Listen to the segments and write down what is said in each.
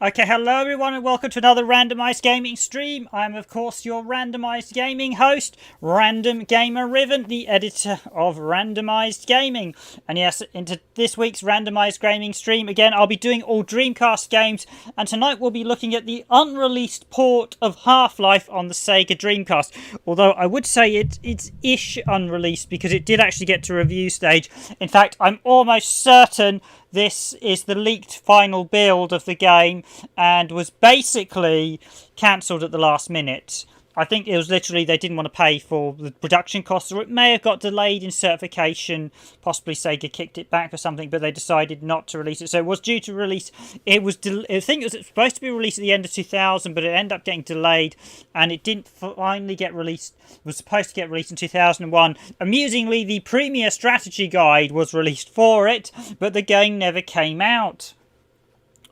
Okay, hello everyone and welcome to another randomised gaming stream. I am of course your randomised gaming host, Random Gamer Riven, the editor of Randomised Gaming. And yes, into this week's randomised gaming stream, again I'll be doing all Dreamcast games, and tonight we'll be looking at the unreleased port of Half-Life on the Sega Dreamcast. Although I would say it's ish unreleased because it did actually get to review stage. In fact, I'm almost certain this is the leaked final build of the game and was basically cancelled at the last minute. I think it was literally they didn't want to pay for the production costs, or it may have got delayed in certification. Possibly Sega kicked it back or something, but they decided not to release it. So it was due to release. I think it was supposed to be released at the end of 2000, but it ended up getting delayed, and it didn't finally get released. It was supposed to get released in 2001. Amusingly, the Prima Strategy guide was released for it, but the game never came out.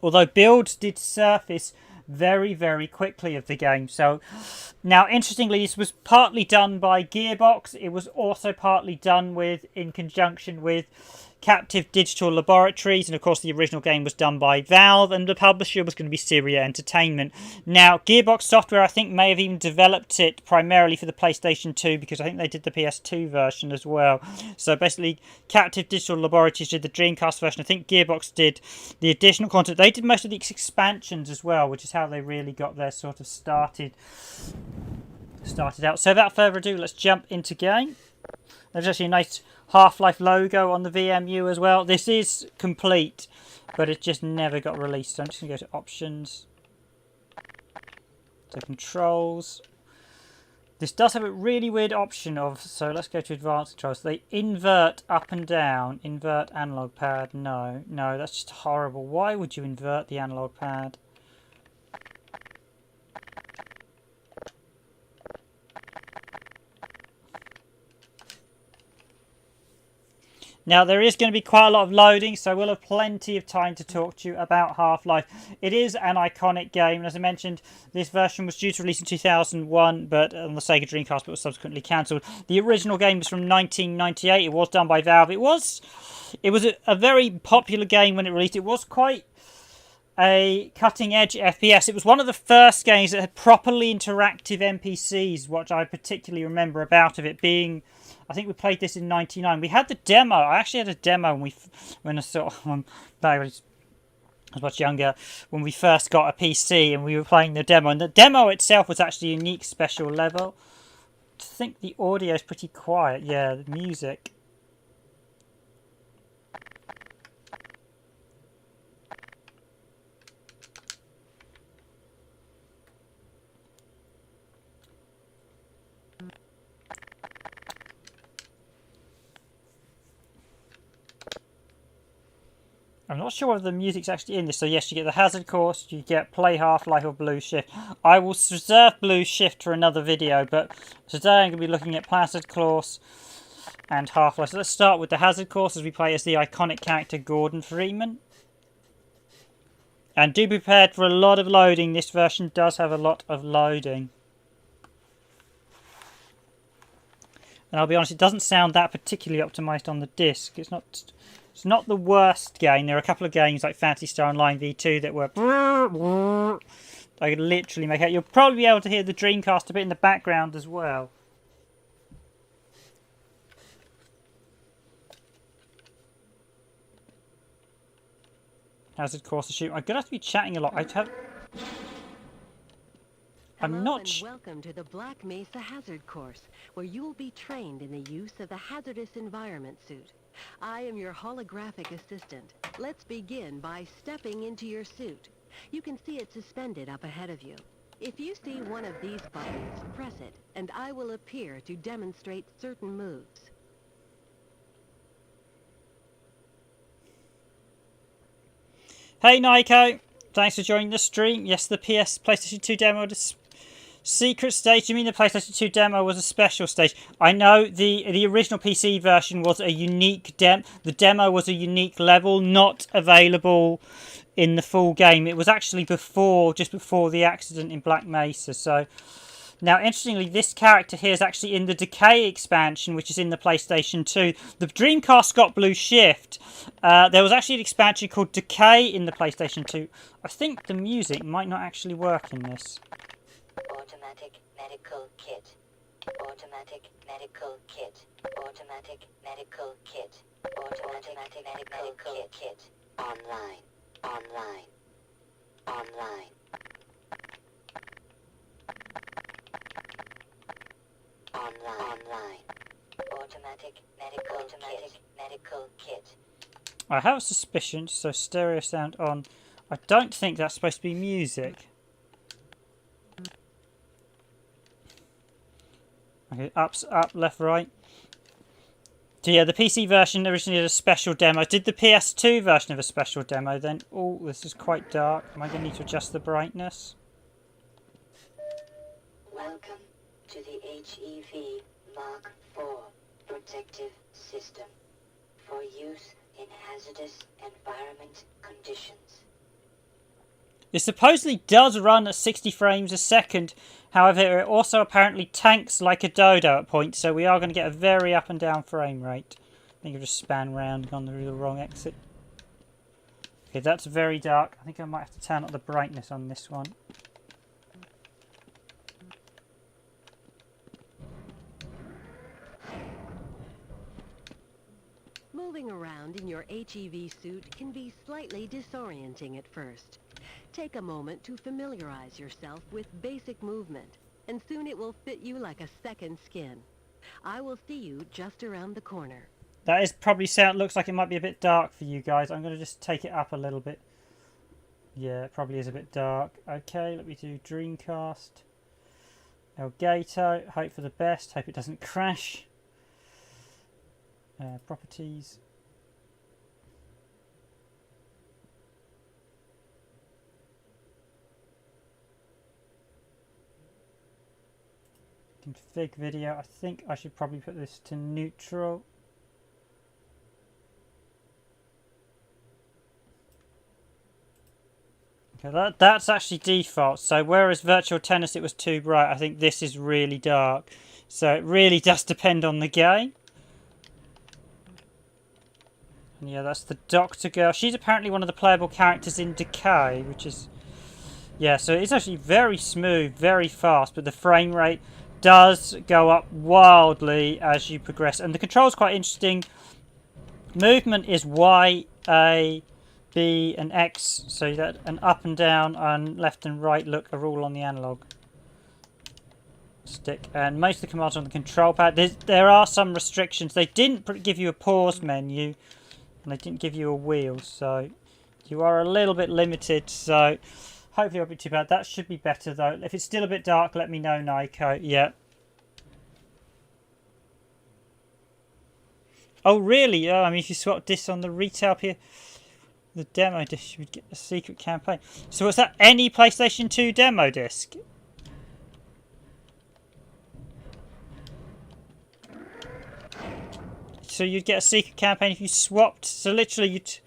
Although builds did surface very, very quickly of the game. So now, interestingly, this was partly done by Gearbox. It was also partly done in conjunction with Captive Digital Laboratories, and of course the original game was done by Valve, and the publisher was going to be Syria Entertainment. Now, Gearbox Software, I think, may have even developed it primarily for the PlayStation 2, because I think they did the PS2 version as well. So basically, Captive Digital Laboratories did the Dreamcast version. I think Gearbox did the additional content. They did most of the expansions as well, which is how they really got their sort of started out. So without further ado, let's jump into game. There's actually a nice Half-Life logo on the VMU as well. This is complete, but it just never got released. So I'm just going to go to options, to controls. This does have a really weird option of, so let's go to advanced controls. They invert up and down, invert analog pad. No, that's just horrible. Why would you invert the analog pad? Now, there is going to be quite a lot of loading, so we'll have plenty of time to talk to you about Half-Life. It is an iconic game, and as I mentioned, this version was due to release in 2001, but on the Sega Dreamcast, but was subsequently cancelled. The original game was from 1998. It was done by Valve. It was a very popular game when it released. It was quite a cutting-edge FPS. It was one of the first games that had properly interactive NPCs, which I particularly remember about of it being. I think we played this in '99. We had the demo. I actually had a demo when I was much younger, when we first got a PC and we were playing the demo. And the demo itself was actually a unique special level. I think the audio is pretty quiet. Yeah, the music. I'm not sure whether the music's actually in this. So yes, you get the hazard course, you get play Half-Life or Blue Shift. I will reserve Blue Shift for another video, but today I'm going to be looking at hazard course and Half-Life. So let's start with the hazard course as we play as the iconic character Gordon Freeman. And do be prepared for a lot of loading. This version does have a lot of loading. And I'll be honest, it doesn't sound that particularly optimised on the disc. It's not the worst game. There are a couple of games like Phantasy Star Online V2 that were I could literally make out. You'll probably be able to hear the Dreamcast a bit in the background as well. Hazard course to shoot. I'm gonna have to be chatting a lot. I'm not. Welcome to the Black Mesa Hazard Course, where you will be trained in the use of the hazardous environment suit. I am your holographic assistant. Let's begin by stepping into your suit. You can see it suspended up ahead of you. If you see one of these buttons, press it, and I will appear to demonstrate certain moves. Hey Nico, thanks for joining the stream. Yes, the PlayStation 2 demo secret stage. You mean the PlayStation 2 demo was a special stage? I know the original PC version was a unique the demo was a unique level, not available in the full game. It was actually just before the accident in Black Mesa. So Now, interestingly, this character here is actually in the Decay expansion, which is in the PlayStation 2. The Dreamcast got Blue Shift. There was actually an expansion called Decay in the PlayStation 2. I think the music might not actually work in this. Automatic medical kit. Automatic medical kit. Automatic medical kit. Automatic medical kit. Online. Online. Online. Online. Automatic medical kit. I have a suspicion, so stereo sound on. I don't think that's supposed to be music. Okay, up, left, right. So yeah, the PC version originally had a special demo. Did the PS2 version have a special demo then? Oh, this is quite dark. Am I going to need to adjust the brightness? Welcome to the HEV Mark IV protective system for use in hazardous environment conditions. It supposedly does run at 60 frames a second. However, it also apparently tanks like a dodo at points, so we are going to get a very up and down frame rate. I think I've just span round and gone through the wrong exit. Okay, that's very dark. I think I might have to turn up the brightness on this one. Moving around in your HEV suit can be slightly disorienting at first. Take a moment to familiarize yourself with basic movement, and soon it will fit you like a second skin. I will see you just around the corner. That is probably looks like it might be a bit dark for you guys. I'm going to just take it up a little bit. Yeah, it probably is a bit dark. Okay, let me do Dreamcast. Elgato, hope for the best, hope it doesn't crash. Properties. Config video. I think I should probably put this to neutral. Okay, that's actually default. So whereas Virtual Tennis it was too bright, I think this is really dark. So it really does depend on the game. And yeah, that's the Doctor Girl. She's apparently one of the playable characters in Decay, which is... Yeah, so it's actually very smooth, very fast, but the frame rate does go up wildly as you progress. And the control's quite interesting. Movement is Y, A, B, and X, so that an up and down and left and right look are all on the analog stick. And most of the commands are on the control pad. There are some restrictions. They didn't give you a pause menu, and they didn't give you a wheel, so you are a little bit limited. So hopefully it won't be too bad. That should be better though. If it's still a bit dark, let me know, Nico. Yeah. Oh really? I mean, if you swap discs on the retail here, the demo disc, you would get a secret campaign. So was that any PlayStation 2 demo disc? So you'd get a secret campaign if you swapped. So literally you'd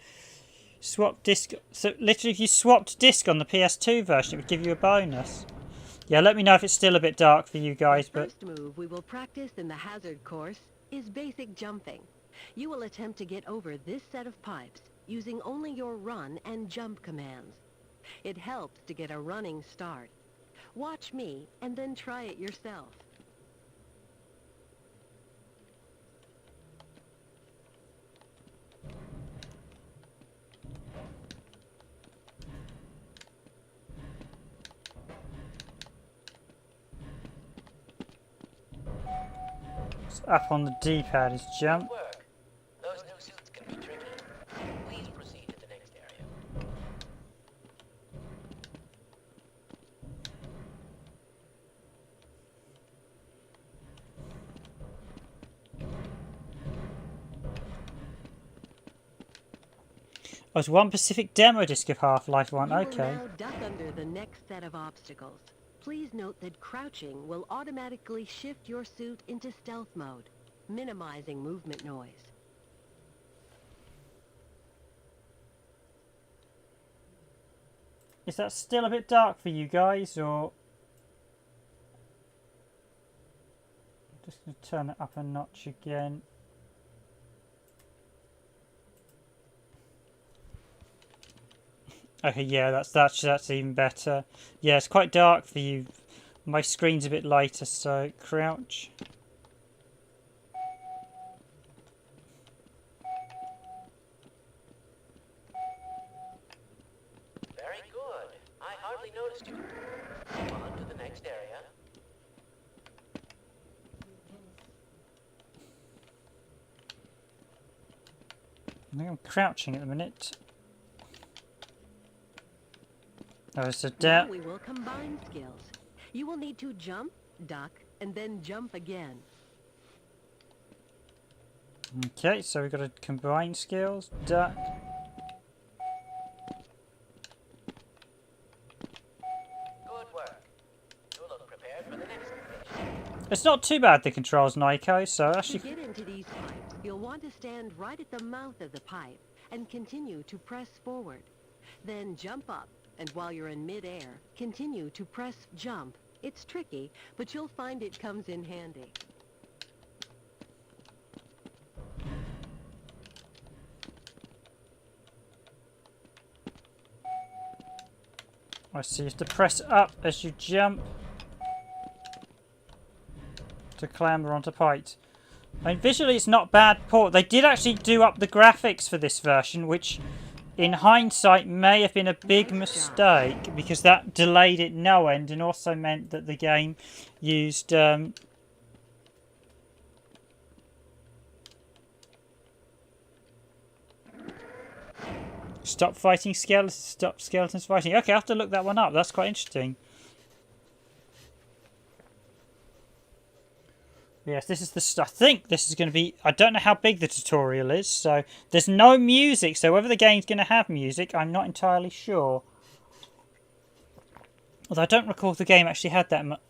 swap disc. So literally if you swapped disc on the PS2 version, it would give you a bonus. Yeah, let me know if it's still a bit dark for you guys. The first move we will practice in the hazard course is basic jumping. You will attempt to get over this set of pipes using only your run and jump commands. It helps to get a running start. Watch me and then try it yourself. Up on the D-pad is jump. Those new suits can be tricky. Please proceed to the next area. Oh, it's one Pacific demo disc of Half-Life 1. You will Okay. now duck under the next set of obstacles. Please note that crouching will automatically shift your suit into stealth mode, minimizing movement noise. Is that still a bit dark for you guys, or... Turn it up a notch again. Okay, yeah, that's even better. Yeah, it's quite dark for you. My screen's a bit lighter, so crouch. Very good. I hardly noticed you. On to the next area. I think I'm crouching at the minute. Oh, so Now we will combine skills. You will need to jump, duck, and then jump again. Okay, so we've got to combine skills, duck. Good work. You look prepared for the next mission. It's not too bad, the controls, Nico, so To actually... get into these pipes, you'll want to stand right at the mouth of the pipe and continue to press forward. Then jump up, and while you're in mid-air, continue to press jump. It's tricky, but you'll find it comes in handy. I see, you have to press up as you jump to clamber onto pipes. I mean, visually it's not bad port. They did actually do up the graphics for this version, which in hindsight may have been a big mistake because that delayed it no end and also meant that the game used stop fighting skeletons, stop skeletons fighting. Okay, I have to look that one up. That's quite interesting. Yes, this is the... I think this is going to be... I don't know how big the tutorial is, so... There's no music, so whether the game's going to have music, I'm not entirely sure. Although I don't recall if the game actually had that much...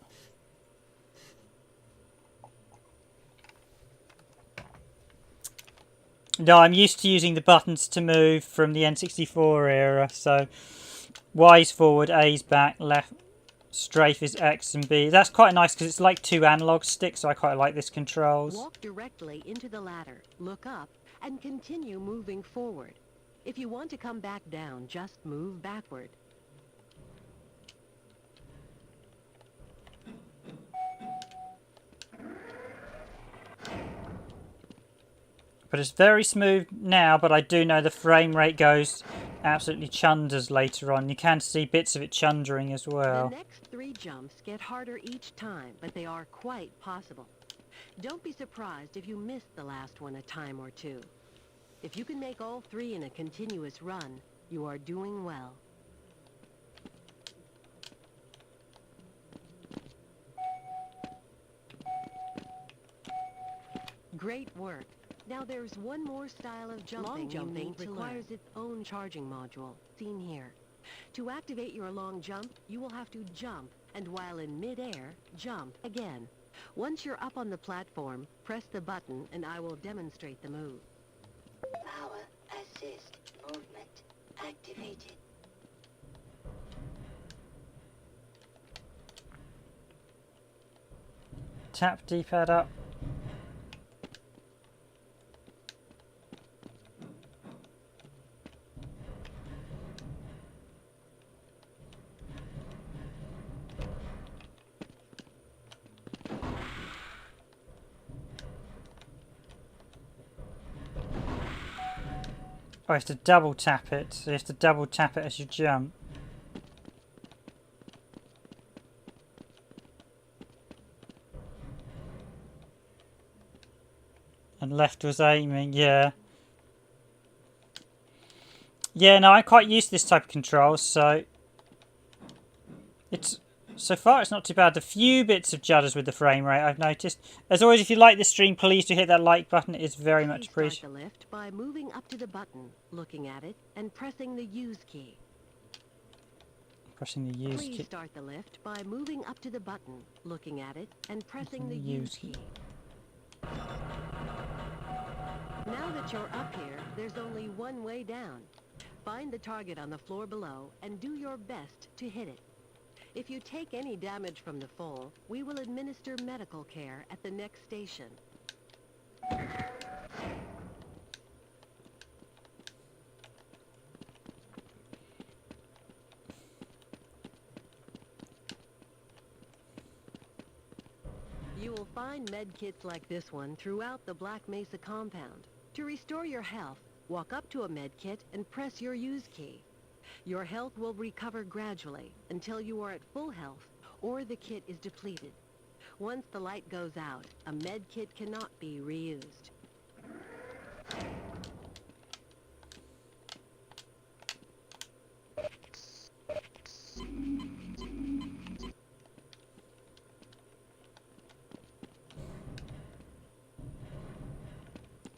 No, I'm used to using the buttons to move from the N64 era, so... Y's forward, A's back, left... Strafe is X and B. That's quite nice because it's like two analog sticks, so I quite like this controls. Walk directly into the ladder, look up, and continue moving forward. If you want to come back down, just move backward. But it's very smooth now, but I do know the frame rate goes absolutely chunders later on. You can see bits of it chundering as well. The next 3 jumps get harder each time, but they are quite possible. Don't be surprised if you miss the last one a time or two. If you can make all 3 in a continuous run, you are doing well. Great work. Now there's one more style of jumping. Long jumping requires its own charging module, seen here. To activate your long jump, you will have to jump, and while in mid-air, jump again. Once you're up on the platform, press the button and I will demonstrate the move. Power assist movement activated. Tap D-pad up. Oh, you have to double tap it. So you have to double tap it as you jump. And left was aiming, yeah. Yeah, no, I'm quite used to this type of controls, so... So far, it's not too bad. A few bits of judders with the frame rate, I've noticed. As always, if you like this stream, please do hit that like button. It is very much appreciated. Start the lift by moving up to the button, looking at it, and pressing the use key. Pressing the use key. Please start the lift by moving up to the button, looking at it, and pressing the use key. Now that you're up here, there's only one way down. Find the target on the floor below and do your best to hit it. If you take any damage from the fall, we will administer medical care at the next station. You will find med kits like this one throughout the Black Mesa compound. To restore your health, walk up to a med kit and press your use key. Your health will recover gradually until you are at full health or the kit is depleted. Once the light goes out, a med kit cannot be reused.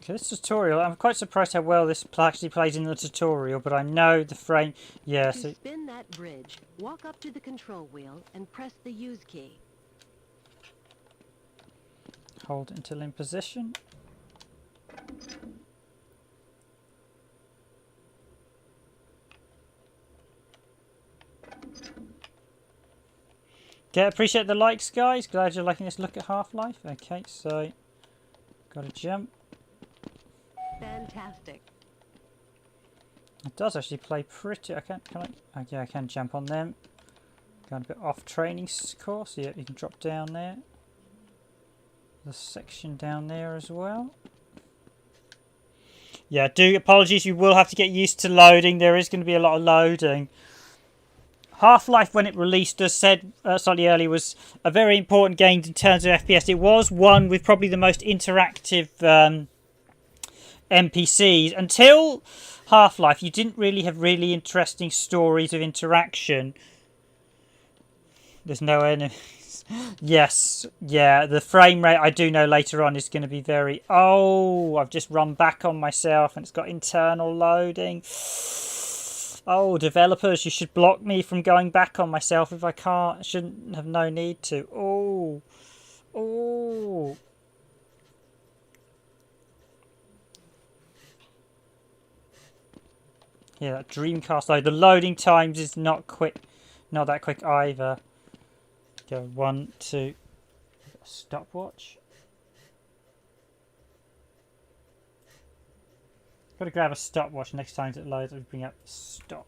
This tutorial, I'm quite surprised how well this actually plays in the tutorial, but I know the frame, yeah. To spin that bridge, walk up to the control wheel and press the use key. Hold it until in position. Okay, appreciate the likes, guys. Glad you're liking this look at Half-Life. Okay, so got to jump. Fantastic. It does actually play pretty. Can I? Oh, yeah, I can jump on them. Going a bit off training course. Yeah, you can drop down there. The section down there as well. Yeah, apologies. You will have to get used to loading. There is going to be a lot of loading. Half-Life, when it released, as said slightly earlier, was a very important game in terms of FPS. It was one with probably the most interactive NPCs. Until Half-Life, you didn't really have really interesting stories of interaction. There's no enemies. Yes, yeah, the frame rate I do know later on is going to be very... Oh, I've just run back on myself and it's got internal loading. Oh, developers, you should block me from going back on myself if I can't. I shouldn't have no need to. Oh, oh. Yeah, that Dreamcast load. The loading times is not that quick either. Go 1, 2. Stopwatch. Got to grab a stopwatch next time it loads and bring up stop.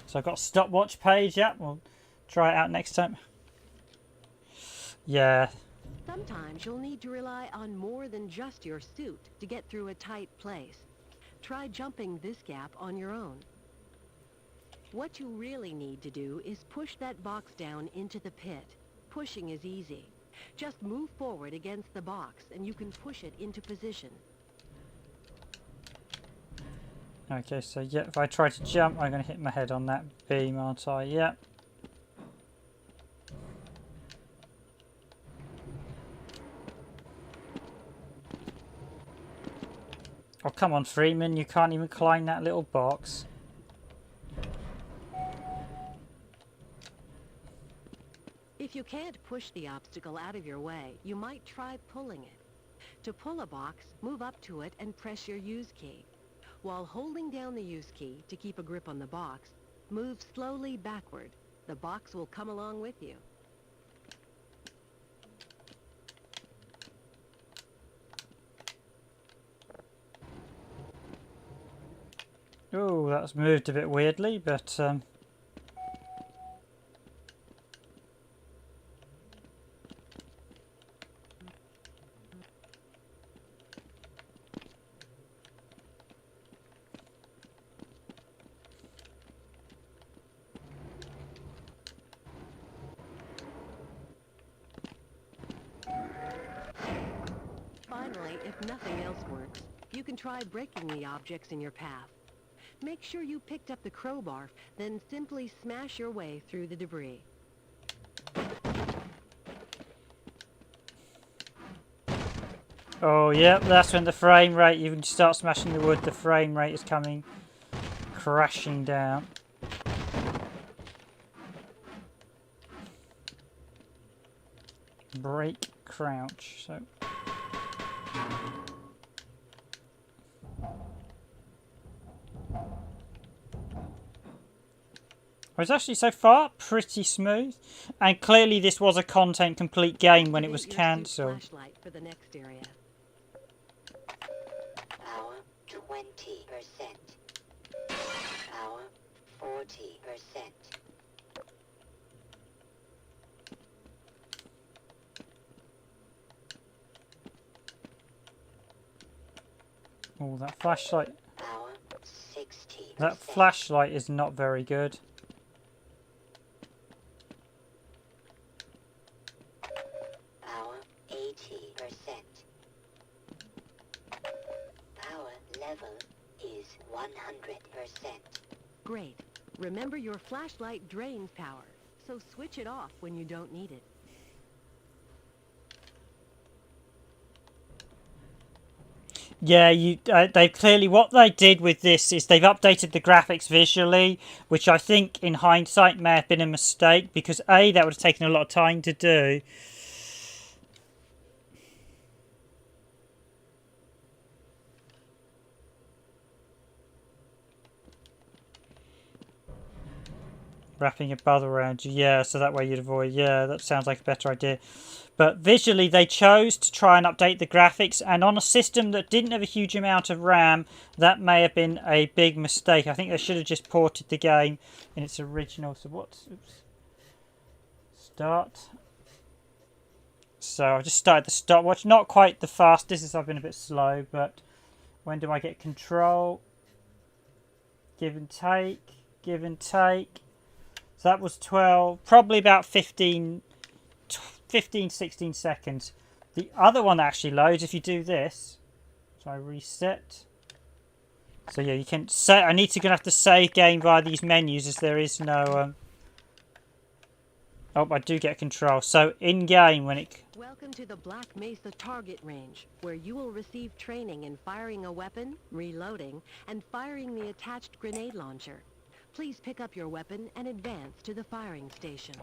So I've got a stopwatch page. Yeah, we'll try it out next time. Yeah. Sometimes you'll need to rely on more than just your suit to get through a tight place. Try jumping this gap on your own. What you really need to do is push that box down into the pit. Pushing is easy. Just move forward against the box and you can push it into position. Okay, so yeah, if I try to jump, I'm going to hit my head on that beam, aren't I? Yeah. Oh, come on, Freeman, you can't even climb that little box. If you can't push the obstacle out of your way, you might try pulling it. To pull a box, move up to it and press your use key. While holding down the use key to keep a grip on the box, move slowly backward. The box will come along with you. Oh, that's moved a bit weirdly, but Finally, if nothing else works, you can try breaking the objects in your path. Make sure you picked up the crowbar, then simply smash your way through the debris. oh yeah, that's when the frame rate, you can start smashing the wood, the frame rate is coming crashing down. Break, crouch, so It's actually so far pretty smooth, and clearly this was a content complete game when it was Activate your suit cancelled. flashlight for the next area. Power 20%. Power 40%. Oh, that flashlight. Power 60%. That flashlight is not very good. Power 80%. Power level is 100%. Great. Remember, your flashlight drains power, so switch it off when you don't need it. Yeah, they clearly, what they did with this is they've updated the graphics visually, which I think in hindsight may have been a mistake, because A, that would have taken a lot of time to do. Wrapping a bubble around you, yeah, so that way you'd avoid, yeah, that sounds like a better idea. But visually they chose to try and update the graphics, and on a system that didn't have a huge amount of RAM, that may have been a big mistake. I think they should have just ported the game in its original, so what's, oops, start. So I've just started the stopwatch, not quite the fastest as I've been a bit slow, but when do I get control? Give and take, give and take. So that was 12, probably about 15, 16 seconds. The other one actually loads if you do this. So I reset. So yeah, you can say, I need to gonna have to save game via these menus as there is no, oh, I do get control. So in game when it, Welcome to the Black Mesa target range, where you will receive training in firing a weapon, reloading, and firing the attached grenade launcher. Please pick up your weapon and advance to the firing station.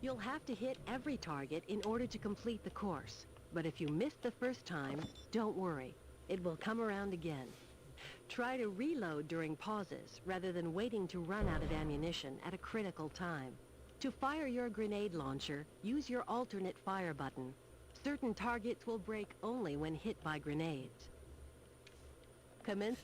You'll have to hit every target in order to complete the course. But if you miss the first time, don't worry. It will come around again. Try to reload during pauses rather than waiting to run out of ammunition at a critical time. To fire your grenade launcher, use your alternate fire button. Certain targets will break only when hit by grenades. Commence.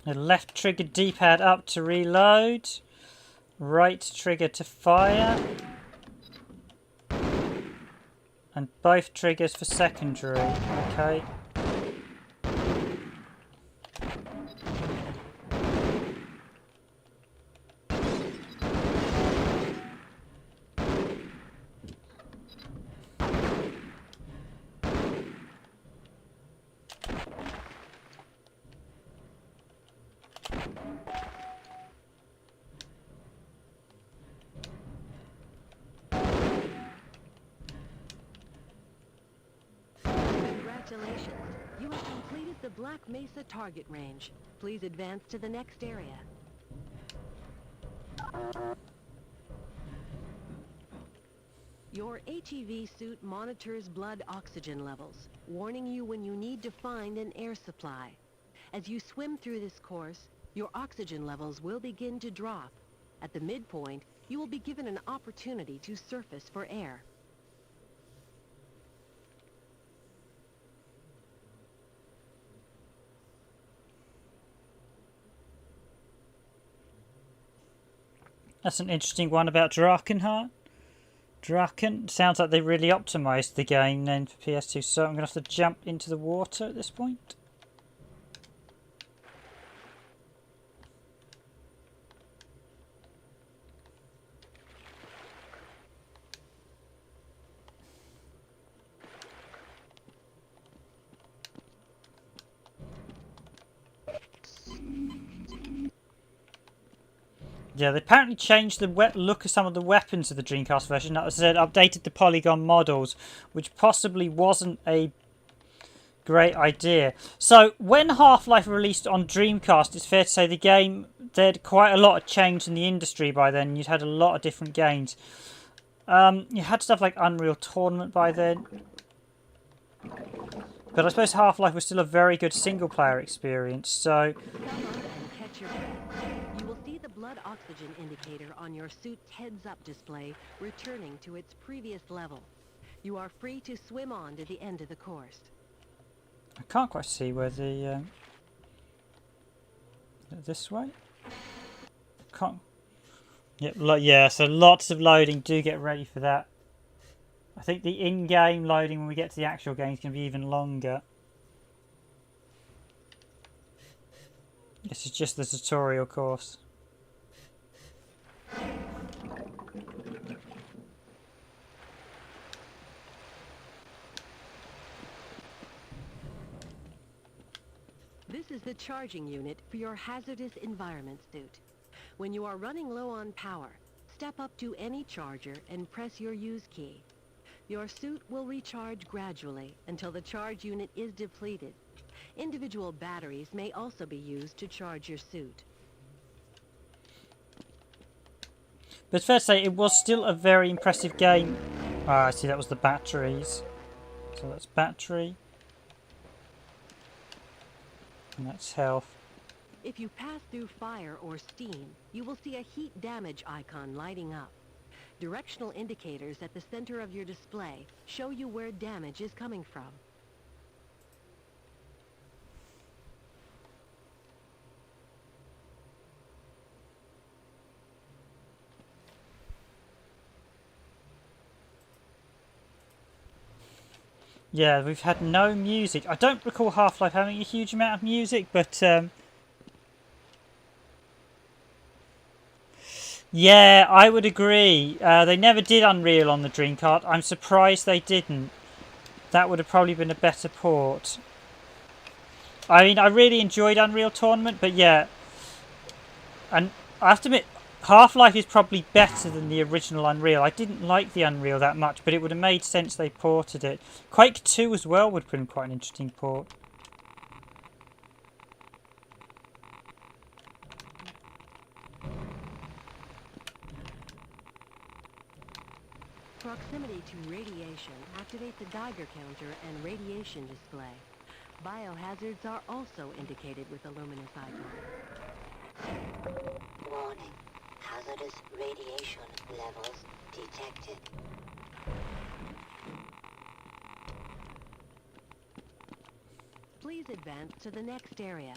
the left trigger D-pad up to reload, right trigger to fire, and both triggers for secondary. Okay. Congratulations. You have completed the Black Mesa target range. Please advance to the next area. Your HEV suit monitors blood oxygen levels, warning you when you need to find an air supply. As you swim through this course, your oxygen levels will begin to drop. At the midpoint, you will be given an opportunity to surface for air. That's an interesting one about Drakenheart. Draken. Sounds like they really optimised the game then for PS2, so I'm going to have to jump into the water at this point. Yeah, they apparently changed the look of some of the weapons of the Dreamcast version. That was said, updated the polygon models, which possibly wasn't a great idea. So, when Half-Life released on Dreamcast, it's fair to say the game, there'd quite a lot of change in the industry by then. You'd had a lot of different games. You had stuff like Unreal Tournament by then. But I suppose Half-Life was still a very good single-player experience, so... Come up and catch your breath. You will see the blood oxygen indicator on your suit's heads-up display returning to its previous level. You are free to swim on to the end of the course. I can't quite see where the... this way? Can't... Yeah, so lots of loading. Do get ready for that. I think the in-game loading when we get to the actual game is going to be even longer. This is just the tutorial course. This is the charging unit for your hazardous environment suit. When you are running low on power, step up to any charger and press your use key. Your suit will recharge gradually until the charge unit is depleted. Individual batteries may also be used to charge your suit. But it's fair to say it was still a very impressive game. Ah, I see, that was the batteries. So that's battery. And that's health. If you pass through fire or steam, you will see a heat damage icon lighting up. Directional indicators at the center of your display show you where damage is coming from. Yeah, we've had no music. I don't recall Half-Life having a huge amount of music, but yeah, I would agree. They never did Unreal on the Dreamcast. I'm surprised they didn't. That would have probably been a better port. I mean, I really enjoyed Unreal Tournament, but yeah. And I have to admit, Half-Life is probably better than the original Unreal. I didn't like the Unreal that much, but it would have made sense they ported it. Quake 2 as well would have been quite an interesting port. Proximity to radiation activates the Geiger counter and radiation display. Biohazards are also indicated with a luminous icon. Warning. Hazardous radiation levels detected. Please advance to the next area.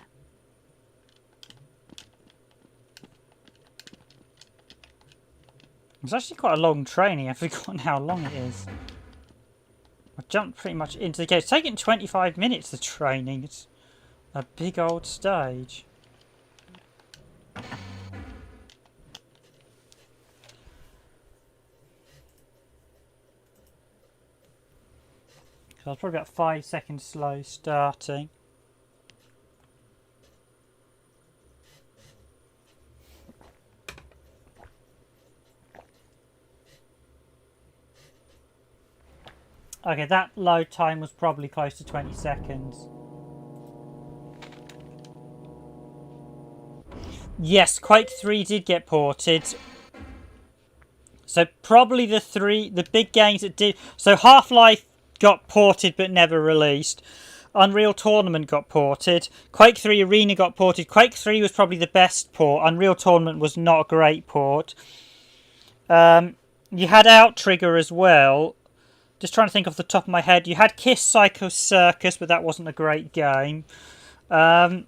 It's actually quite a long training. I've forgotten how long it is. I jumped pretty much into the game. It's taken 25 minutes, the training. It's a big old stage. So I was probably about 5 seconds slow starting. Okay, that load time was probably close to 20 seconds. Yes, Quake 3 did get ported. So probably the big games that did... So Half-Life got ported but never released. Unreal Tournament got ported. Quake 3 Arena got ported. Quake 3 was probably the best port. Unreal Tournament was not a great port. You had Outrigger as well. Just trying to think off the top of my head. You had Kiss Psycho Circus, but that wasn't a great game. Can't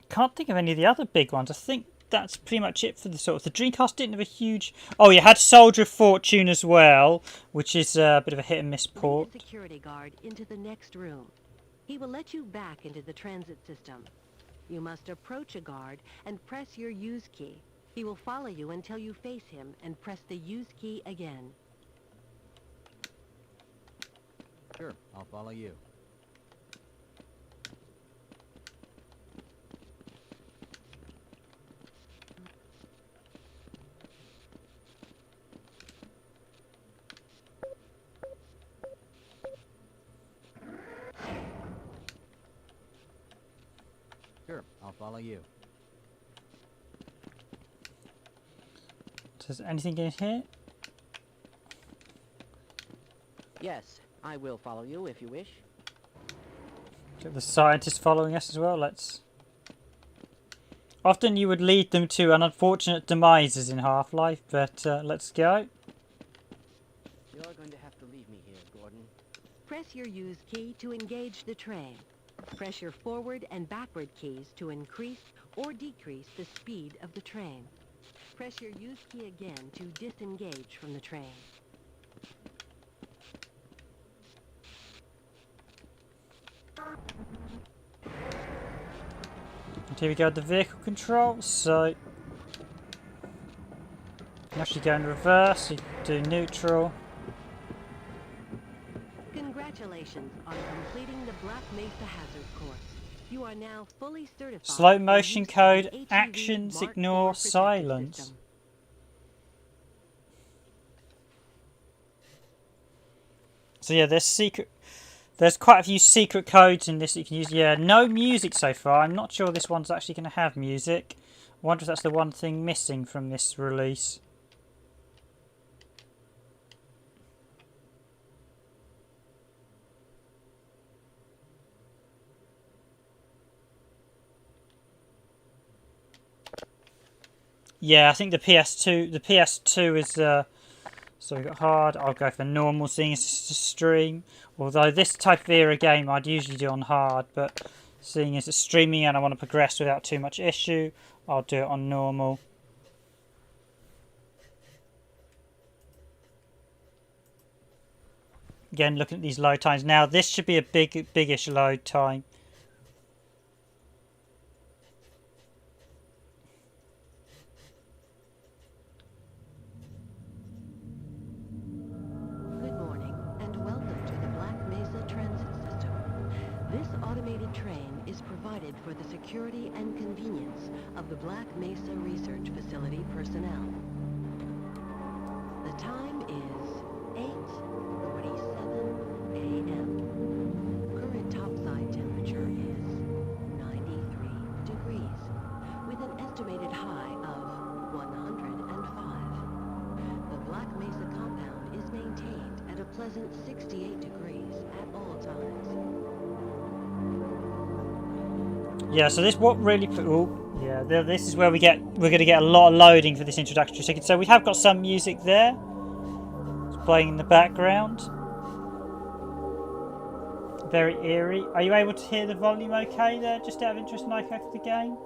think of any of the other big ones. I think that's pretty much it for the sort of... The Dreamcast didn't have a huge... Oh, you had Soldier of Fortune as well, which is a bit of a hit and miss port. Lead a security guard into the next room. He will let you back into the transit system. You must approach a guard and press your use key. He will follow you until you face him and press the use key again. Sure, I'll follow you. follow you. Is there anything in here? Yes, I will follow you if you wish. Got the scientist following us as well. Let's. Often you would lead them to an unfortunate demises in Half-Life, but let's go. You're going to have to leave me here, Gordon. Press your use key to engage the train. Press your forward and backward keys to increase or decrease the speed of the train. Press your use key again to disengage from the train. And here we go with the vehicle control. So you can actually go in reverse, you do neutral. Congratulations on completing the Black Mesa Hazard course. You are now fully certified. Slow for motion use of code, the HEV actions, Mark ignore, IV protective silence. system. So yeah, there's quite a few secret codes in this that you can use. Yeah, no music so far. I'm not sure this one's actually going to have music. I wonder if that's the one thing missing from this release. Yeah, I think the PS2 is so we've got hard. I'll go for normal, seeing as it's a stream. Although this type of era game I'd usually do on hard, but seeing as it's streaming and I want to progress without too much issue, I'll do it on normal. Again, looking at these load times now, this should be a biggish load time. Good morning and welcome to the Black Mesa Transit System. This automated train is provided for the security and convenience of the Black Mesa Research Facility personnel. The time is 8:47 a.m. Current topside temperature is 93 degrees, with an estimated high of 105. The Black Mesa compound is maintained at a pleasant 68 degrees at all times. Yeah, so this what really this is where we're going to get a lot of loading for this introductory second. So we have got some music there. It's playing in the background. Very eerie. Are you able to hear the volume okay there? Just out of interest, Nico, for the game?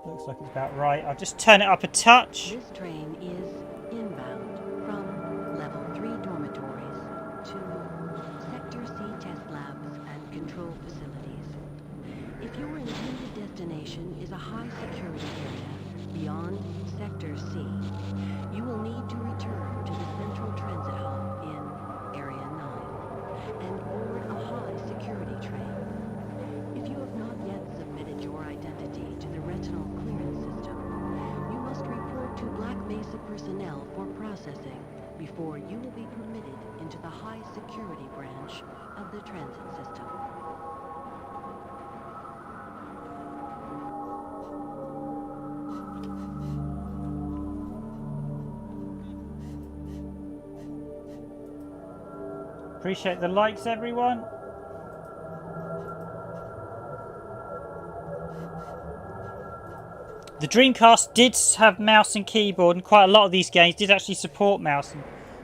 Looks like it's about right. I'll just turn it up a touch. This train is inbound from Level 3 dormitories to Sector C test labs and control facilities. If your intended destination is a high security area beyond Sector C, you will need to return to the Central Transit Hub in Area 9 and board a high security train. If you have not yet submitted your identity to the retinal clearance system, you must report to Black Mesa personnel for processing before you will be permitted into the high security branch of the transit system. Appreciate the likes, everyone. The Dreamcast did have mouse and keyboard, and quite a lot of these games did actually support mouse and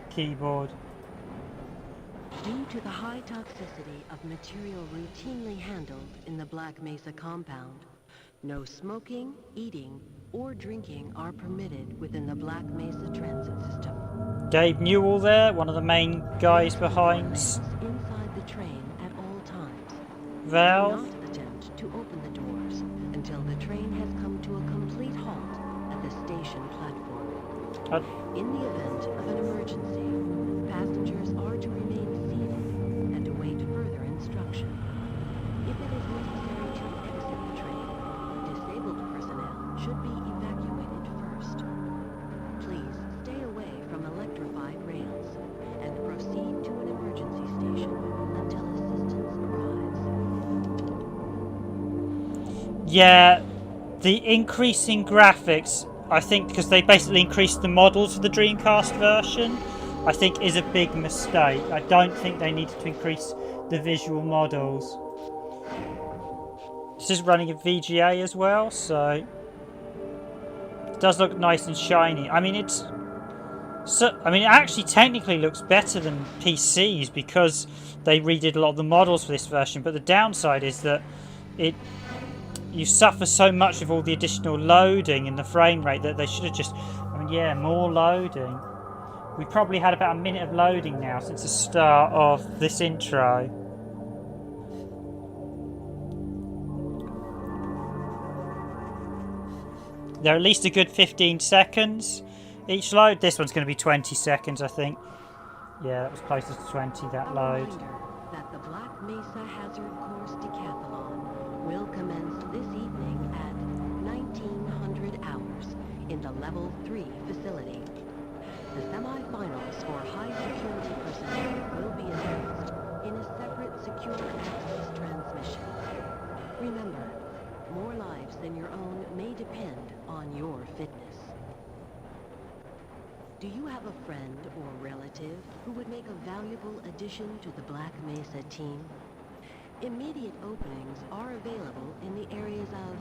keyboard. Due to the high toxicity of material routinely handled in the Black Mesa compound, no smoking, eating, or drinking are permitted within the Black Mesa transit system. Gabe Newell there, one of the main guys behind Inside the train at all times. Valve. Do not attempt to open the doors until the train has come to a complete halt at the station platform. In the event of an emergency, passengers are to remain seated and await further instruction. If it is necessary to exit the train, disabled personnel should be evacuated first. Please stay away from electrified rails and proceed to an emergency station until assistance arrives. Yeah, the increase in graphics, I think, because they basically increased the models for the Dreamcast version, I think is a big mistake. I don't think they needed to increase the visual models. This is running a VGA as well, so it does look nice and shiny. I mean, it actually technically looks better than PCs because they redid a lot of the models for this version, but the downside is that you suffer so much with all the additional loading and the frame rate that they should have just... I mean, yeah, more loading. We probably had about a minute of loading now since the start of this intro. They're at least a good 15 seconds each load. This one's going to be 20 seconds, I think. Yeah, that was closer to 20, that load. That the Black Mesa Hazard Course Decathlon will commence this evening at 1900 hours in the Level 3 facility. The semi-finals for high-security personnel will be announced in a separate secure access transmission. Remember, more lives than your own may depend on your fitness. Do you have a friend or relative who would make a valuable addition to the Black Mesa team? Immediate openings are available in the areas of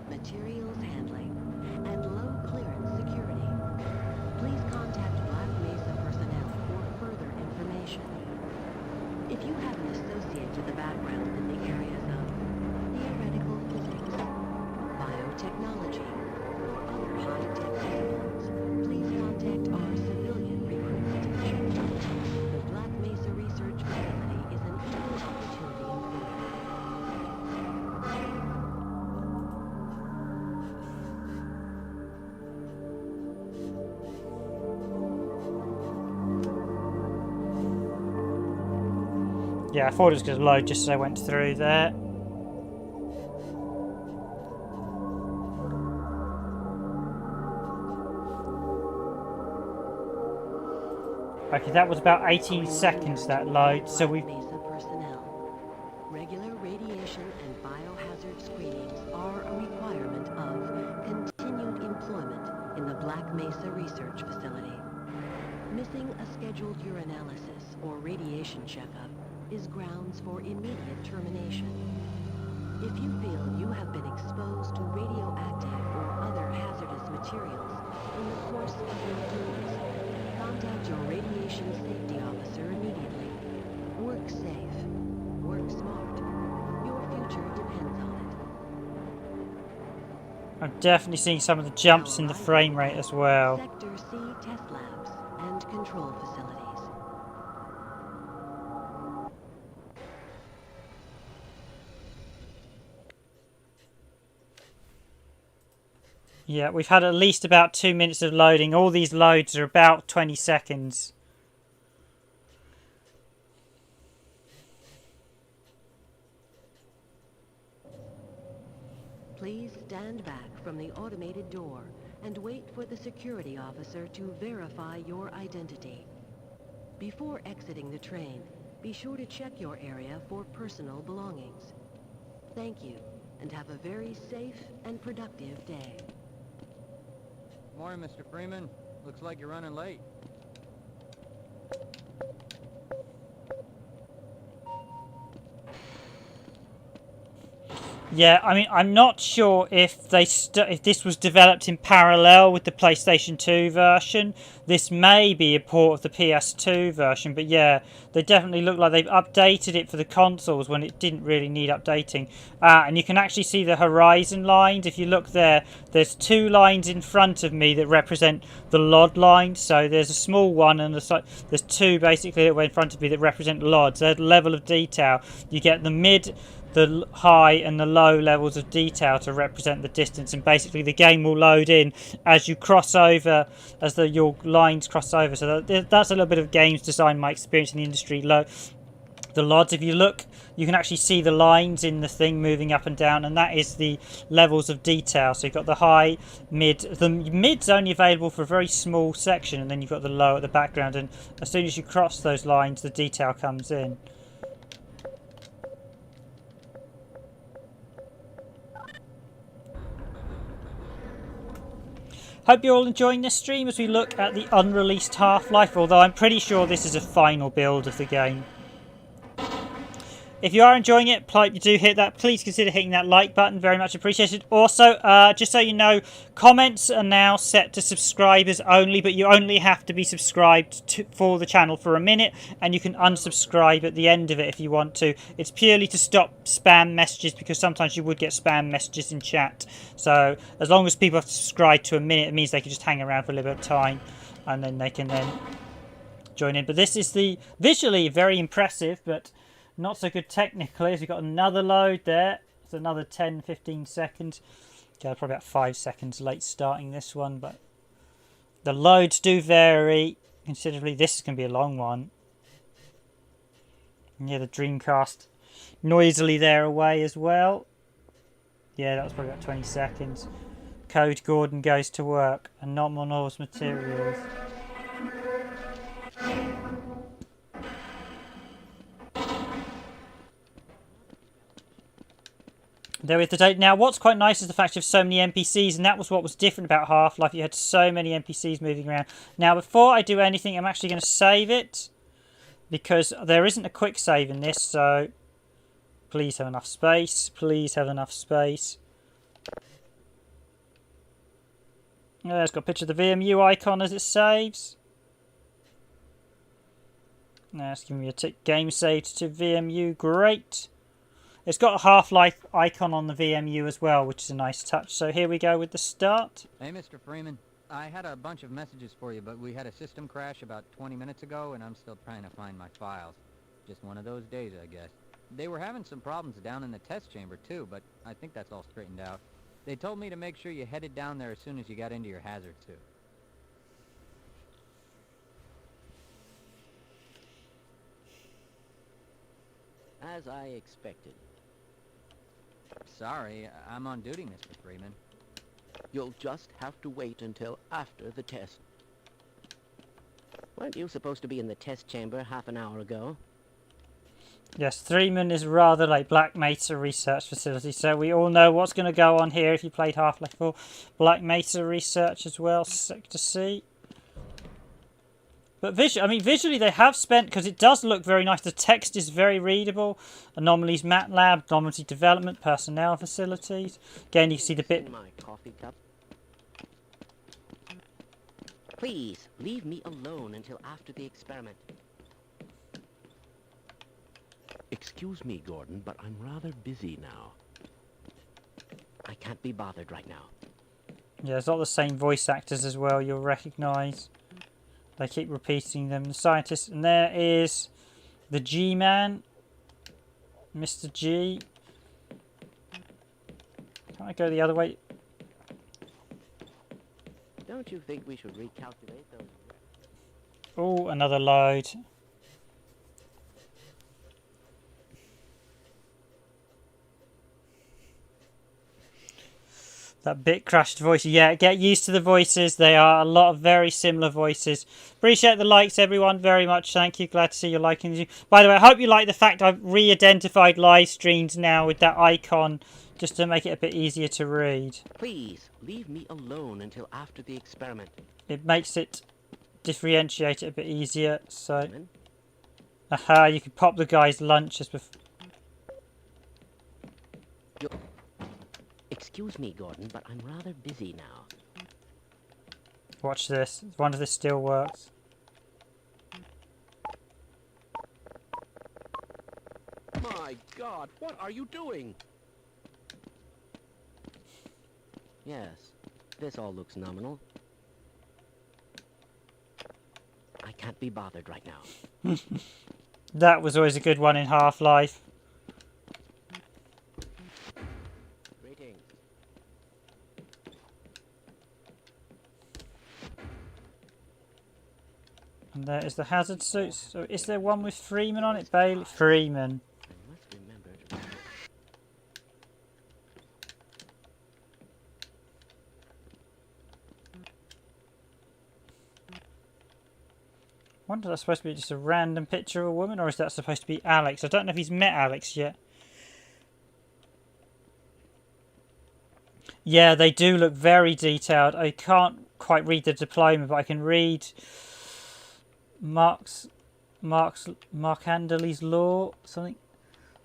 materials handling and low clearance security. Please contact Black Mesa personnel for further information. If you have an associate with a background in the areas of theoretical physics, biotechnology, or other high-tech disciplines, please contact our civilian recruitment division. The Black Mesa Research Facility is an equal opportunity employer. Yeah, I thought it was going to load just as I went through there. Okay, that was about 18 seconds, that load, so we... Mesa personnel. Regular radiation and biohazard screenings are a requirement of continued employment in the Black Mesa Research Facility. Missing a scheduled urinalysis or radiation checkup is grounds for immediate termination. If you feel you have been exposed to radioactive or other hazardous materials in the course of your duties, contact your radiation safety officer immediately. Work safe. Work smart. Your future depends on it. I'm definitely seeing some of the jumps in the frame rate as well. Sector C test labs and control facilities. Yeah, we've had at least about 2 minutes of loading. All these loads are about 20 seconds. Please stand back from the automated door and wait for the security officer to verify your identity. Before exiting the train, be sure to check your area for personal belongings. Thank you, and have a very safe and productive day. Morning, Mr. Freeman. Looks like you're running late. Yeah, I mean, I'm not sure if if this was developed in parallel with the PlayStation 2 version. This may be a port of the PS2 version, but yeah, they definitely look like they've updated it for the consoles when it didn't really need updating. And you can actually see the horizon lines. If you look there, there's 2 lines in front of me that represent the LOD lines. So there's a small one and there's 2 basically that were in front of me that represent LODs. There's level of detail. You get the mid, the high and the low levels of detail to represent the distance, and basically the game will load in as you cross over, as your lines cross over. So that's a little bit of games design, my experience in the industry. The LODs, if you look, you can actually see the lines in the thing moving up and down, and that is the levels of detail. So you've got the high, mid. The mid's only available for a very small section, and then you've got the low at the background, and as soon as you cross those lines, the detail comes in. Hope you're all enjoying this stream as we look at the unreleased Half-Life, although I'm pretty sure this is a final build of the game. If you are enjoying it, you do hit that, please consider hitting that like button, very much appreciated. Also, just so you know, comments are now set to subscribers only, but you only have to be subscribed for the channel for a minute, and you can unsubscribe at the end of it if you want to. It's purely to stop spam messages, because sometimes you would get spam messages in chat. So, as long as people have subscribed to a minute, it means they can just hang around for a little bit of time, and then they can then join in. But this is the visually very impressive, but not so good technically, as we've got another load there. It's another 10-15 seconds. Okay, probably about 5 seconds late starting this one, but the loads do vary considerably. This is going to be a long one. Yeah, the Dreamcast noisily there away as well. Yeah, that was probably about 20 seconds. Code Gordon goes to work, and not Monor's materials. There is the date. Now, what's quite nice is the fact you have so many NPCs, and that was what was different about Half-Life. You had so many NPCs moving around. Now, before I do anything, I'm actually going to save it, because there isn't a quick save in this, so please have enough space. Please have enough space. It's got a picture of the VMU icon as it saves. Now, it's giving me a tick. Game saved to VMU. Great. It's got a Half-Life icon on the VMU as well, which is a nice touch. So here we go with the start. Hey, Mr. Freeman. I had a bunch of messages for you, but we had a system crash about 20 minutes ago, and I'm still trying to find my files. Just one of those days, I guess. They were having some problems down in the test chamber, too, but I think that's all straightened out. They told me to make sure you headed down there as soon as you got into your hazard suit. As I expected. Sorry, I'm on duty, Mr. Freeman. You'll just have to wait until after the test. Weren't you supposed to be in the test chamber half an hour ago? Yes, Freeman is rather like Black Mesa Research Facility, so we all know what's going to go on here if you played Half-Life 4. Black Mesa Research as well, Sector C. But visually they have spent, because it does look very nice. The text is very readable. Anomalies MATLAB, Anomaly Development, Personnel Facilities. Again, you can see the bit. In my coffee cup. Please, leave me alone until after the experiment. Excuse me, Gordon, but I'm rather busy now. I can't be bothered right now. Yeah, it's not the same voice actors as well, you'll recognise. They keep repeating them. The scientist, and there is the G-Man, Mr. G. Can't I go the other way? Don't you think we should recalculate those? Oh, another load. That bit crashed voice. Yeah, get used to the voices. They are a lot of very similar voices. Appreciate the likes, everyone, very much. Thank you. Glad to see you liking these. By the way, I hope you like the fact I've re-identified live streams now with that icon, just to make it a bit easier to read. Please, leave me alone until after the experiment. It makes it differentiate it a bit easier. So, aha, you can pop the guy's lunch just before. Excuse me, Gordon, but I'm rather busy now. Watch this. I wonder if this still works. My God, what are you doing? Yes, this all looks nominal. I can't be bothered right now. That was always a good one in Half-Life. Greetings. And there is the hazard suit. So is there one with Freeman on it? Bailey? Freeman. I must remember to... I wonder if that's supposed to be just a random picture of a woman, or is that supposed to be Alex? I don't know if he's met Alex yet. Yeah, they do look very detailed. I can't quite read the diploma, but I can read Mark Andaley's Law, something.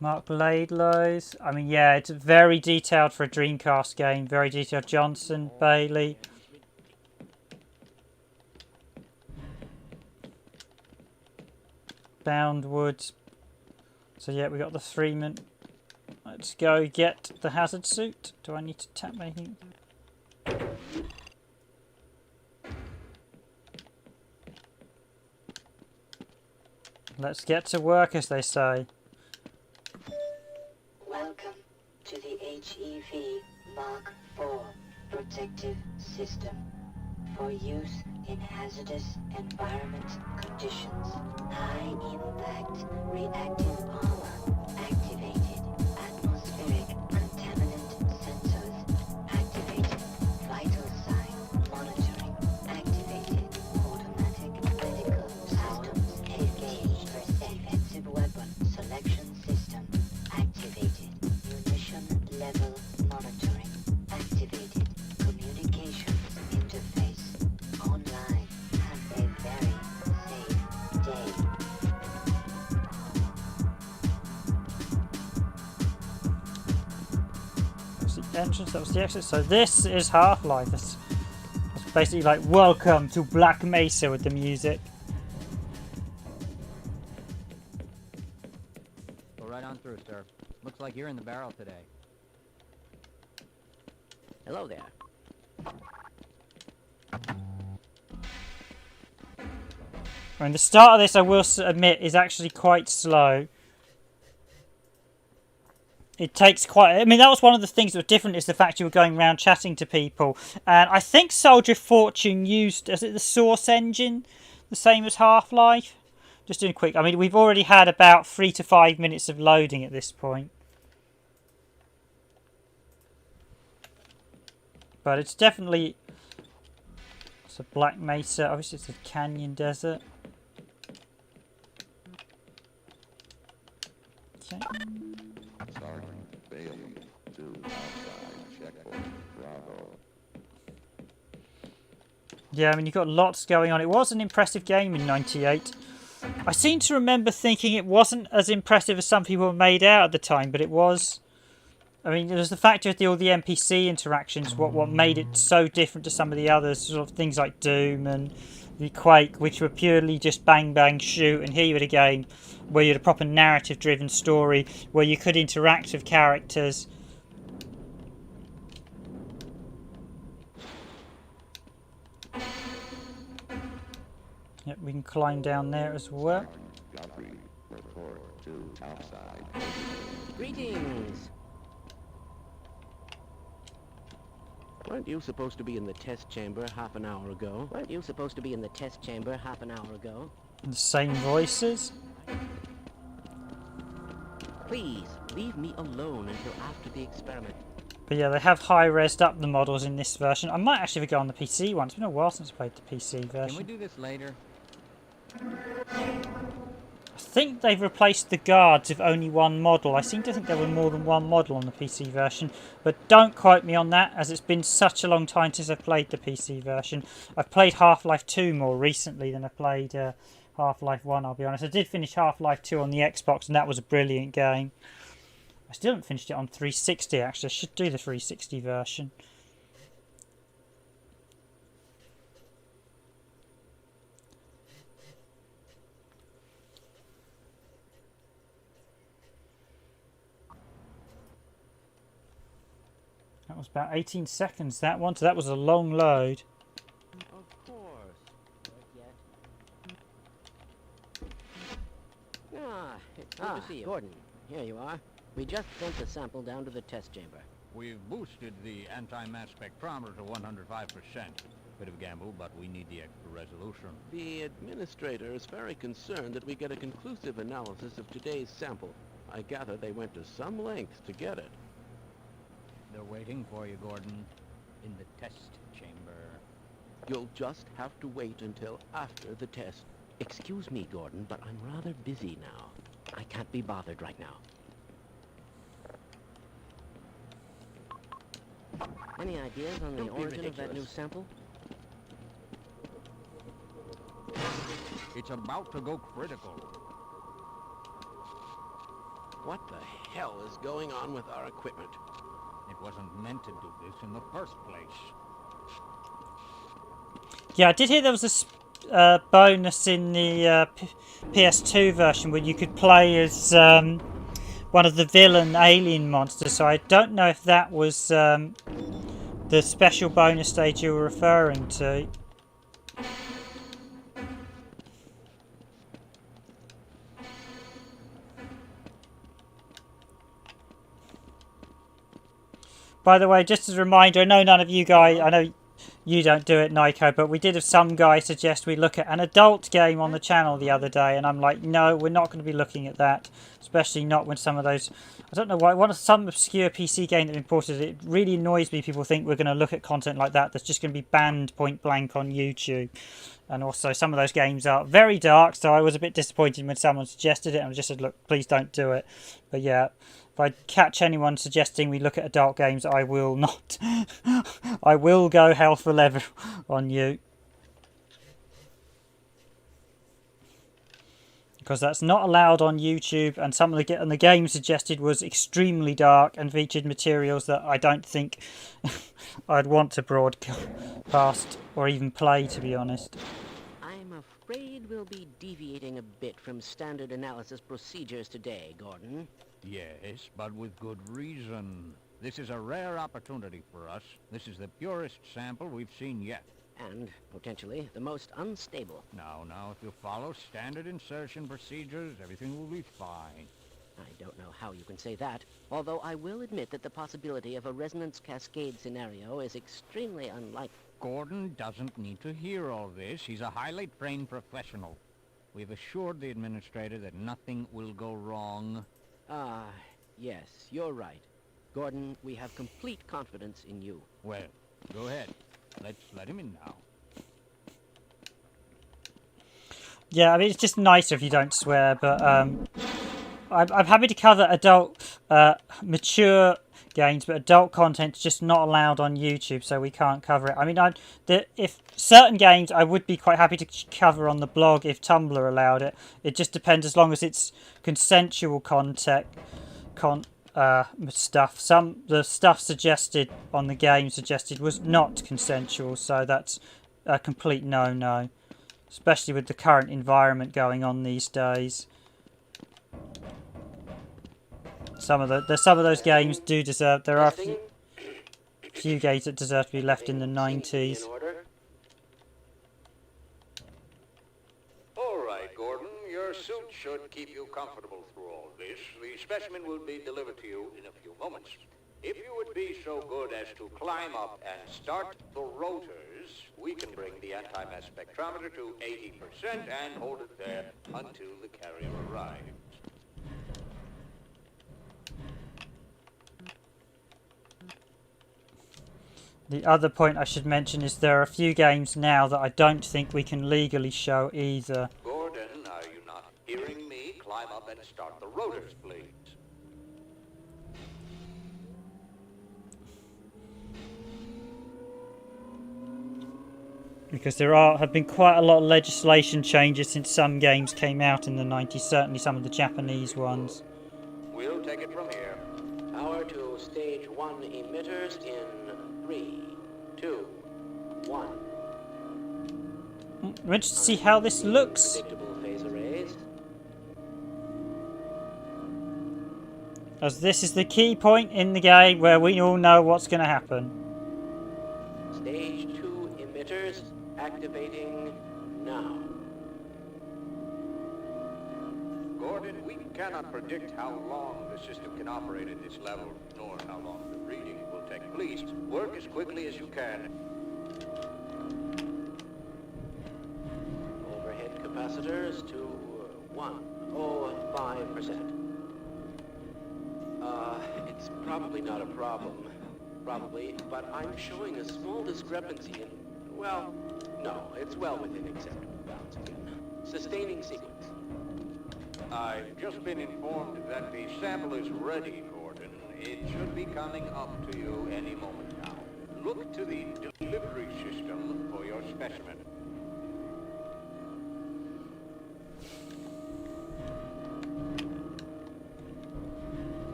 Mark Laidlow's. I mean, yeah, it's very detailed for a Dreamcast game. Very detailed. Johnson, Bailey. Boundwood. So yeah, we got the Freeman. Let's go get the hazard suit. Do I need to tap anything? Let's get to work, as they say. Welcome to the HEV Mark IV protective system for use in hazardous environment conditions. High impact reactive armor activated. Atmospheric contaminant sensors activated. Vital sign monitoring activated. Automatic medical systems engaged. Defensive weapon selection system activated. Munition level monitoring activated. Communications interface online. Have a very safe day. That was the entrance, that was the exit. So this is Half-Life. That's basically like welcome to Black Mesa with the music. Go right on through, sir. Looks like you're in the barrel today. Hello there. I mean, the start of this, I will admit, is actually quite slow. It takes quite... I mean, that was one of the things that was different, is the fact you were going around chatting to people. And I think Soldier of Fortune used... Is it the Source engine? The same as Half-Life? Just doing a quick... I mean, we've already had about 3 to 5 minutes of loading at this point. But it's definitely... It's a Black Mesa. Obviously, it's a canyon desert. Okay. Sergeant Bailey to outside checkpoint Bravo. Yeah, I mean, you've got lots going on. It was an impressive game in '98. I seem to remember thinking it wasn't as impressive as some people made out at the time, but it was. I mean, there's the fact of all the NPC interactions, what made it so different to some of the others, sort of things like Doom and the Quake, which were purely just bang, bang, shoot. And here you had a game where you had a proper narrative-driven story, where you could interact with characters. Yep, we can climb down there as well. Guthrie, report to outside. Greetings. Weren't you supposed to be in the test chamber half an hour ago? Weren't you supposed to be in the test chamber half an hour ago? The same voices. Please, leave me alone until after the experiment. But yeah, they have high-resed up the models in this version. I might actually go on the PC one. It's been a while since I played the PC version. Can we do this later? I think they've replaced the guards with only one model. I seem to think there were more than one model on the PC version, but don't quote me on that, as it's been such a long time since I've played the PC version. I've played Half-Life 2 more recently than I played Half-Life 1, I'll be honest. I did finish Half-Life 2 on the Xbox, and that was a brilliant game. I still haven't finished it on 360, actually. I should do the 360 version. That was about 18 seconds, that one, so that was a long load. Of course. It's good to see you. Gordon, here you are. We just sent the sample down to the test chamber. We've boosted the anti-mass spectrometer to 105%. Bit of a gamble, but we need the extra resolution. The administrator is very concerned that we get a conclusive analysis of today's sample. I gather they went to some lengths to get it. They're waiting for you, Gordon, in the test chamber. You'll just have to wait until after the test. Excuse me, Gordon, but I'm rather busy now. I can't be bothered right now. Any ideas on the origin of that new sample? It's about to go critical. What the hell is going on with our equipment? It wasn't meant to do this in the first place. Yeah, I did hear there was a bonus in the PS2 version where you could play as one of the villain alien monsters, so I don't know if that was the special bonus stage you were referring to. By the way, just as a reminder, I know none of you guys, I know you don't do it, Nyko, but we did have some guy suggest we look at an adult game on the channel the other day, and I'm like, no, we're not going to be looking at that, especially not when some of those, I don't know why, some obscure PC game that imported it really annoys me. People think we're going to look at content like that that's just going to be banned point blank on YouTube. And also some of those games are very dark, so I was a bit disappointed when someone suggested it, and I just said, look, please don't do it. But yeah, if I catch anyone suggesting we look at adult games, I will not. I will go hell for leather on you. Because that's not allowed on YouTube, and some of the game suggested was extremely dark and featured materials that I don't think I'd want to broadcast or even play, to be honest. I'm afraid we'll be deviating a bit from standard analysis procedures today, Gordon. Yes, but with good reason. This is a rare opportunity for us. This is the purest sample we've seen yet. And, potentially, the most unstable. Now, if you follow standard insertion procedures, everything will be fine. I don't know how you can say that, although I will admit that the possibility of a resonance cascade scenario is extremely unlikely. Gordon doesn't need to hear all this. He's a highly trained professional. We've assured the administrator that nothing will go wrong. Ah, yes, you're right. Gordon, we have complete confidence in you. Well, go ahead. Let's let him in now. Yeah, I mean, it's just nicer if you don't swear, but I'm happy to cover adult, mature games, but adult content's just not allowed on YouTube, so we can't cover it. I mean, if certain games I would be quite happy to cover on the blog if Tumblr allowed it. It just depends, as long as it's consensual content, stuff. The stuff suggested on the game suggested was not consensual, so that's a complete no-no, especially with the current environment going on these days. Some of those games do deserve. There are a few games that deserve to be left in the 90s. All right, Gordon. Your suit should keep you comfortable through all this. The specimen will be delivered to you in a few moments. If you would be so good as to climb up and start the rotors, we can bring the anti-mass spectrometer to 80% and hold it there until the carrier arrives. The other point I should mention is there are a few games now that I don't think we can legally show either. Gordon, are you not hearing me? Climb up and start the rotors, please. Because there have been quite a lot of legislation changes since some games came out in the 90s, certainly some of the Japanese ones. We'll take it from here. Power to stage 1 emitters in 3, 2, 1. I'm interested to see how this looks. Predictable phase arrays. As this is the key point in the game where we all know what's going to happen. Stage 2 emitters activating now. Gordon, we cannot predict how long the system can operate at this level, nor how long the reading will take. Please, work as quickly as you can. Overhead capacitors to 105%. It's probably not a problem. Probably, but I'm showing a small discrepancy in... Well, no, it's well within acceptable bounds again. Sustaining sequence. I've just been informed that the sample is ready, Gordon. It should be coming up to you any moment now. Look to the delivery system for your specimen.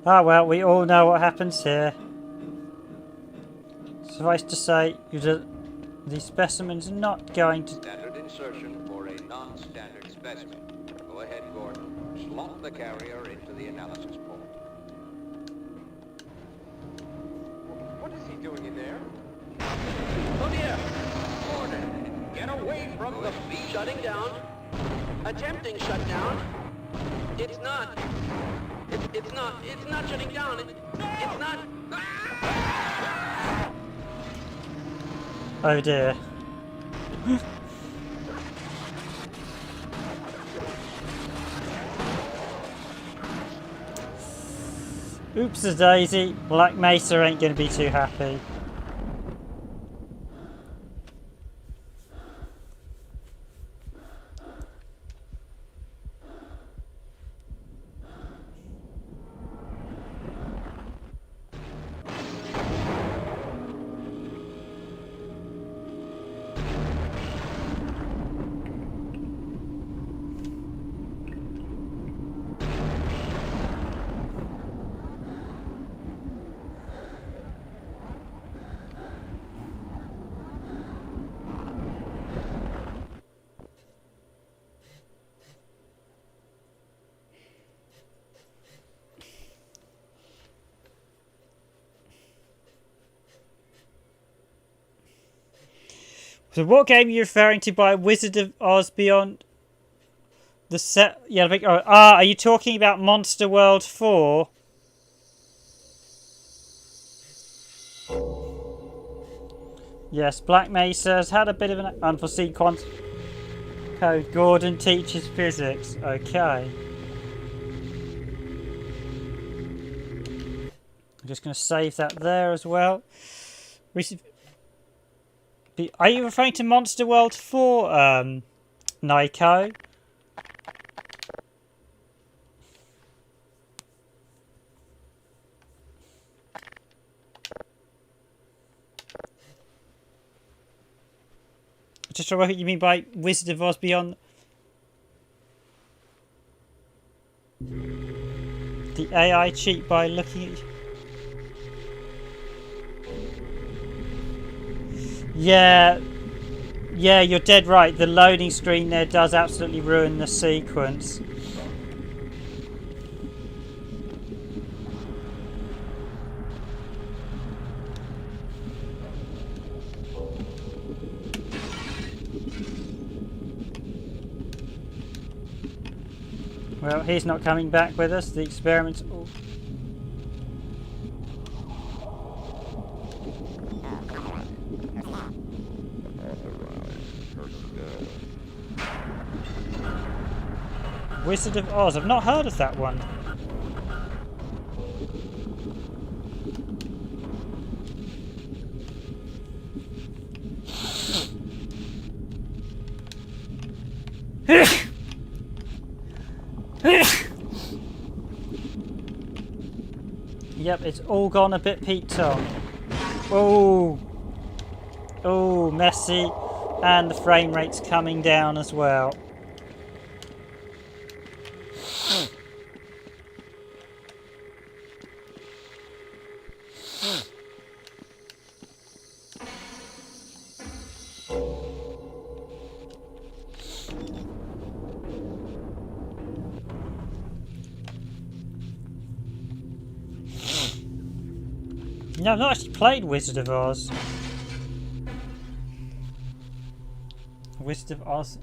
Ah well, we all know what happens here. Suffice to say, the specimen's not going to... Standard insertion for a non-standard specimen. Go ahead, Gordon. Slump the carrier into the analysis port. What is he doing in there? Oh dear! Gordon, get away from the feed. Shutting down. Attempting shutdown. It's not. It's not shutting down. It's not. Oh dear. Oops-a-daisy. Black Mesa ain't gonna be too happy. So what game are you referring to by Wizard of Oz Beyond the set? Yeah, are you talking about Monster World 4? Yes, Black Mesa has had a bit of an unforeseen quantum code. Gordon teaches physics. Okay. I'm just going to save that there as well. Are you referring to Monster World 4, Nico? Just trying to work out what you mean by Wizard of Oz Beyond. The AI cheat by looking at... Yeah, you're dead right. The loading screen there does absolutely ruin the sequence. Well, he's not coming back with us. The experiment's... Oh. Wizard of Oz. I've not heard of that one. Yep, it's all gone a bit peaked on. Oh, messy. And the frame rate's coming down as well. No, I've not actually played Wizard of Oz. Wizard of Oz.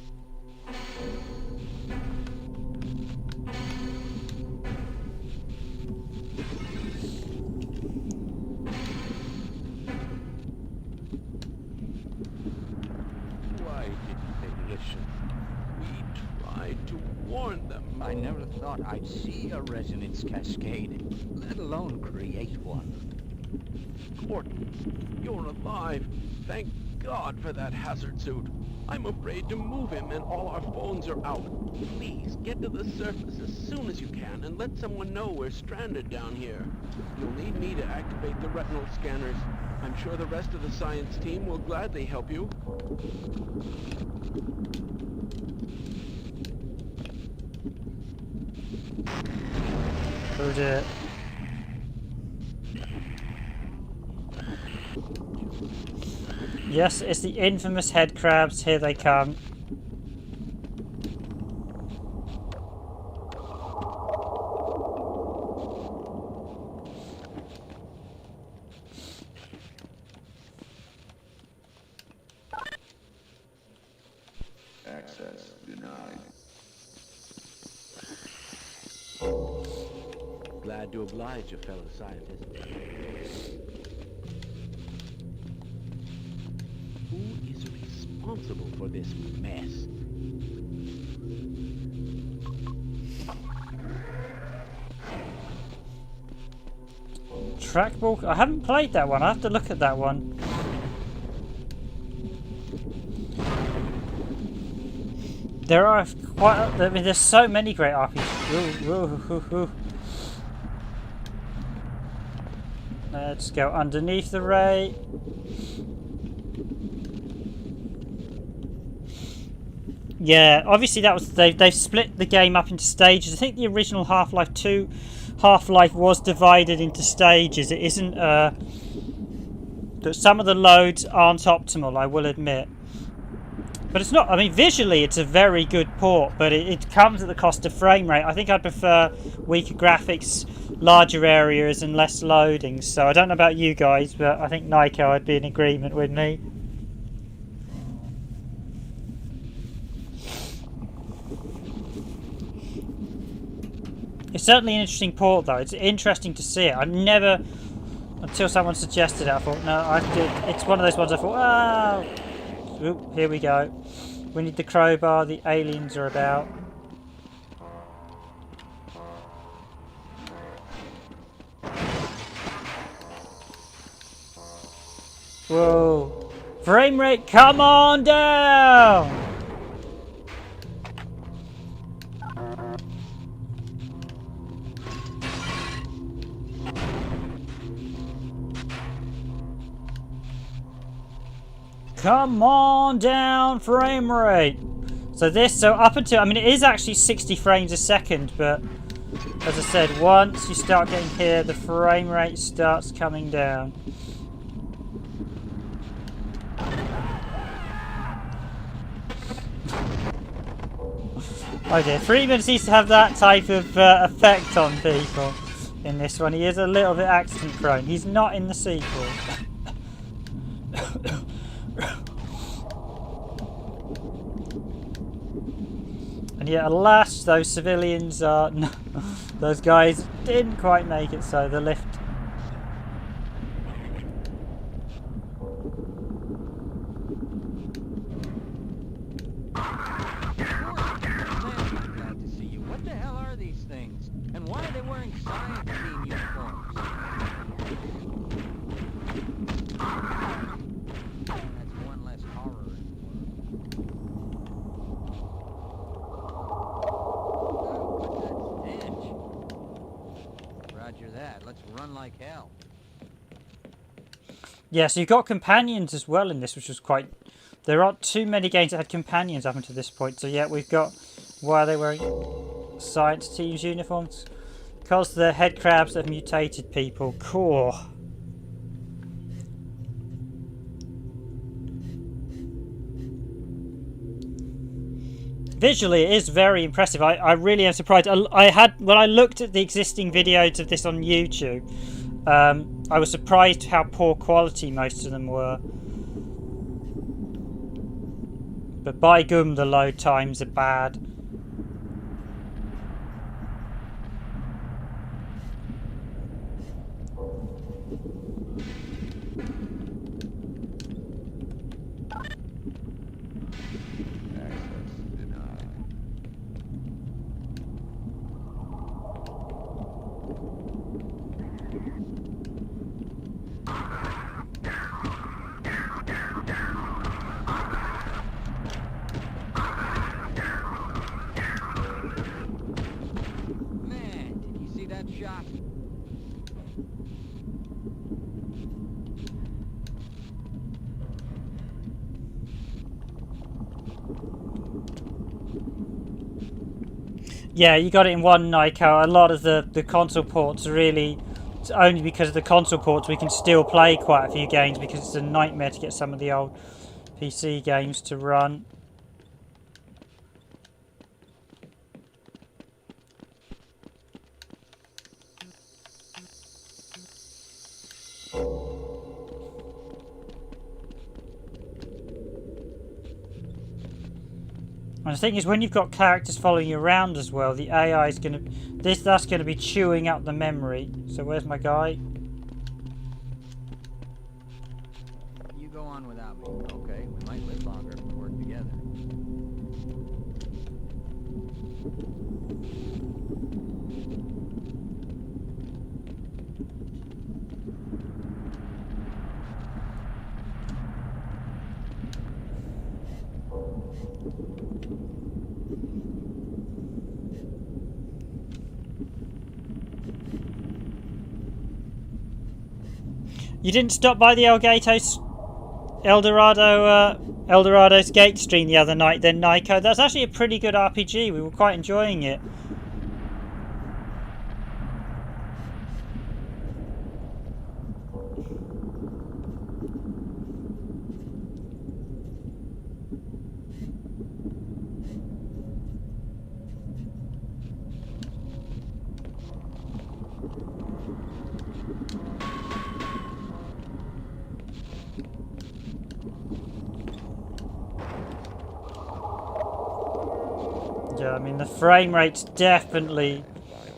Why didn't they listen? We tried to warn them. I never thought I'd see a resonance cascade, let alone create one. Gordon, you're alive. Thank God for that hazard suit. I'm afraid to move him and all our phones are out. Please, get to the surface as soon as you can and let someone know we're stranded down here. You'll need me to activate the retinal scanners. I'm sure the rest of the science team will gladly help you. Oh dear. Yes, it's the infamous head crabs. Here they come. Access denied. Glad to oblige you, fellow scientist. Who is responsible for this mess? Trackball? I haven't played that one. I have to look at that one. There are I mean, there's so many great RPGs. Ooh. Let's go underneath the ray. Yeah, obviously that was they've split the game up into stages. I think the original Half-Life 2 Half-Life was divided into stages. It isn't that some of the loads aren't optimal, I will admit. But it's not, I mean, visually it's a very good port, but it comes at the cost of frame rate. I think I'd prefer weaker graphics, larger areas and less loading. So I don't know about you guys, but I think Nico would be in agreement with me. It's certainly an interesting port though. It's interesting to see it. I've never, until someone suggested it, I thought, no, it's one of those ones I thought, oh. Oop, here we go. We need the crowbar, the aliens are about. Whoa. Frame rate, come on down! Come on down, frame rate. So up until, I mean, it is actually 60 frames a second, but as I said, once you start getting here, the frame rate starts coming down. Okay, Freeman seems to have that type of effect on people in this one. He is a little bit accident prone. He's not in the sequel. And yet, alas, those civilians are... those guys didn't quite make it, so the lift... Glad to see you. What the hell are these things? And why are they wearing science team uniforms? That's one less horror in the world. What's that stench? Roger that. Let's run like hell. Yeah, so you've got companions as well in this, which was quite... There aren't too many games that had companions up until this point. So yeah, we've got... Why are they wearing science teams uniforms? Because they're head crabs that have mutated people. Cool. Visually, it is very impressive. I really am surprised. When I looked at the existing videos of this on YouTube, I was surprised how poor quality most of them were. But by gum, the load times are bad. Man, did you see that shot? Yeah, you got it in one Nico. A lot of the console ports really only because of the console ports we can still play quite a few games, because it's a nightmare to get some of the old PC games to run. And the thing is, when you've got characters following you around as well, the AI is going to... That's going to be chewing up the memory. So where's my guy? You go on without me, okay? We might live longer if we work together. You didn't stop by the Eldorado's Gate stream the other night then, Nico? That's actually a pretty good RPG. We were quite enjoying it. Yeah, I mean, the frame rate's definitely...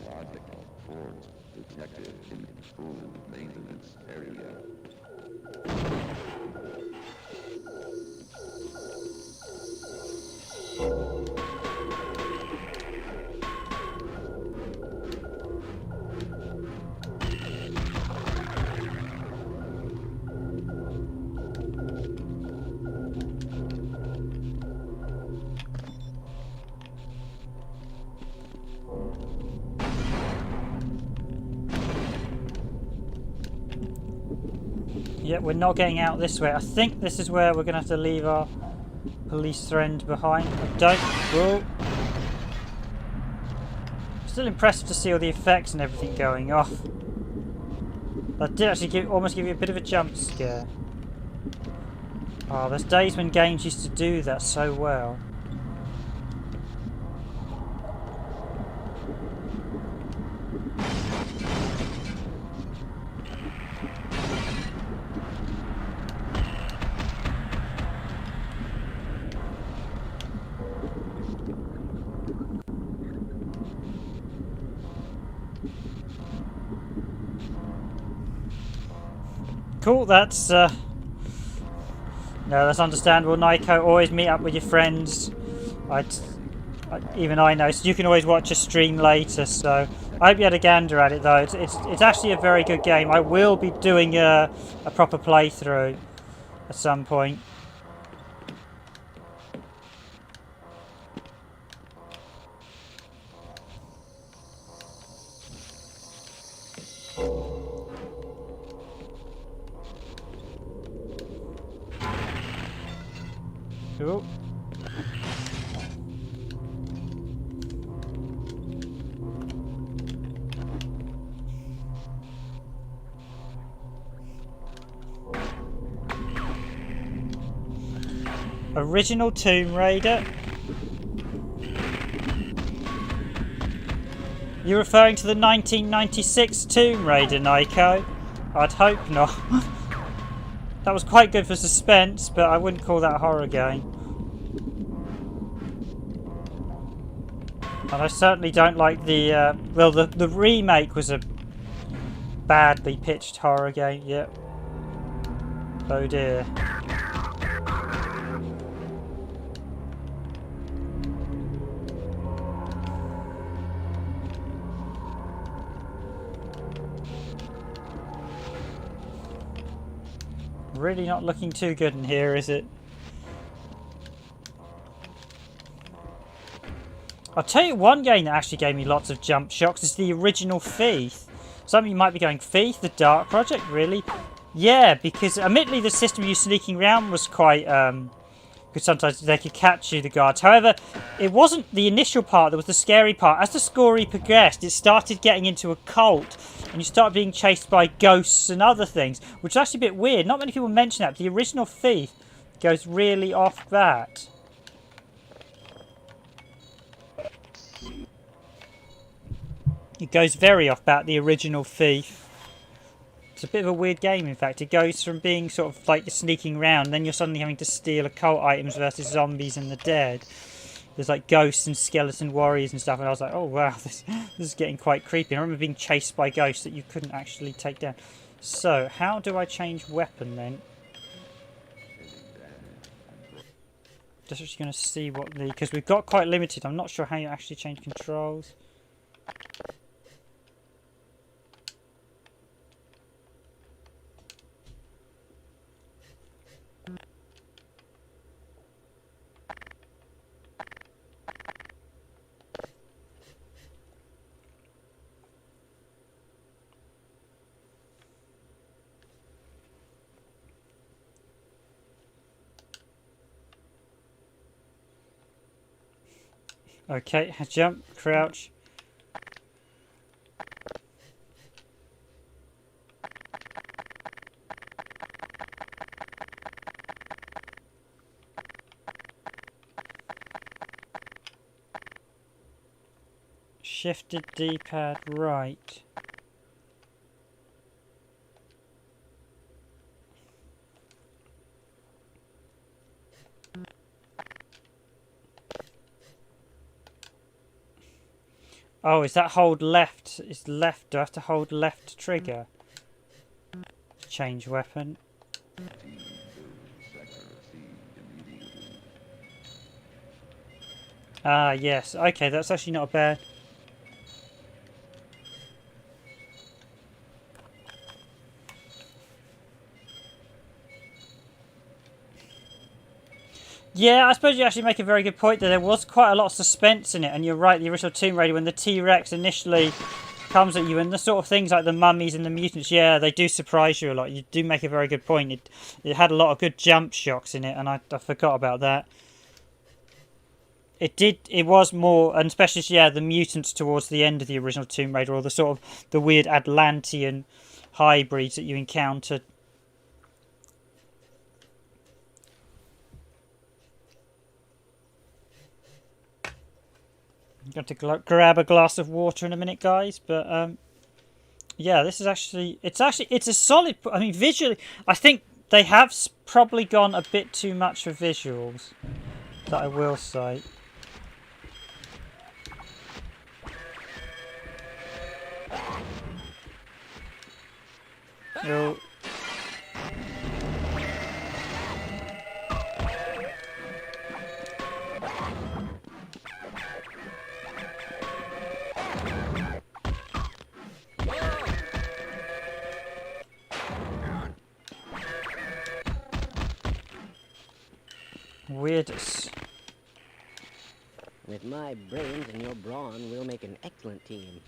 Biological force detected in controlled maintenance area. Yeah, we're not getting out this way. I think this is where we're going to have to leave our police friend behind. I don't... Whoa. Still impressive to see all the effects and everything going off. That did actually almost give you a bit of a jump scare. Oh, there's days when games used to do that so well. Cool, that's no, that's understandable, Nico. Always meet up with your friends. Even I know, so you can always watch a stream later. So I hope you had a gander at it, though. It's actually a very good game. I will be doing a proper playthrough at some point. Cool. Original Tomb Raider. You're referring to the 1996 Tomb Raider, Nico? I'd hope not. That was quite good for suspense, but I wouldn't call that a horror game. And I certainly don't like the... well, the remake was a badly pitched horror game, yep. Oh dear. Really not looking too good in here, is it? I'll tell you one game that actually gave me lots of jump shocks is the original Thief. Some of you might be going, Thief, the Dark Project, really? Yeah, because admittedly the system you sneaking around was quite because sometimes they could catch you, the guards. However, it wasn't the initial part that was the scary part. As the story progressed, it started getting into a cult, and you start being chased by ghosts and other things, which is actually a bit weird. Not many people mention that, but the original Thief goes really off that. It goes very off that, the original Thief. It's a bit of a weird game, in fact. It goes from being sort of like you're sneaking around, and then you're suddenly having to steal occult items versus zombies and the dead. There's like ghosts and skeleton warriors and stuff, and I was like, oh wow, this is getting quite creepy. I remember being chased by ghosts that you couldn't actually take down. So, how do I change weapon then? Just actually going to see what the... because we've got quite limited. I'm not sure how you actually change controls. Okay, jump, crouch. Shifted D-pad right. Oh, is that hold left? Is left? Do I have to hold left trigger? Change weapon. Ah, yes. Okay, that's actually not bad. Yeah, I suppose you actually make a very good point that there was quite a lot of suspense in it, and you're right, the original Tomb Raider, when the T-Rex initially comes at you, and the sort of things like the mummies and the mutants, yeah, they do surprise you a lot. You do make a very good point. It had a lot of good jump shocks in it, and I forgot about that. It was more, and especially, yeah, the mutants towards the end of the original Tomb Raider, or the sort of the weird Atlantean hybrids that you encountered. I'm going to grab a glass of water in a minute, guys. But yeah, this is actually it's a solid. I mean, visually, I think they have probably gone a bit too much for visuals. That I will say. Oh. Weirdest. With my brains and your brawn, we'll make an excellent team.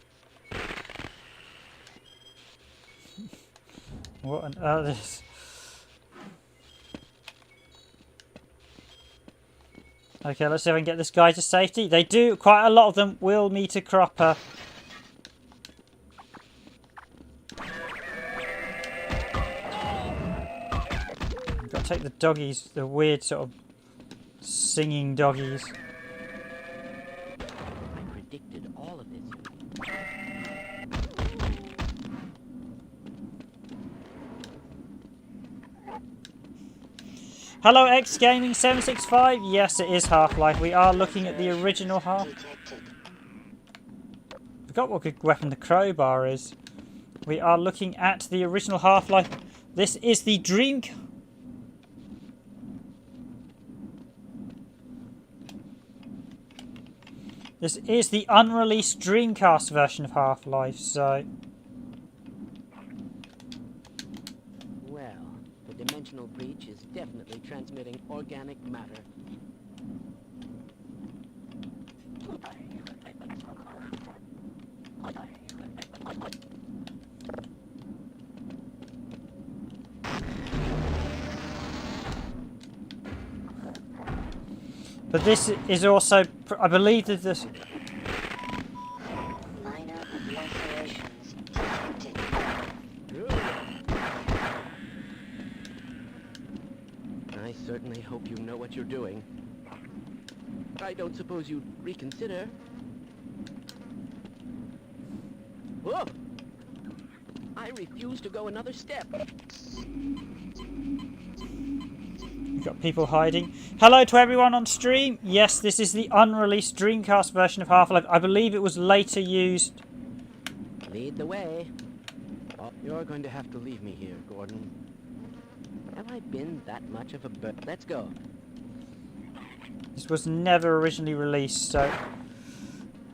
What on earth is... Okay, let's see if I can get this guy to safety. They do, quite a lot of them will meet a cropper. Gotta take the doggies, the weird sort of singing doggies. I predicted all of this. Hello, X Gaming 765. Yes, it is Half-Life. We are looking at the original Forgot what good weapon the crowbar is. We are looking at the original Half-Life. This is the This is the unreleased Dreamcast version of Half-Life, so... Well, the dimensional breach is definitely transmitting organic matter. But this is also, I believe that this... Minor lacerations detected. I certainly hope you know what you're doing. I don't suppose you'd reconsider. Whoa! I refuse to go another step. We've got people hiding. Hello to everyone on stream. Yes, this is the unreleased Dreamcast version of Half-Life. I believe it was later used. Lead the way. Oh, you're going to have to leave me here, Gordon. Have I been that much of a Let's go. This was never originally released, so...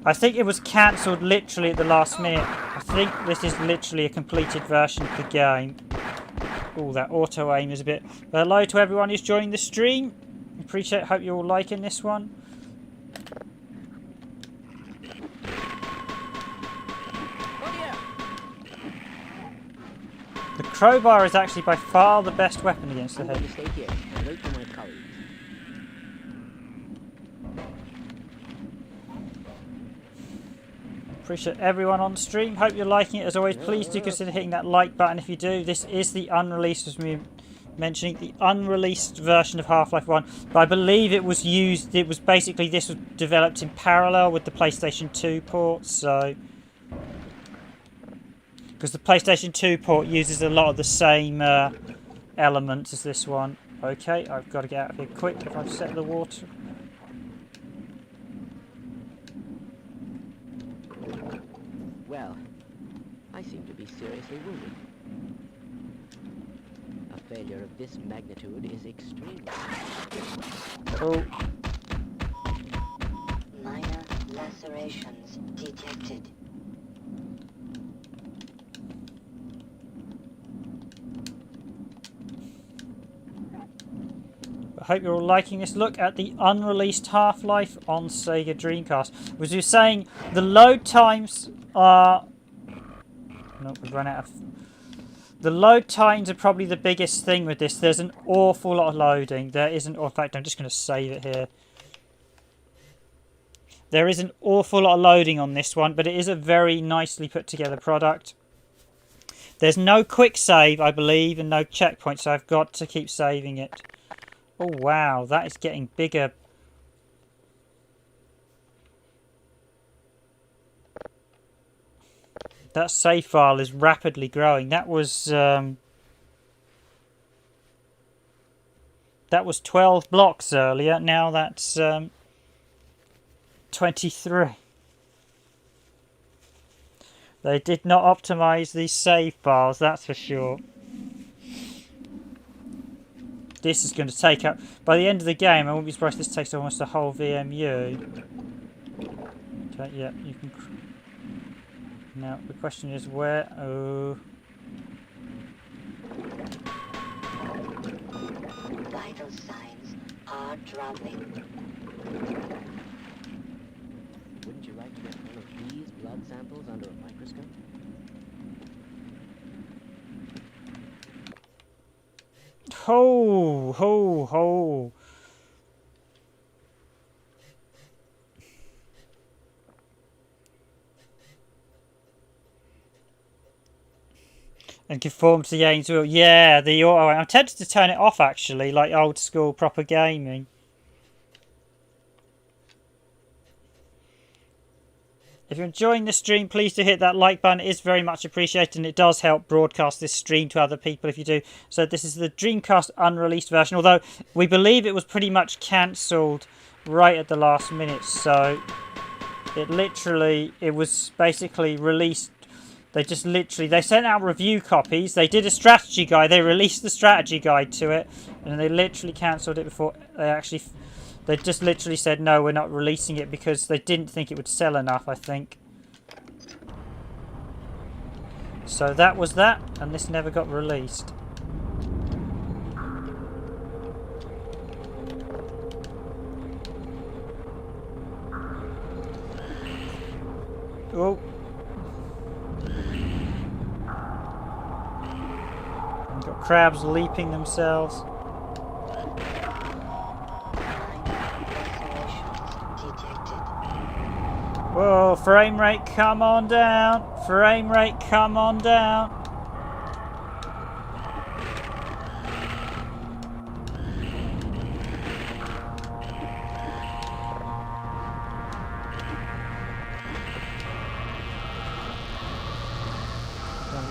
I think it was cancelled literally at the last minute. I think this is literally a completed version of the game. Oh, that auto-aim is a bit... Hello to everyone who's joining the stream. Hope you're all liking this one. The crowbar is actually by far the best weapon against the head. I'm going to stay here and wait for my colleagues. Appreciate everyone on stream. Hope you're liking it. As always, please do consider hitting that like button if you do. This is the unreleased, as we mentioning, the unreleased version of Half-Life 1. But I believe it was used, it was basically, this was developed in parallel with the PlayStation 2 port, so... Because the PlayStation 2 port uses a lot of the same elements as this one. Okay, I've got to get out of here quick if I've set the water. Well, I seem to be seriously wounded. A failure of this magnitude is extremely... Oh. Minor lacerations detected. I hope you're all liking this look at the unreleased Half-Life on Sega Dreamcast. As you were saying, the load times are... No, we've run out of... The load times are probably the biggest thing with this. There's an awful lot of loading. There isn't... Or in fact, I'm just going to save it here. There is an awful lot of loading on this one, but it is a very nicely put together product. There's no quick save, I believe, and no checkpoint, so I've got to keep saving it. Oh wow, that is getting bigger. That save file is rapidly growing. That was 12 blocks earlier. Now that's 23. They did not optimize these save files, that's for sure. This is going to take up... By the end of the game, I won't be surprised this takes almost the whole VMU. Okay, yeah, you can... Now, the question is where... Oh... Vital signs are dropping. Wouldn't you like to get one of these blood samples under a microscope? Ho, ho, ho. And conform to the game's will. Yeah, the auto. I'm tempted to turn it off actually, like old school proper gaming. If you're enjoying the stream, please do hit that like button. It is very much appreciated and it does help broadcast this stream to other people if you do. So this is the Dreamcast unreleased version, although we believe it was pretty much cancelled right at the last minute. So it was basically released. They sent out review copies. They did a strategy guide. They released the strategy guide to it and they literally cancelled it before they actually... They just literally said, no, we're not releasing it because they didn't think it would sell enough, I think. So that was that, and this never got released. Oh. We've got crabs leaping themselves. Whoa, frame rate, come on down. Frame rate, come on down.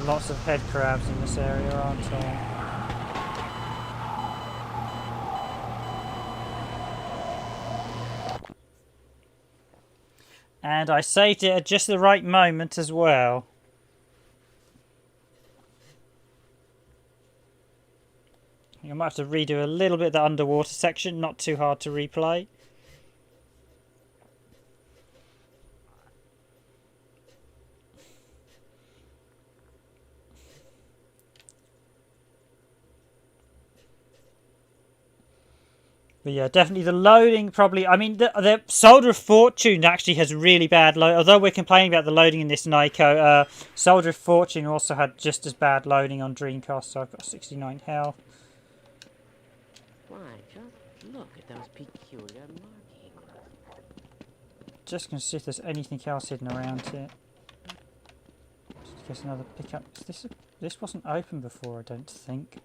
lots of head crabs in this area, aren't I? And I saved it at just the right moment as well. I might have to redo a little bit of the underwater section, not too hard to replay. But yeah, definitely the loading probably... I mean, the Soldier of Fortune actually has really bad load. Although we're complaining about the loading in this Nyko, Soldier of Fortune also had just as bad loading on Dreamcast, so I've got 69 health. Why, just look at those peculiar markings. Just going to see if there's anything else hidden around here. Just in case another pickup. This wasn't open before, I don't think.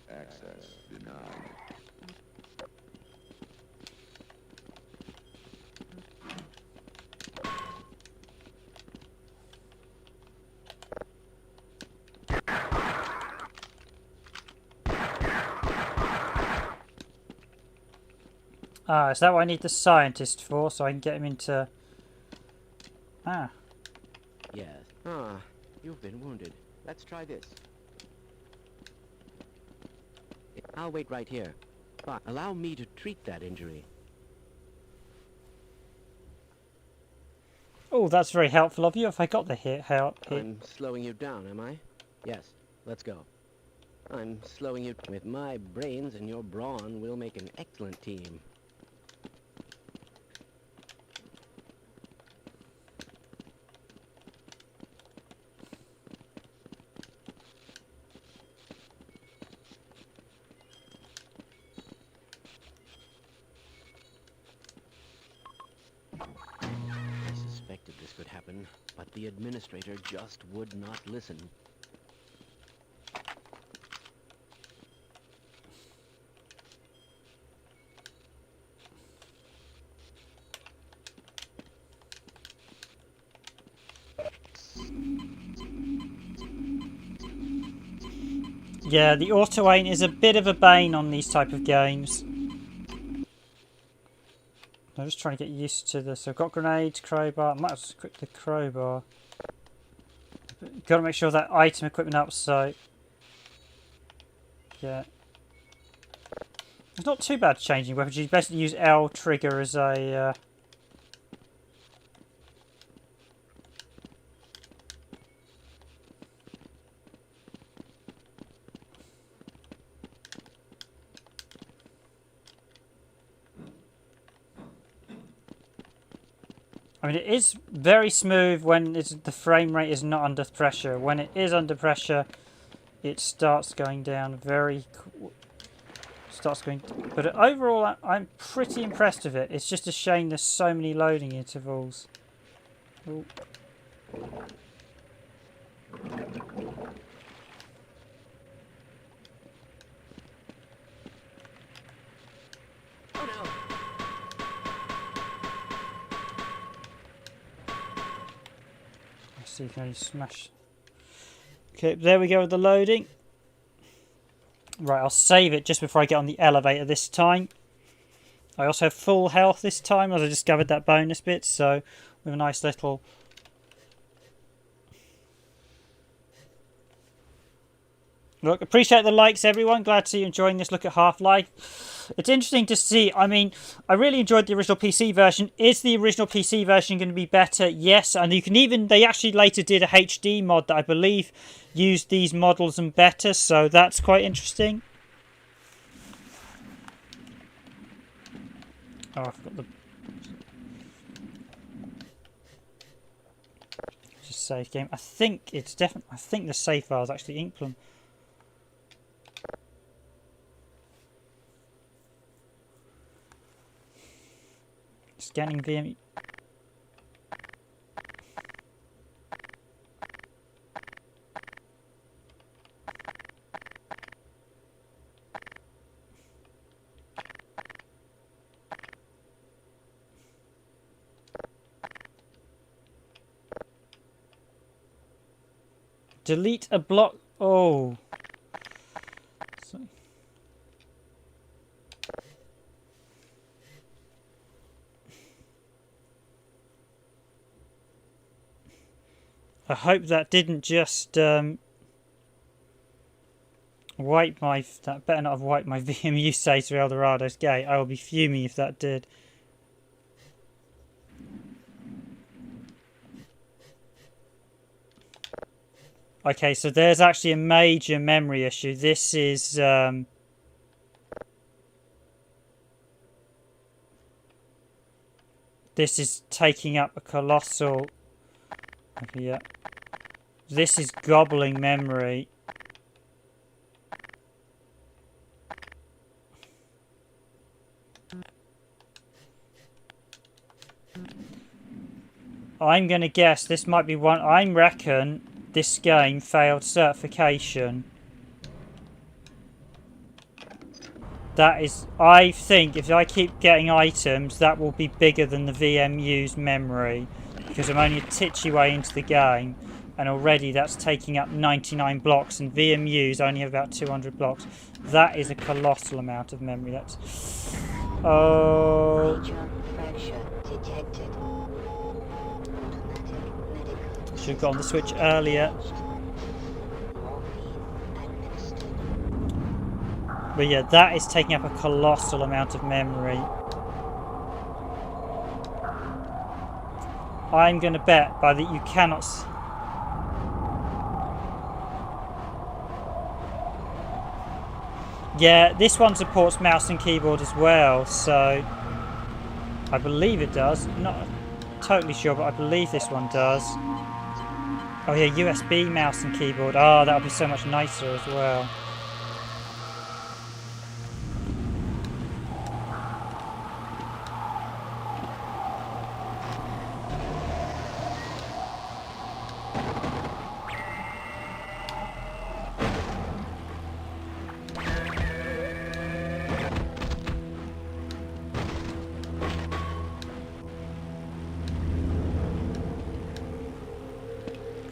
Access denied. Ah, is that what I need the scientist for, so I can get him into... Ah. Yes. Ah, you've been wounded. Let's try this. I'll wait right here. But allow me to treat that injury. Oh, that's very helpful of you. If I got the hit. I'm slowing you down, am I? Yes, let's go. I'm slowing you. With my brains and your brawn, we'll make an excellent team. This could happen, but the administrator just would not listen. Yeah, the auto-aim is a bit of a bane on these type of games. I'm just trying to get used to this. I've got grenades, crowbar. I might have to equip the crowbar. Got to make sure that item equipment up, so... Yeah. It's not too bad changing weapons. You basically use L trigger as a... I mean, it is very smooth when the frame rate is not under pressure. When it is under pressure, it starts going down very... But overall, I'm pretty impressed with it. It's just a shame there's so many loading intervals. Ooh. So you can only smash. Okay, there we go with the loading. Right, I'll save it just before I get on the elevator this time. I also have full health this time as I discovered that bonus bit, so with a nice little... Look, appreciate the likes, everyone. Glad to see you enjoying this look at Half-Life. It's interesting to see. I mean, I really enjoyed the original PC version. Is the original PC version going to be better? Yes, and you can even... They actually later did a HD mod that I believe used these models and better, so that's quite interesting. Oh, I forgot the... Just save game. I think it's definitely... I think the save file is actually Inkplum. Scanning VM. Delete a block. Oh. So. I hope that didn't just wipe my. That better not have wiped my VMU save to Eldorado's Gate. I will be fuming if that did. Okay, so there's actually a major memory issue. This is taking up a colossal. Yeah, this is gobbling memory. I'm gonna guess this might be one. I reckon this game failed certification. That is, I think if I keep getting items, that will be bigger than the VMU's memory, because I'm only a titchy way into the game, and already that's taking up 99 blocks, and VMUs only have about 200 blocks. That is a colossal amount of memory. That's oh. Should have got on the Switch earlier. But yeah, that is taking up a colossal amount of memory. I'm going to bet by that you cannot... Yeah, this one supports mouse and keyboard as well, so... I believe it does. Not totally sure, but I believe this one does. Oh yeah, USB mouse and keyboard. Oh, that'll be so much nicer as well.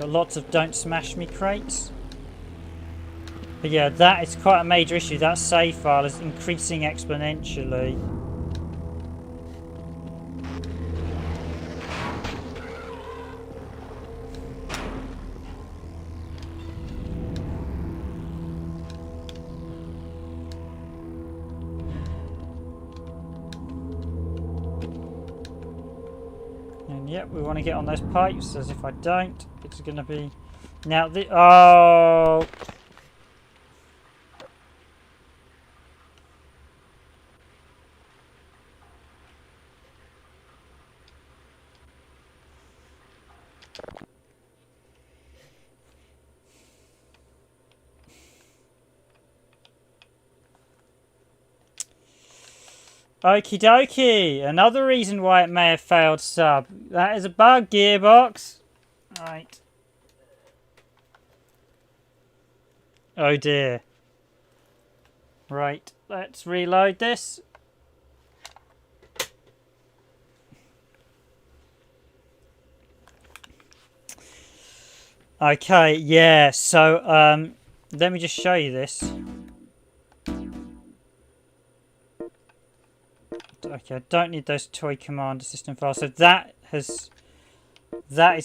Lots of don't smash me crates. But yeah, that is quite a major issue. That save file is increasing exponentially. And yep, we want to get on those pipes, as if I don't, it's going to be... Now the... Oh! Okie dokie, another reason why it may have failed sub. That is a bug, Gearbox. Right. Oh dear. Right, let's reload this. Okay, yeah, so let me just show you this. Okay, I don't need those toy commander system files. So that is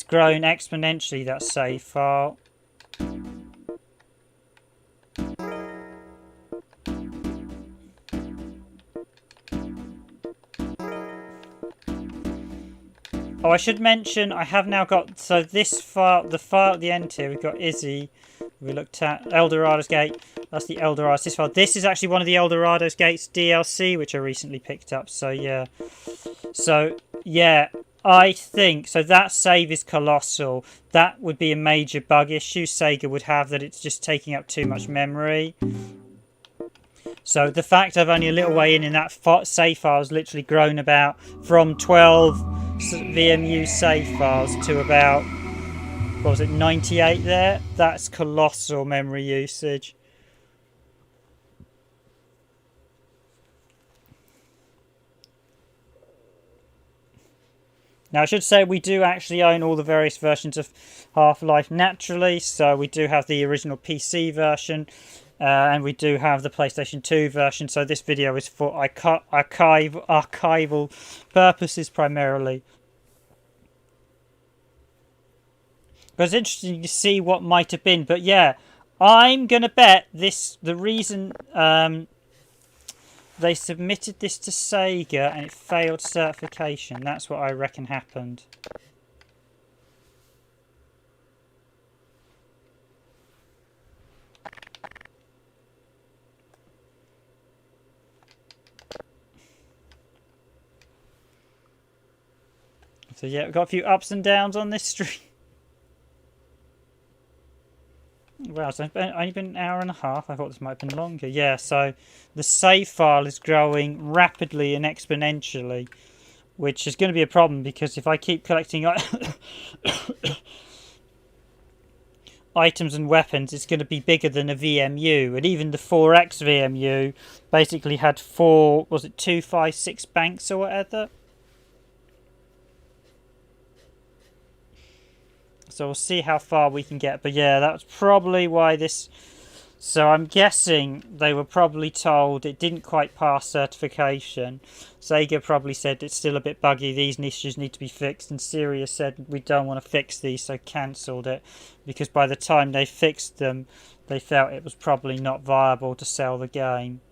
grown exponentially, that save file. Oh, I should mention I have now got, so this file, the file at the end here, we've got Izzy, we looked at Eldorado's Gate, that's the Eldorado's, this file. This is actually one of the Eldorado's Gates DLC, which I recently picked up, so yeah. So, yeah, I think, so that save is colossal. That would be a major bug issue Sega would have, that it's just taking up too much memory. So the fact I've only a little way in that save file's literally grown about from 12 VMU save files to about, what was it, 98 there? That's colossal memory usage. Now I should say we do actually own all the various versions of Half-Life naturally, so we do have the original PC version, and we do have the PlayStation 2 version, so this video is for archival purposes primarily. But it's interesting to see what might have been, but yeah, I'm going to bet the reason they submitted this to Sega and it failed certification. That's what I reckon happened. So yeah, we've got a few ups and downs on this stream. Wow, so it's only been an hour and a half. I thought this might have been longer. Yeah, so the save file is growing rapidly and exponentially, which is going to be a problem because if I keep collecting items and weapons, it's going to be bigger than a VMU. And even the 4X VMU basically had 4, was it 2, 5, 6 banks or whatever? So we'll see how far we can get. But yeah, that's probably why this... So I'm guessing they were probably told it didn't quite pass certification. Sega probably said it's still a bit buggy, these issues need to be fixed. And Sirius said we don't want to fix these, so cancelled it. Because by the time they fixed them, they felt it was probably not viable to sell the game.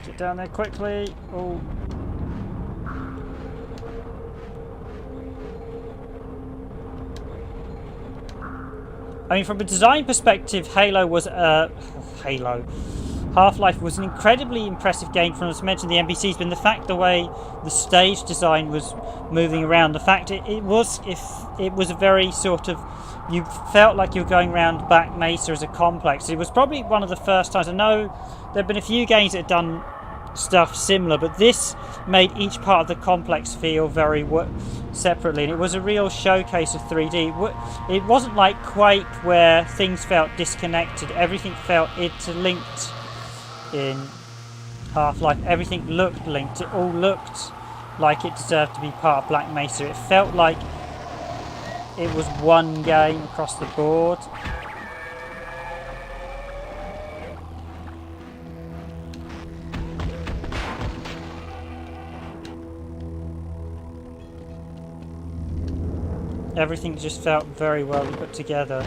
Get down there quickly. Oh. I mean, from a design perspective, Half-Life was an incredibly impressive game. From, as mentioned, the NPCs, but the fact the way the stage design was moving around, the fact it was a very sort of, you felt like you were going around Black Mesa as a complex. It was probably one of the first times. I know there have been a few games that have done stuff similar, but this made each part of the complex feel very separately, and it was a real showcase of 3D. It wasn't like Quake where things felt disconnected. Everything felt interlinked in Half-Life. Everything looked linked. It all looked like it deserved to be part of Black Mesa. It felt like it was one game across the board. Everything just felt very well put together.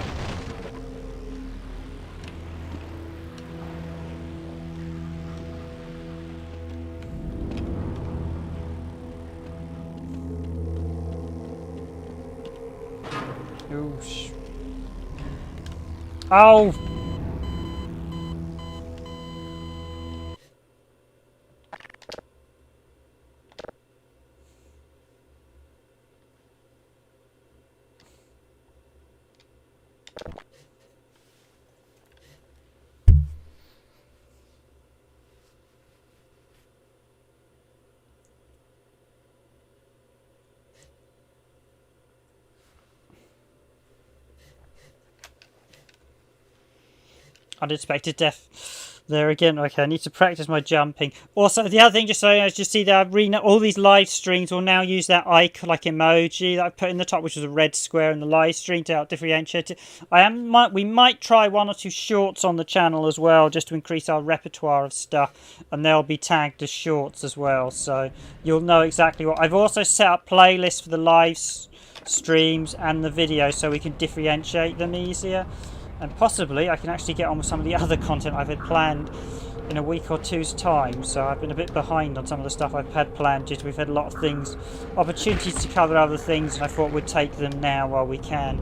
Oosh. Oh! Unexpected death there again. Okay, I need to practice my jumping. Also, the other thing, just so you just see that all these live streams will now use that icon, like emoji that I put in the top, which was a red square in the live stream to help differentiate it. We might try 1 or 2 shorts on the channel as well, just to increase our repertoire of stuff, and they'll be tagged as shorts as well, so you'll know exactly what. I've also set up playlists for the live streams and the video, so we can differentiate them easier. And possibly I can actually get on with some of the other content I've had planned in a week or two's time. So I've been a bit behind on some of the stuff I've had planned. Just we've had a lot of things, opportunities to cover other things, and I thought we'd take them now while we can.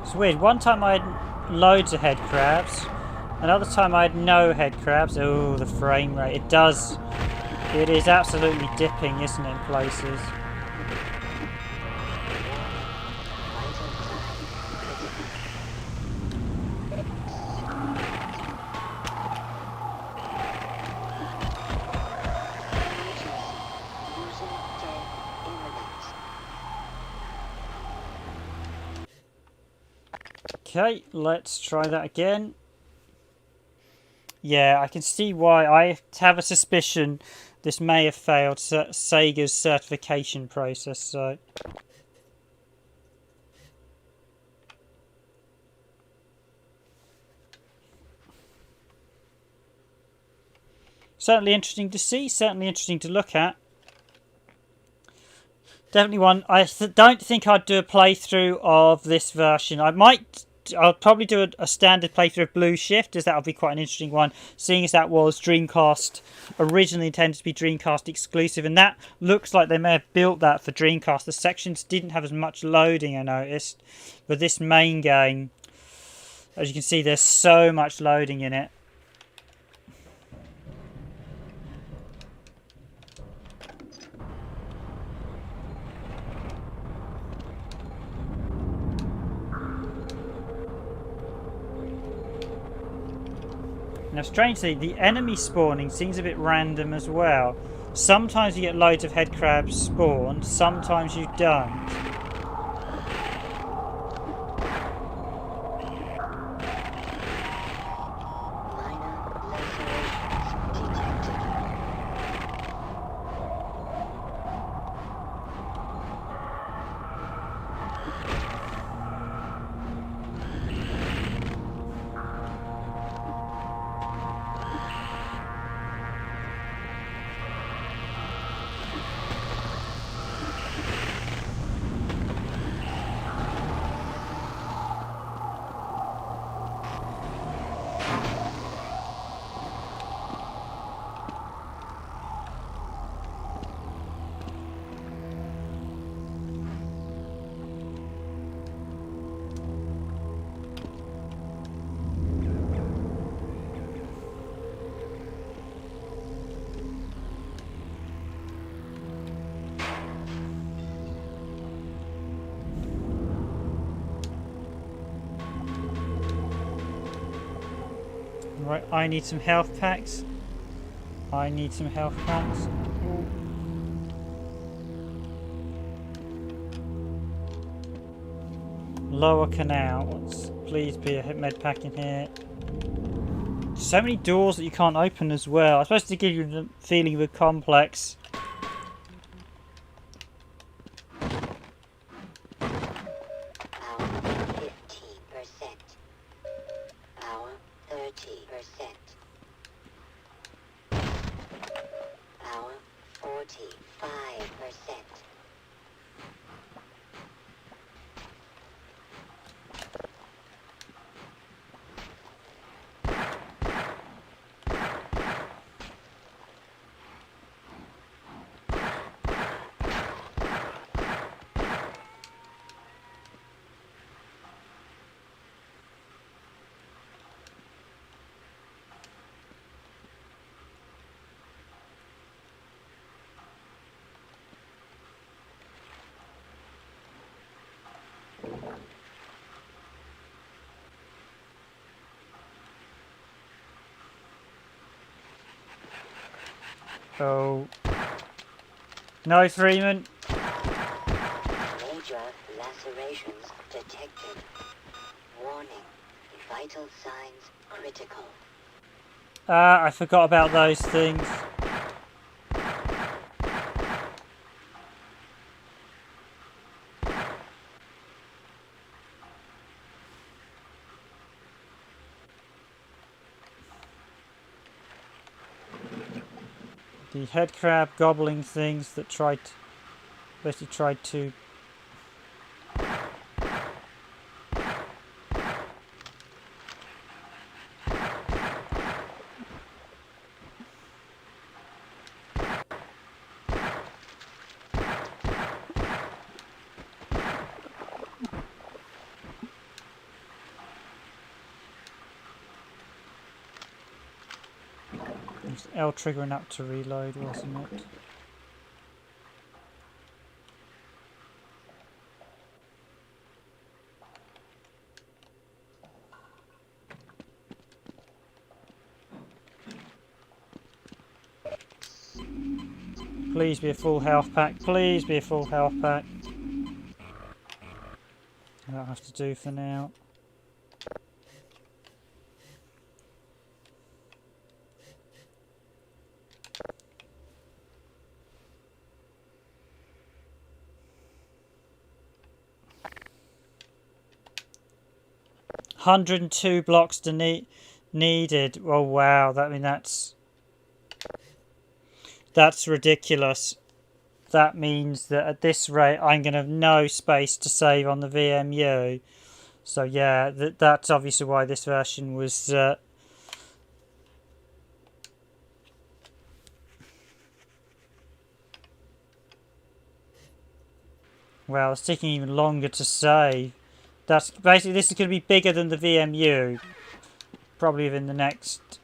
It's weird. One time I had loads of head crabs. Another time I had no head crabs. Oh, the frame rate. It does. It is absolutely dipping, isn't it, in places? Okay, let's try that again. Yeah, I can see why. I have a suspicion this may have failed Sega's certification process, so... Certainly interesting to see, certainly interesting to look at. Definitely one. I don't think I'd do a playthrough of this version. I'll probably do a standard playthrough of Blue Shift, as that would be quite an interesting one, seeing as that was Dreamcast, originally intended to be Dreamcast exclusive, and that looks like they may have built that for Dreamcast. The sections didn't have as much loading, I noticed, but this main game, as you can see, there's so much loading in it. Now, strangely, the enemy spawning seems a bit random as well. Sometimes you get loads of head crabs spawned, sometimes you don't. Right, I need some health packs. I need some health packs. Lower canal. Let's please be a med pack in here. So many doors that you can't open as well. I'm supposed to give you the feeling of a complex. Oh. No, Freeman. Major lacerations detected. Warning. Vital signs critical. Ah, I forgot about those things. The head crab gobbling things that basically tried to... L triggering up to reload, wasn't it? Please be a full health pack. Please be a full health pack. That'll have to do for now. $102 blocks needed. Oh wow! That's ridiculous. That means that at this rate, I'm going to have no space to save on the VMU. So yeah, that's obviously why this version was. Well, it's taking even longer to save. That's basically, this is going to be bigger than the VMU. Probably within the next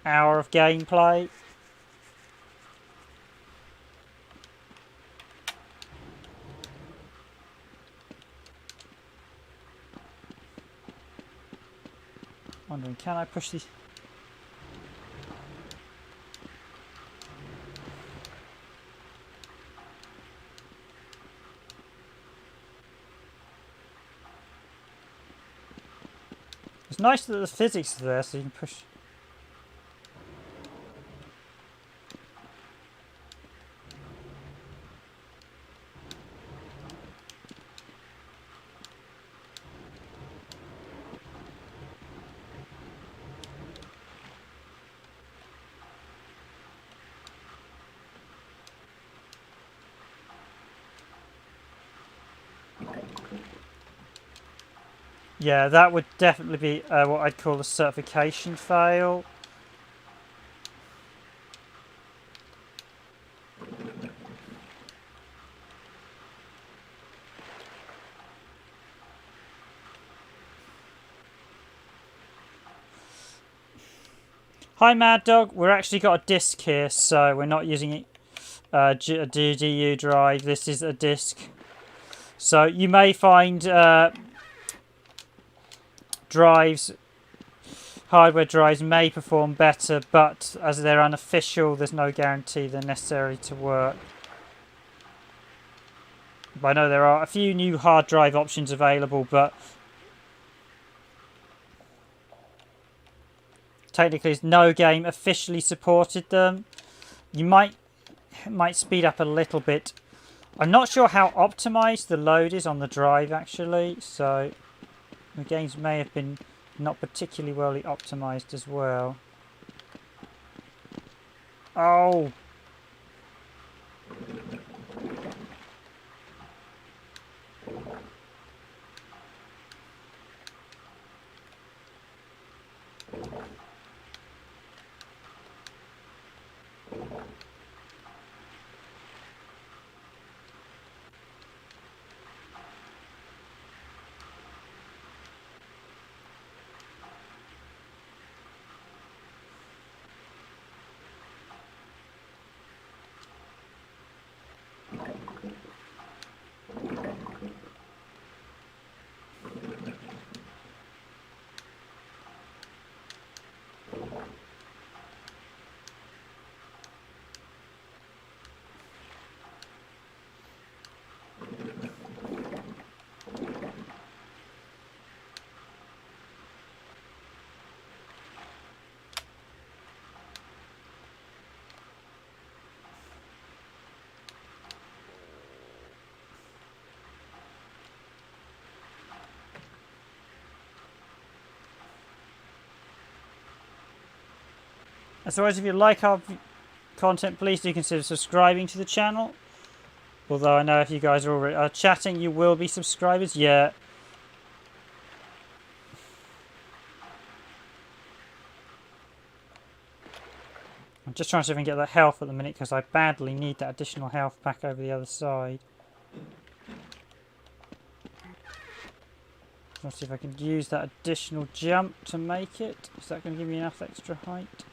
hour of gameplay. Wondering, can I push these? It's nice that the physics is there, so you can push. Yeah, that would definitely be what I'd call a certification fail. Hi Mad Dog, we're actually got a disk here, so we're not using a DDU drive. This is a disk. So you may find hardware drives may perform better, but as they're unofficial, there's no guarantee they're necessary to work. But I know there are a few new hard drive options available, but technically no game officially supported them. You might speed up a little bit. I'm not sure how optimized the load is on the drive actually, so the games may have been not particularly well optimized as well. Oh! As always, if you like our content, please do consider subscribing to the channel. Although I know if you guys are already chatting, you will be subscribers. Yeah. I'm just trying to see if I can get that health at the minute because I badly need that additional health pack over the other side. Let's see if I can use that additional jump to make it. Is that going to give me enough extra height?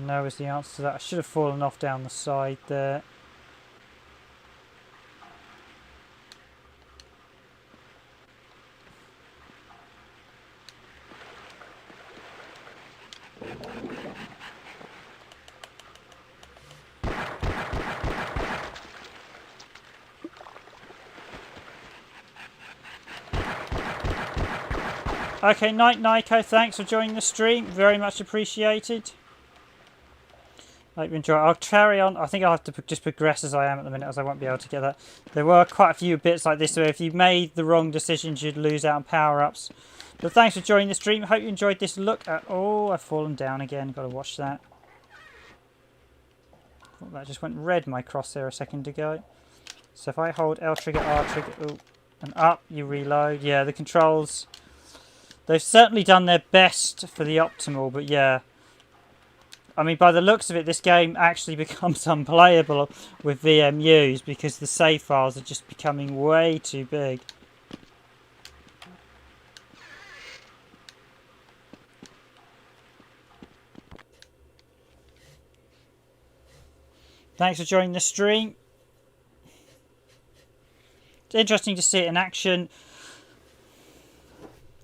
No is the answer to that. I should have fallen off down the side there. Okay, Night Nico, thanks for joining the stream. Very much appreciated. Hope you enjoy. I'll carry on. I think I'll have to just progress as I am at the minute, as I won't be able to get that. There were quite a few bits like this where if you made the wrong decisions, you'd lose out on power-ups. But thanks for joining the stream. Hope you enjoyed this look at... Oh, I've fallen down again. Got to watch that. Oh, that just went red, my crosshair, a second ago. So if I hold L trigger, R trigger, ooh, and up, you reload. Yeah, the controls... They've certainly done their best for the optimal, but yeah. I mean, by the looks of it, this game actually becomes unplayable with VMUs because the save files are just becoming way too big. Thanks for joining the stream. It's interesting to see it in action.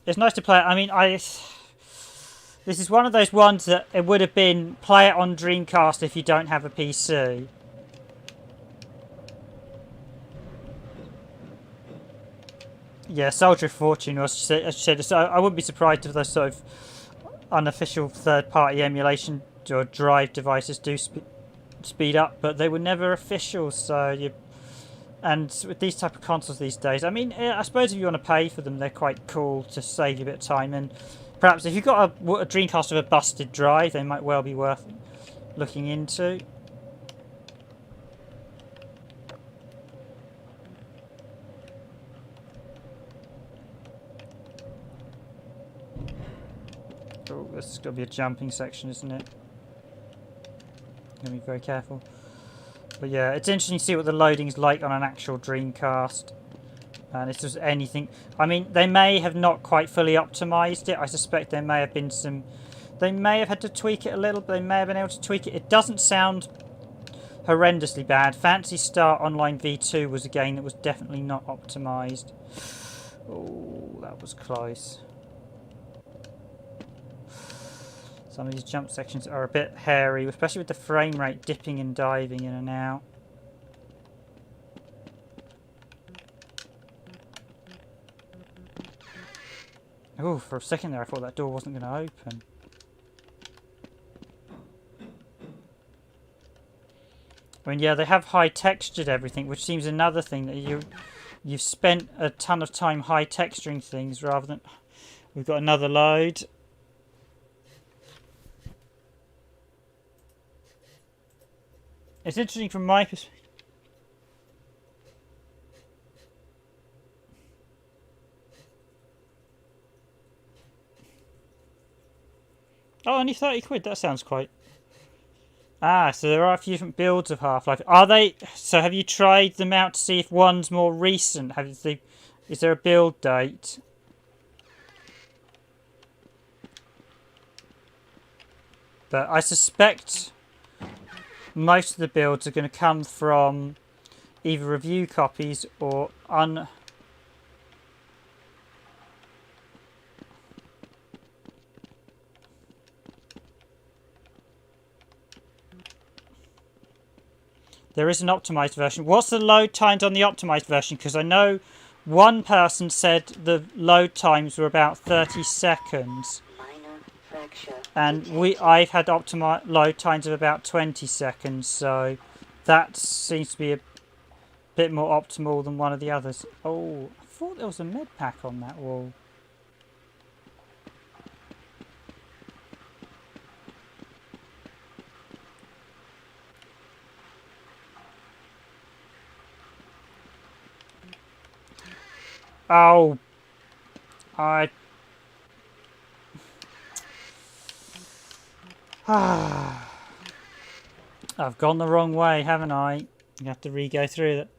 It's nice to play it. I mean, this is one of those ones that it would have been play it on Dreamcast if you don't have a PC. Yeah, Soldier of Fortune, as you said, so I wouldn't be surprised if those sort of unofficial third-party emulation or drive devices do speed up, but they were never official, so you... And with these type of consoles these days, I mean, I suppose if you want to pay for them, they're quite cool to save you a bit of time. And perhaps if you've got a Dreamcast with a busted drive, they might well be worth looking into. Oh, this is going to be a jumping section, isn't it? Going to be very careful. But yeah, it's interesting to see what the loading's like on an actual Dreamcast. And it's just anything... I mean, they may have not quite fully optimised it. I suspect there may have been some... They may have had to tweak it a little, but they may have been able to tweak it. It doesn't sound horrendously bad. Phantasy Star Online V2 was a game that was definitely not optimised. Oh, that was close. Some of these jump sections are a bit hairy, especially with the frame rate dipping and diving in and out. Oh, for a second there I thought that door wasn't going to open. I mean, yeah, they have high textured everything, which seems another thing that you've spent a ton of time high texturing things rather than... We've got another load. It's interesting from my perspective. Oh, only 30 quid. That sounds quite... Ah, so there are a few different builds of Half-Life. Are they... So have you tried them out to see if one's more recent? Is there a build date? But I suspect... most of the builds are going to come from either review copies or There is an optimized version. What's the load times on the optimized version? Because I know one person said the load times were about 30 seconds. And I've had load times of about 20 seconds, so that seems to be a bit more optimal than one of the others. Oh, I thought there was a med pack on that wall. Oh, I've gone the wrong way, haven't I? You have to re-go through it.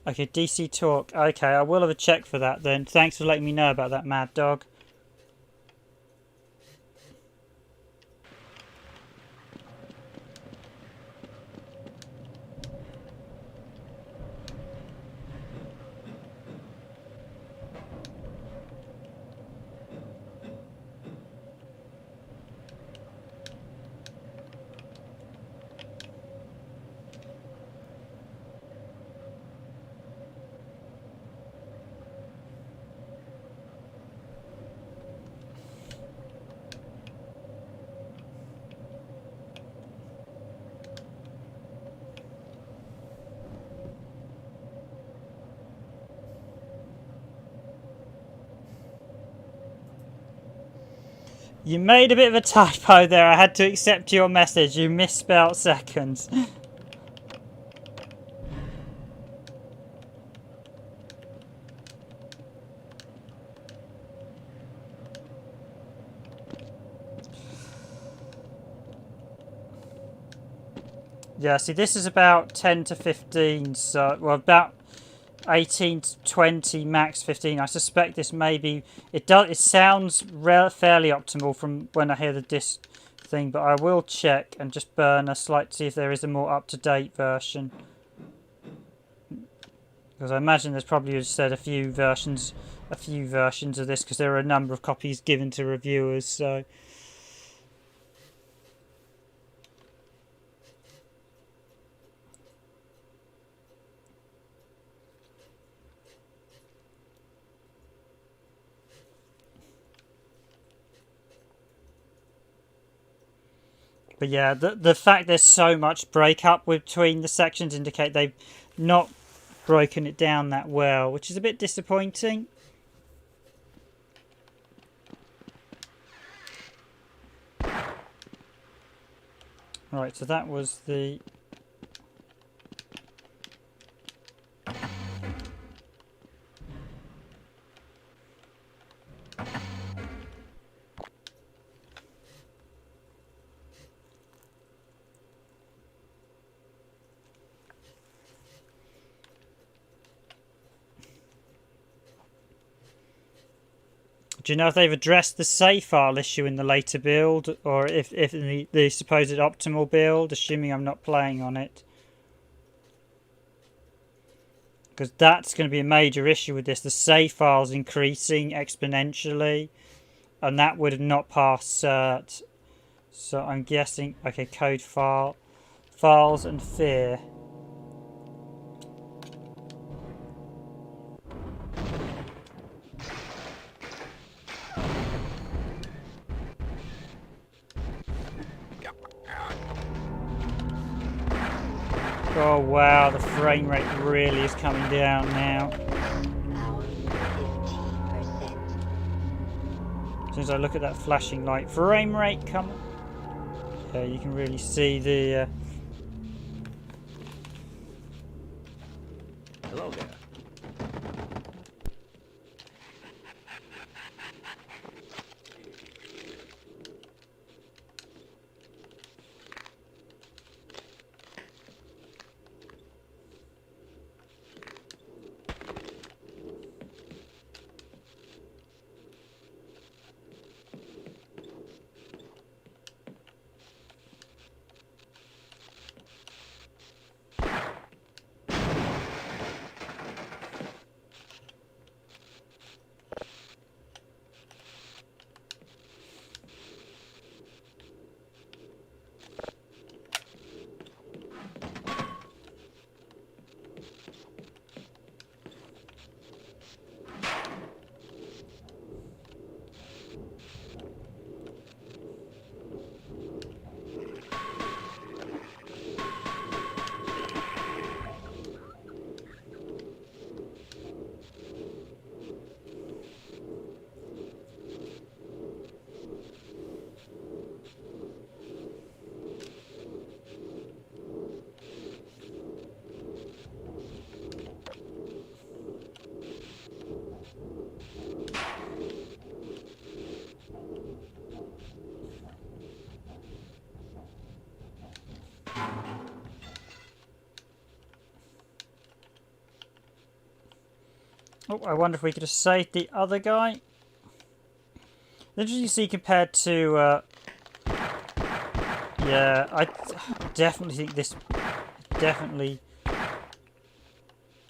Okay, DC talk. Okay, I will have a check for that then. Thanks for letting me know about that, Mad Dog. You made a bit of a typo there. I had to accept your message. You misspelled seconds. Yeah, see, this is about 10 to 15, so, well, about 18 to 20, max 15. I suspect this may be, it sounds fairly optimal from when I hear the disc thing, but I will check and just burn a slight, see if there is a more up-to-date version. Because I imagine there's probably, as I said, a few versions of this, because there are a number of copies given to reviewers, so... But yeah, the fact there's so much breakup between the sections indicate they've not broken it down that well, which is a bit disappointing. Right, so that was the... Do you know if they've addressed the save file issue in the later build, or if in the supposed optimal build, assuming I'm not playing on it? Because that's going to be a major issue with this. The save file's increasing exponentially, and that would have not passed cert. So I'm guessing, okay, code file, files and fear. Oh wow, the frame rate really is coming down now. Power 15%. As soon as I look at that flashing light, frame rate coming. Yeah, you can really see the... Hello there. Oh, I wonder if we could have saved the other guy. Interesting to see compared to... yeah, I definitely think this...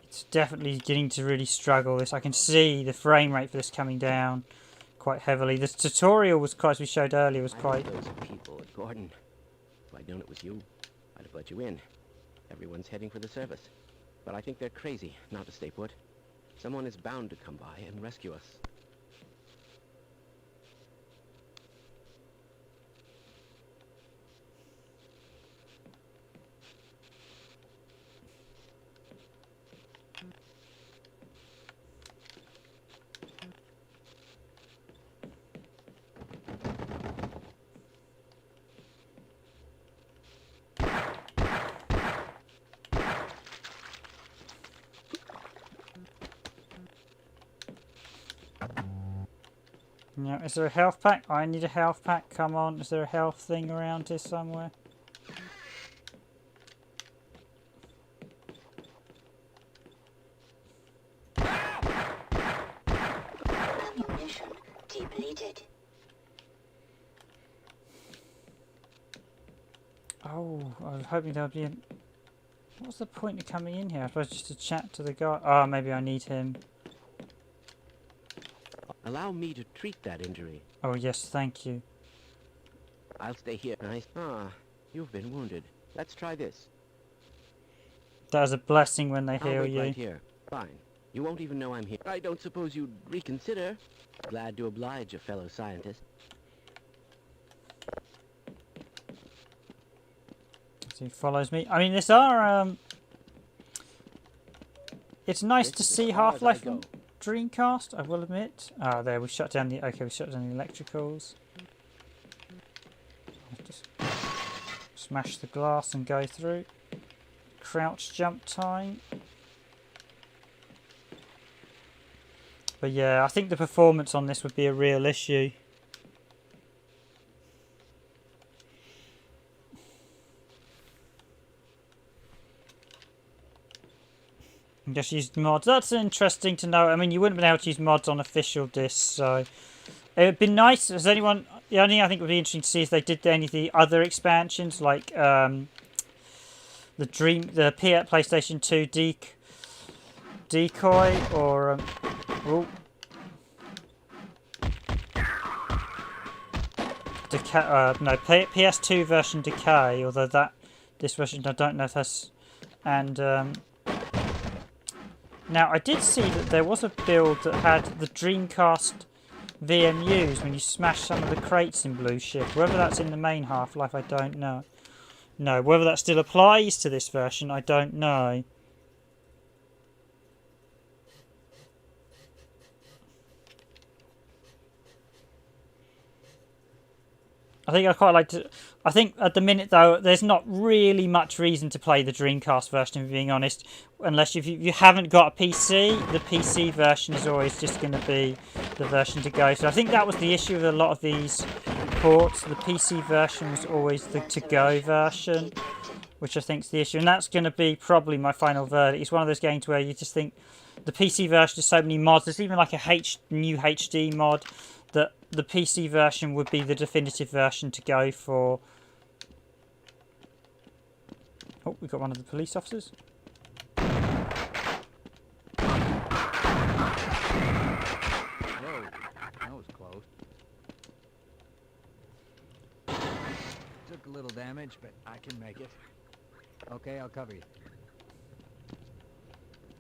It's definitely getting to really struggle. I can see the frame rate for this coming down quite heavily. This tutorial was quite, as we showed earlier, was quite... I know those people at Gordon. If I'd known it was you, I'd have let you in. Everyone's heading for the surface. But I think they're crazy not to stay put. Someone is bound to come by and rescue us. Now, is there a health pack? I need a health pack. Come on, is there a health thing around here somewhere? Ammunition depleted. Oh, I was hoping there'd be an... What's the point of coming in here? I suppose just to chat to the guy. Oh, maybe I need him. Allow me to treat that injury. Oh, yes, thank you. I'll stay here. Nice. Ah, you've been wounded. Let's try this. That is a blessing when they I'll heal wait you. right here. Fine. You won't even know I'm here. I don't suppose you'd reconsider. Glad to oblige a fellow scientist. So he follows me. I mean, this are it's nice to This is see as far as I Half-Life go. on Dreamcast, I will admit. Ah, there, we shut down the... Okay, we shut down the electricals. I'll just smash the glass and go through. Crouch jump time. But yeah, I think the performance on this would be a real issue. Just used mods. That's interesting to know. I mean, you wouldn't have been able to use mods on official discs, so it would be nice. Has anyone? The only thing I think would be interesting to see if they did any of the other expansions, like the PlayStation 2 decoy, or PS2 version Decay. Although this version I don't know if that's and. Now, I did see that there was a build that had the Dreamcast VMUs when you smash some of the crates in Blue Shift. Whether that's in the main Half-Life, I don't know. No, whether that still applies to this version, I don't know. I think I quite like to... I think at the minute, though, there's not really much reason to play the Dreamcast version, if being honest. Unless if you haven't got a PC, the PC version is always just going to be the version to go. So I think that was the issue with a lot of these ports. The PC version was always the to-go version, which I think is the issue. And that's going to be probably my final verdict. It's one of those games where you just think the PC version has so many mods. There's even like a new HD mod that the PC version would be the definitive version to go for. Oh, we got one of the police officers. Whoa, that was close. Took a little damage, but I can make it. Okay, I'll cover you.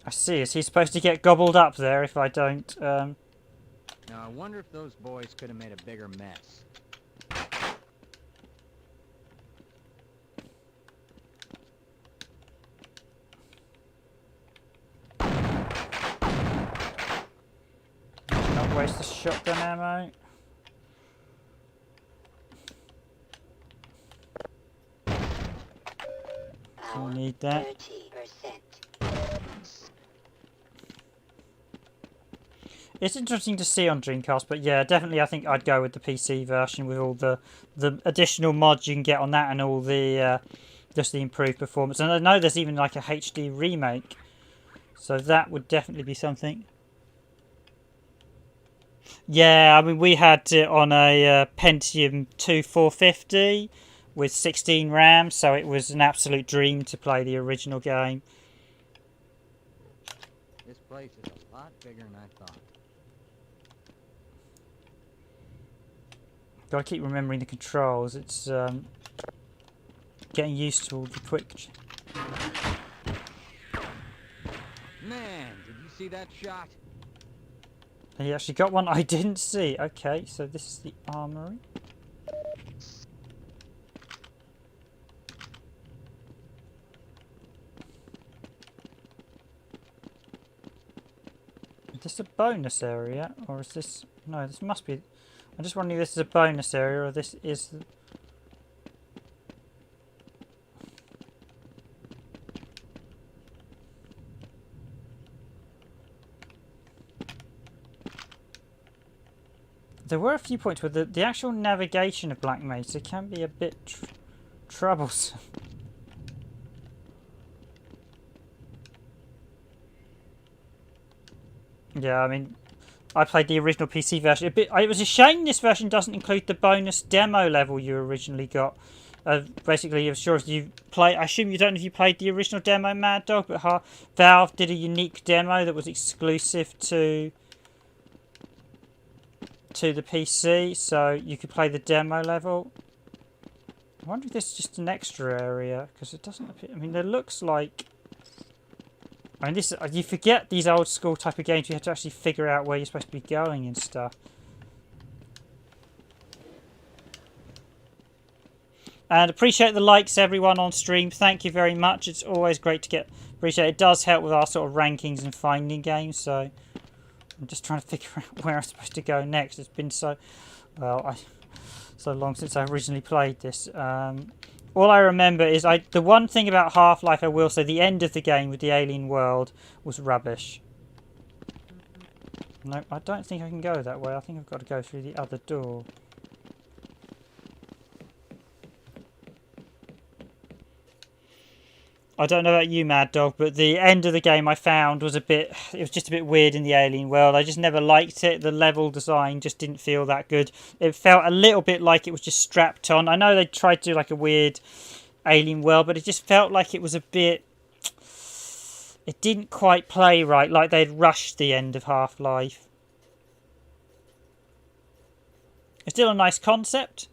I see. Is he supposed to get gobbled up there if I don't... Now, I wonder if those boys could have made a bigger mess. Not waste the shotgun ammo. I need that. 30%. It's interesting to see on Dreamcast, but yeah, definitely I think I'd go with the PC version with all the additional mods you can get on that and all the just the improved performance. And I know there's even like a HD remake, so that would definitely be something. Yeah, I mean we had it on a Pentium 2 450 with 16 RAM, so it was an absolute dream to play the original game. This place is a lot bigger than I thought. Gotta keep remembering the controls. It's getting used to all the quick. Man, did you see that shot? He actually got one I didn't see. Okay, so this is the armory. Is this a bonus area, or is this... No, this must be... I'm just wondering if this is a bonus area, or this is... there were a few points where the actual navigation of Black Mesa can be a bit troublesome. Yeah, I mean, I played the original PC version. It was a shame this version doesn't include the bonus demo level you originally got. Basically, I'm sure if you play, I assume you don't know if you played the original demo, Mad Dog, but Valve did a unique demo that was exclusive to the PC, so you could play the demo level. I wonder if this is just an extra area, because it doesn't appear. I mean, there looks like. I mean, you forget these old school type of games. You have to actually figure out where you're supposed to be going and stuff. And appreciate the likes, everyone on stream. Thank you very much. It's always great to get. Appreciate it. It does help with our sort of rankings and finding games. So I'm just trying to figure out where I'm supposed to go next. It's been so long since I originally played this. All I remember is the one thing about Half-Life, I will say, the end of the game with the alien world was rubbish. No, I don't think I can go that way. I think I've got to go through the other door. I don't know about you, Mad Dog, but the end of the game I found was it was just a bit weird in the alien world. I just never liked it. The level design just didn't feel that good. It felt a little bit like it was just strapped on. I know they tried to do like a weird alien world, but it just felt like it was a bit... It didn't quite play right, like they'd rushed the end of Half-Life. It's still a nice concept.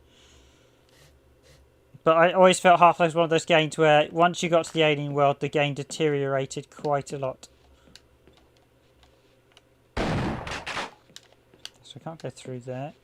But I always felt Half-Life was one of those games where once you got to the alien world, the game deteriorated quite a lot. So I can't go through there.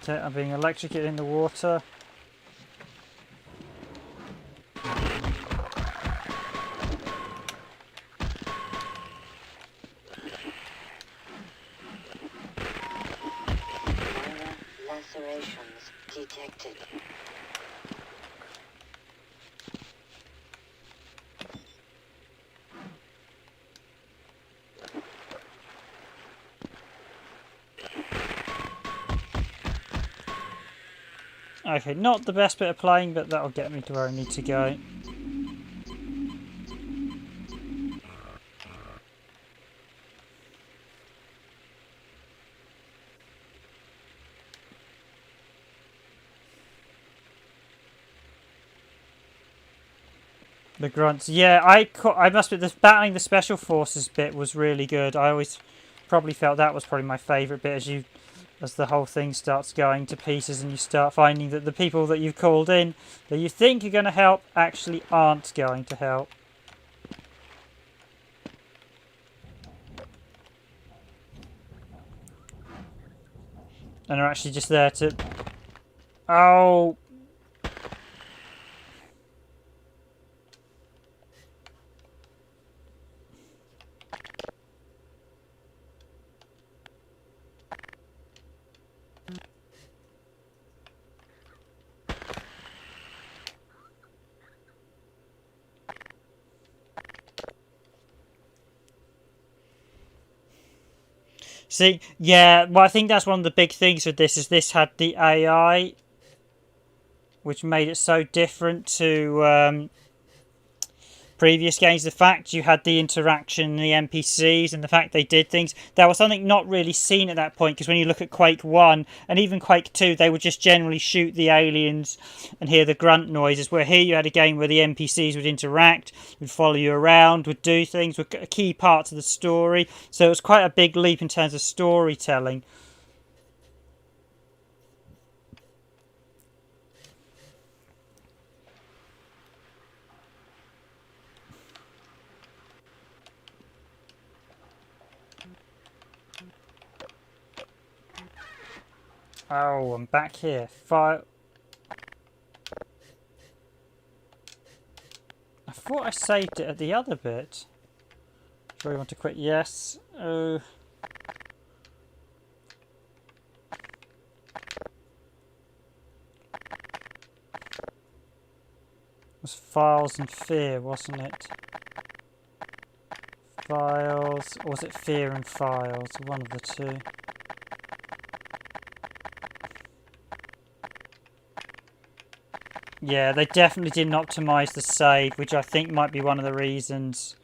Okay, I'm being electrocuted in the water. Lacerations detected. Okay, not the best bit of playing, but that'll get me to where I need to go. The grunts. Yeah, I must admit, battling the special forces bit was really good. I always probably felt that was probably my favourite bit as the whole thing starts going to pieces and you start finding that the people that you've called in that you think are going to help actually aren't going to help. And are actually just there to... Oh! See, yeah, well, I think that's one of the big things with this, is this had the AI, which made it so different to previous games. The fact you had the interaction, the NPCs, and the fact they did things, that was something not really seen at that point, because when you look at Quake 1 and even Quake 2, they would just generally shoot the aliens and hear the grunt noises, where here you had a game where the NPCs would interact, would follow you around, would do things, were key parts of the story. So it was quite a big leap in terms of storytelling. Oh, I'm back here. Fire. thought I saved it at the other bit. Do we want to quit? Yes. Oh. It was Files and Fear, wasn't it? Files, or was it Fear and Files? One of the two. Yeah, they definitely didn't optimise the save, which I think might be one of the reasons.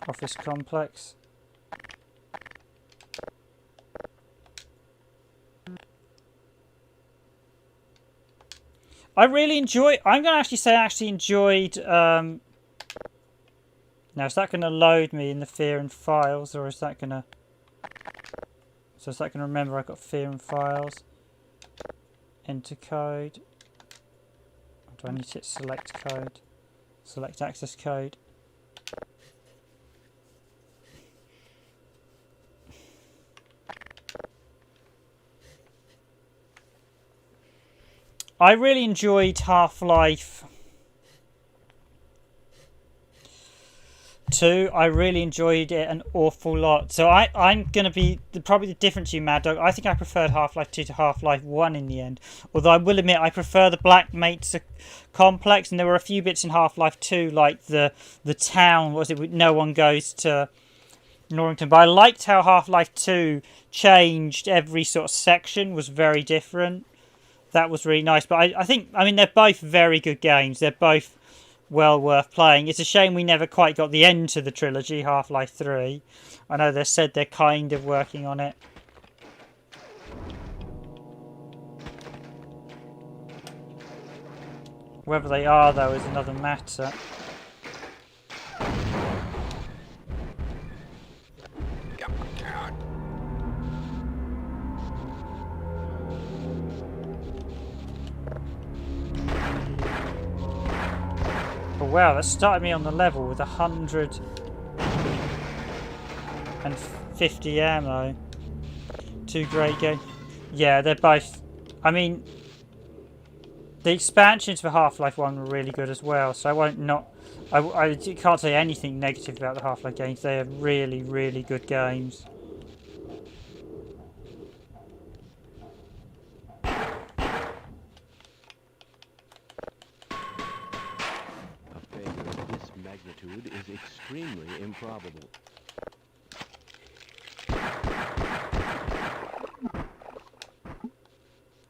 Office complex. I really enjoy. I'm going to actually say I actually enjoyed. Now, is that going to load me in the Fear and Files, or is that going to? So is that going to remember I've got Fear and Files? Enter code. Or do I need to hit select code? Select access code. I really enjoyed Half-Life 2. I really enjoyed it an awful lot. So I'm going to be probably the difference to you, Mad Dog. I think I preferred Half-Life 2 to Half-Life 1 in the end. Although I will admit I prefer the Black Mesa complex, and there were a few bits in Half-Life 2 like the town, what was it, no one goes to Norrington. But I liked how Half-Life 2 changed every sort of section, was very different. That was really nice. But I think, I mean, they're both very good games. They're both well worth playing. It's a shame we never quite got the end to the trilogy, Half-Life 3. I know they said they're kind of working on it. Whether they are, though, is another matter. Oh, wow, that started me on the level with 150 ammo. Two great games. Yeah, they're both. I mean, the expansions for Half-Life 1 were really good as well, so I won't not. I can't say anything negative about the Half-Life games. They are really, really good games. Is extremely improbable.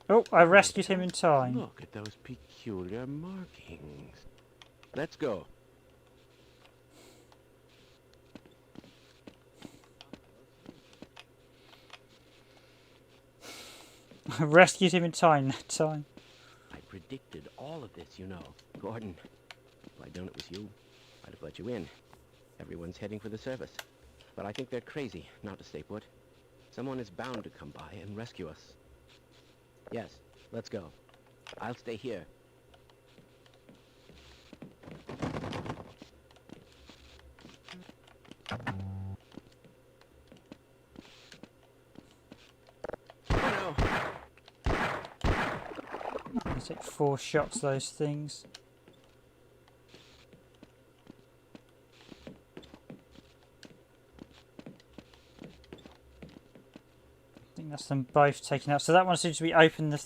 Oh, I rescued him in time. Look at those peculiar markings. Let's go. I rescued him in time that time. I predicted all of this, you know. Gordon, if I'd known it was you, I'd have let you in. Everyone's heading for the surface. But I think they're crazy not to stay put. Someone is bound to come by and rescue us. Yes, let's go. I'll stay here. Oh no! They take 4 shots, those things. That's them both taken out. So that one seems to be open the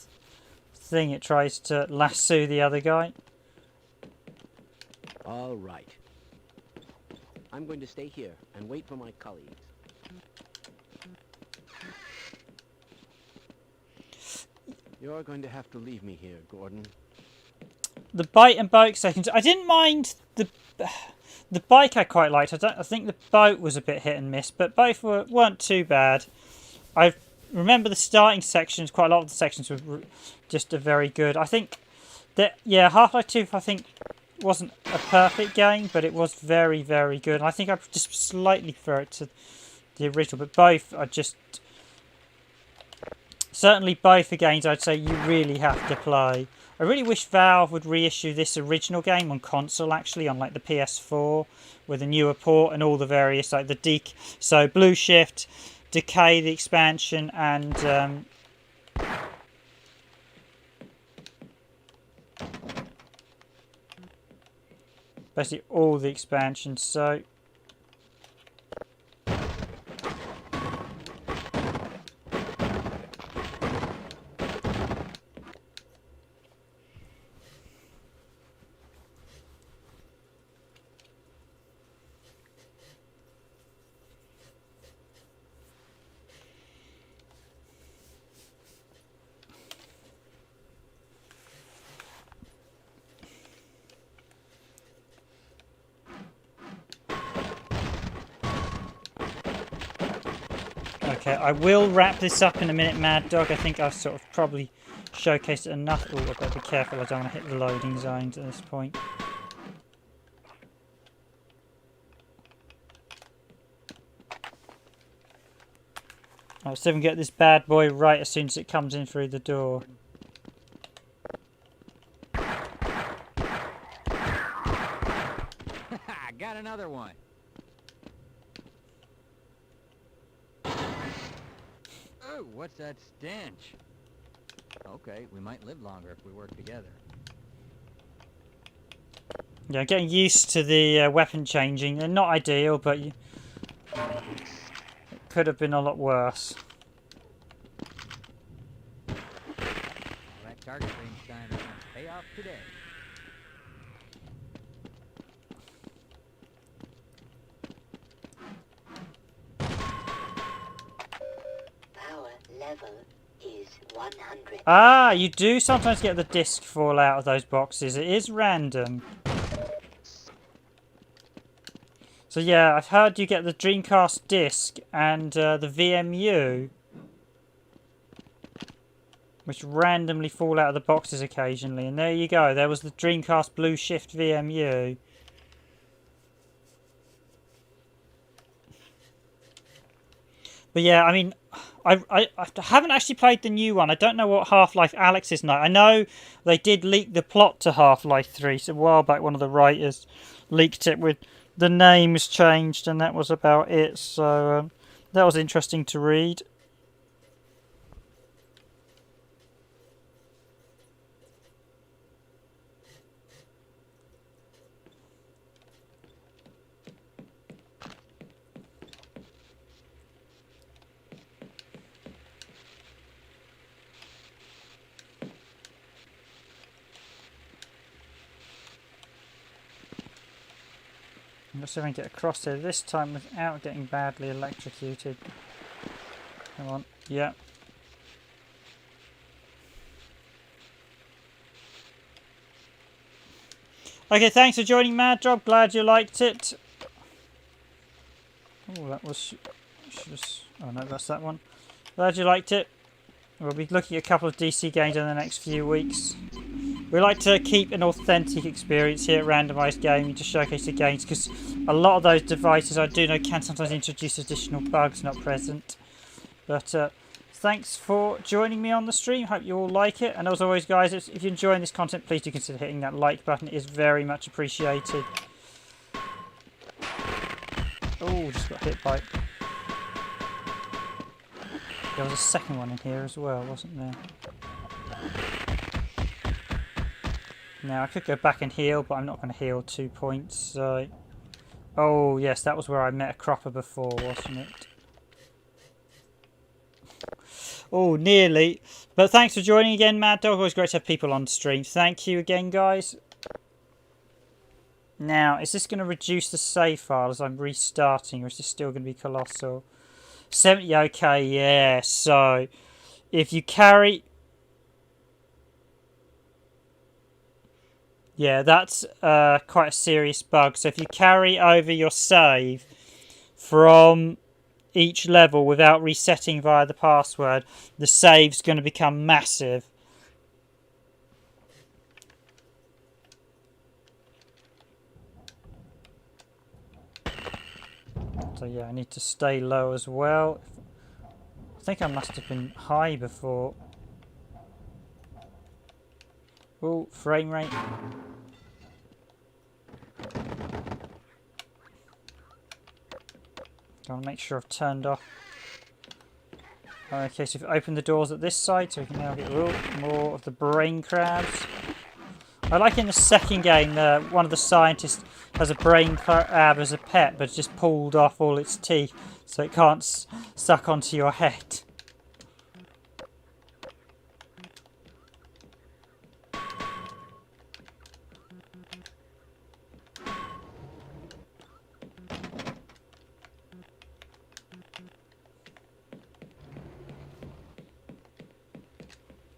thing. It tries to lasso the other guy. All right. I'm going to stay here and wait for my colleagues. You're going to have to leave me here, Gordon. The bite and boat sections. I didn't mind the bike. I quite liked. I think the boat was a bit hit and miss, but both weren't too bad. I remember the starting sections. Quite a lot of the sections were just very good. I think that Half-Life 2 I think wasn't a perfect game, but it was very, very good. And I think I just slightly prefer it to the original, but both are just certainly both are games I'd say you really have to play. I really wish Valve would reissue this original game on console, actually, on like the PS4 with a newer port and all the various like the so Blue Shift, Decay, the expansion, and basically all the expansions. So okay, I will wrap this up in a minute, Mad Dog. I think I've sort of probably showcased it enough. Oh, I've got to be careful, I don't want to hit the loading zones at this point. Alright, so we can get this bad boy right as soon as it comes in through the door. Got another one. Oh, what's that stench? Okay, we might live longer if we work together. Yeah, getting used to the weapon changing. They're not ideal, but it could have been a lot worse. All that target range time is going to pay off today. Power level is 100. Ah, you do sometimes get the disc fall out of those boxes. It is random. So yeah, I've heard you get the Dreamcast disc and the VMU, which randomly fall out of the boxes occasionally. And there you go. There was the Dreamcast Blue Shift VMU. But yeah, I mean, I haven't actually played the new one. I don't know what Half-Life Alyx is now. I know they did leak the plot to Half-Life 3. So a while back, one of the writers leaked it with the names changed, and that was about it. So that was interesting to read. Let's see if I can get across there this time without getting badly electrocuted. Come on, yeah. Okay, thanks for joining, Mad Job. Glad you liked it. Oh, that was... oh no, that's that one. Glad you liked it. We'll be looking at a couple of DC games in the next few weeks. We like to keep an authentic experience here at Randomised Gaming to showcase the games, because a lot of those devices I do know can sometimes introduce additional bugs not present. But thanks for joining me on the stream. Hope you all like it. And as always, guys, if you're enjoying this content, please do consider hitting that like button. It is very much appreciated. Oh, just got hit by... There was a second one in here as well, wasn't there? Now, I could go back and heal, but I'm not going to heal 2 points, so... Oh, yes, that was where I met a cropper before, wasn't it? Oh, nearly. But thanks for joining again, Mad Dog. Always great to have people on stream. Thank you again, guys. Now, is this going to reduce the save file as I'm restarting, or is this still going to be colossal? 70, okay, yeah, so... If you carry... Yeah, that's quite a serious bug. So if you carry over your save from each level without resetting via the password, the save's going to become massive. So yeah, I need to stay low as well. I think I must have been high before. Oh, frame rate. Gotta make sure I've turned off Okay, so if you open the doors at this side, so we can now get more of the brain crabs. I like in the second game, one of the scientists has a brain crab as a pet, but just pulled off all its teeth, so it can't suck onto your head.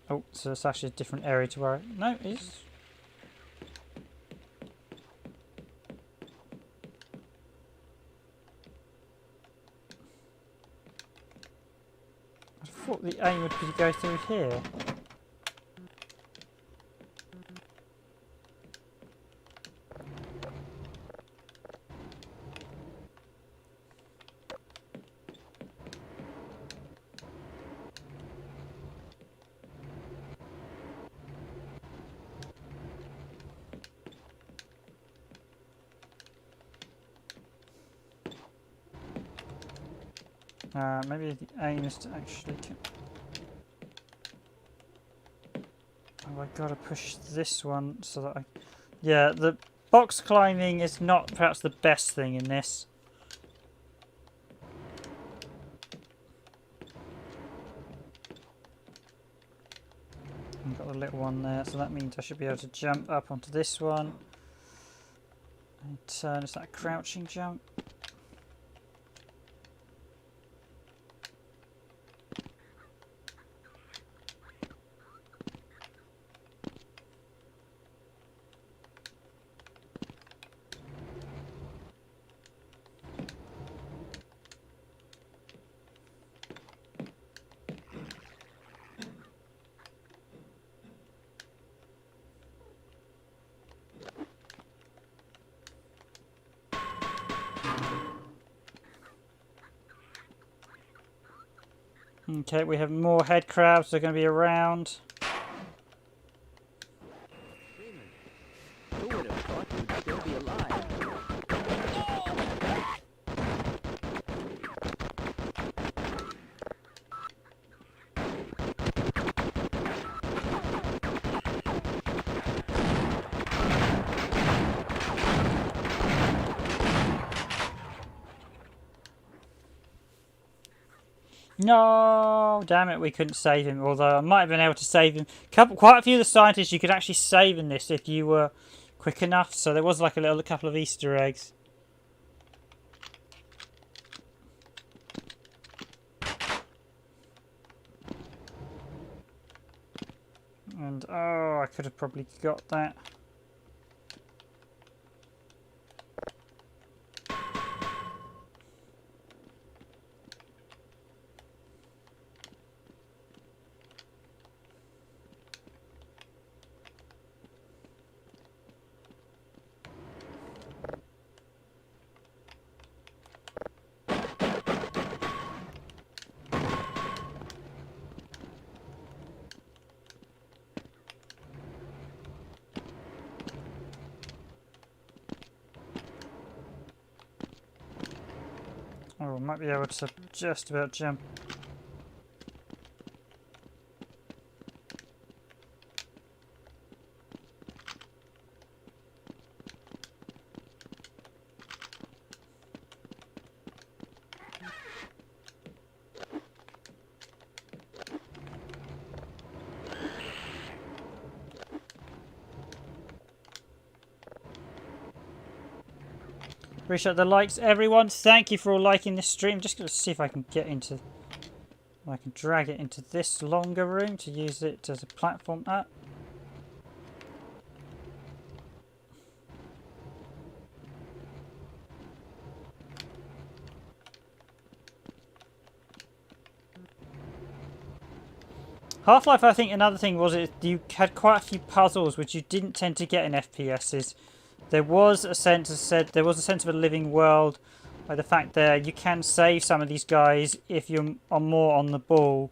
Oh, so it's actually a different area to where no, it is. I thought the aim would be to go through here. Maybe the aim is to actually... Oh, I gotta push this one so that I... Yeah, the box climbing is not perhaps the best thing in this. I've got a little one there, so that means I should be able to jump up onto this one. And turn, is that a crouching jump? Okay, we have more head crabs that are going to be around. Who would have thought you'd still be alive? No, damn it, we couldn't save him. Although I might have been able to save him. Quite a few of the scientists you could actually save in this if you were quick enough. So there was like a couple of Easter eggs. And oh, I could have probably got that. Oh, I might be able to just about jump. Appreciate the likes, everyone. Thank you for all liking this stream. Just going to see if I can get into... I can drag it into this longer room to use it as a platform up. Half-Life, I think another thing was you had quite a few puzzles which you didn't tend to get in FPSs. There was a sense of a living world, like the fact that you can save some of these guys if you're more on the ball.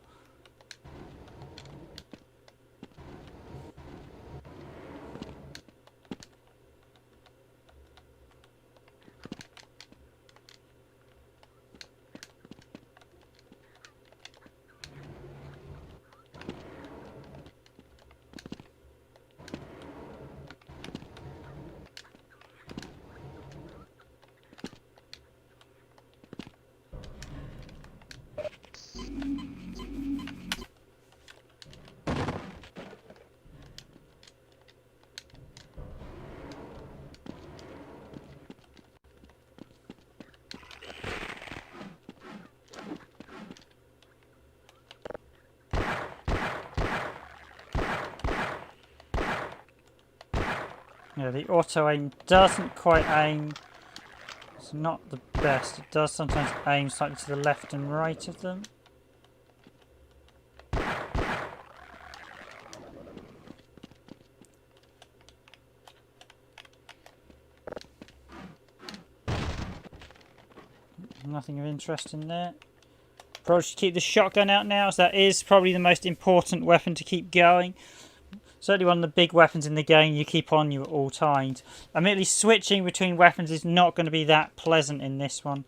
Yeah, the auto aim doesn't quite aim. It's not the best. It does sometimes aim slightly to the left and right of them. Nothing of interest in there. Probably should keep the shotgun out now, as that is probably the most important weapon to keep going. Certainly one of the big weapons in the game you keep on you at all times. Admittedly, switching between weapons is not going to be that pleasant in this one.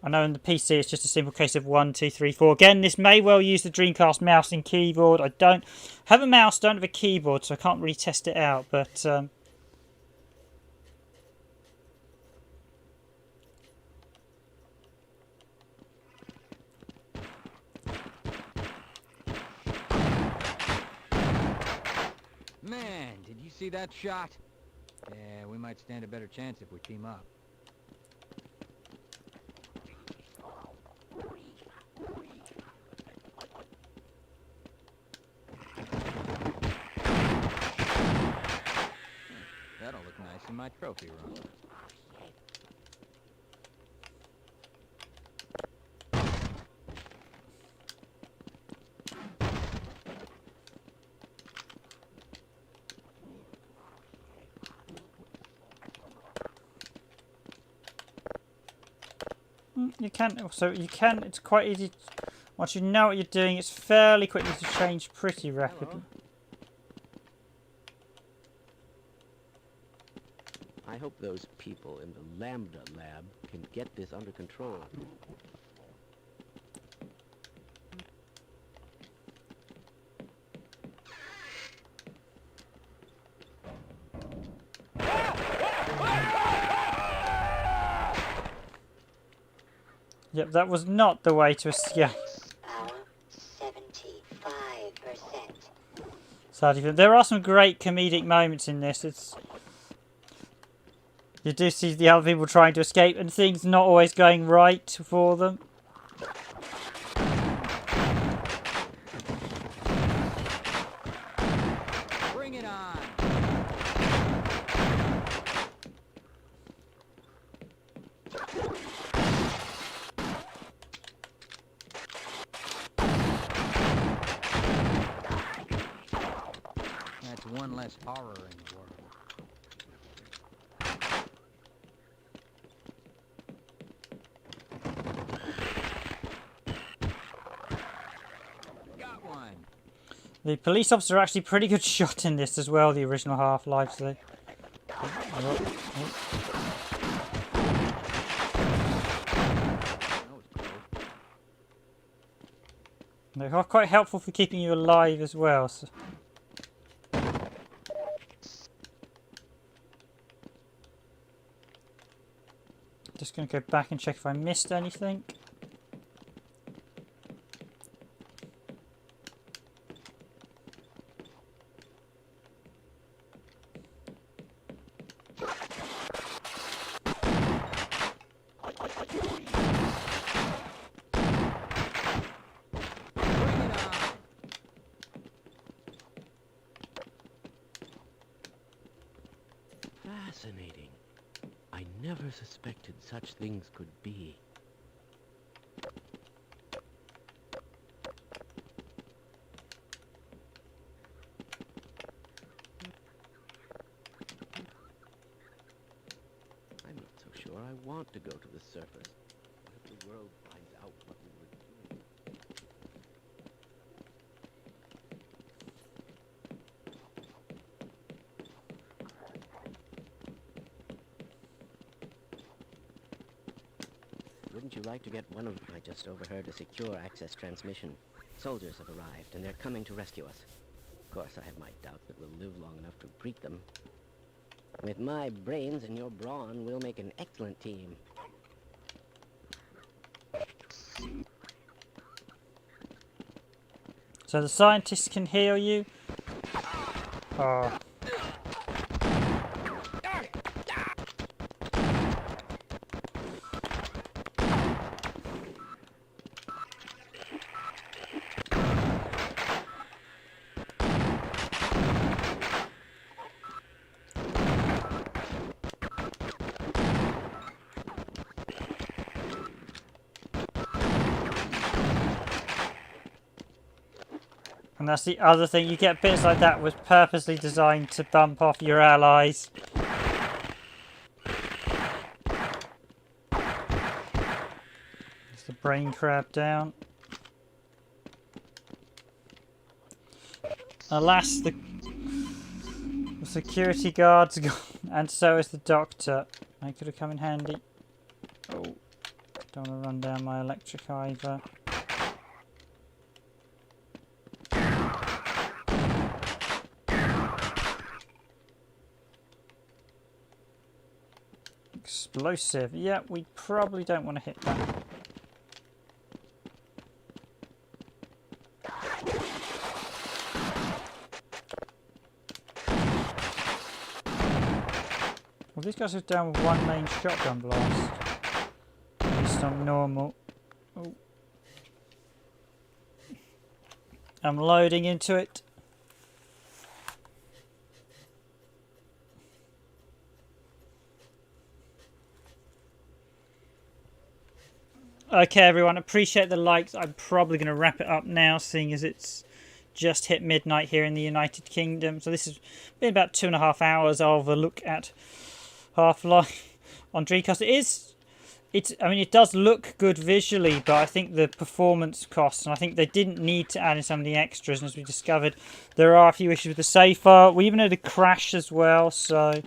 I know in the PC it's just a simple case of 1, 2, 3, 4. Again, this may well use the Dreamcast mouse and keyboard. I don't have a mouse, don't have a keyboard, so I can't really test it out, but... Man, did you see that shot? Yeah, we might stand a better chance if we team up. That'll look nice in my trophy room. it's quite easy. Once you know what you're doing, it's fairly quickly to change pretty rapidly. I hope those people in the Lambda lab can get this under control. Yep, that was not the way to escape. Power 75%. Sadly, there are some great comedic moments in this. You do see the other people trying to escape and things not always going right for them. Bring it on! That's one less horror in the world. Got one. The police officer are actually pretty good shot in this as well, the original Half-Life. So. They are quite helpful for keeping you alive as well. So. Just going to go back and check if I missed anything. Fascinating. I never suspected such things could be. I'm not so sure I want to go to the surface. What if the world finds out what we were doing? Wouldn't you like to get one of... I just overheard a secure access transmission. Soldiers have arrived, and they're coming to rescue us. Of course, I have my doubts that we'll live long enough to greet them. With my brains and your brawn, we'll make an excellent team. So the scientists can heal you. Oh. And that's the other thing. You get bits like that was purposely designed to bump off your allies. There's the brain crab down. Alas, the security guard's gone, and so is the doctor. I could have come in handy. Oh, don't want to run down my electric either. Explosive. Yeah, we probably don't want to hit that. Well, these guys are down with one main shotgun blast. At least on normal. Oh. I'm loading into it. Okay, everyone, appreciate the likes. I'm probably going to wrap it up now, seeing as it's just hit midnight here in the United Kingdom. So this has been about 2.5 hours of a look at Half-Life on Dreamcast. I mean, it does look good visually, but I think the performance costs, and I think they didn't need to add in some of the extras. And as we discovered, there are a few issues with the save file. We even had a crash as well, so...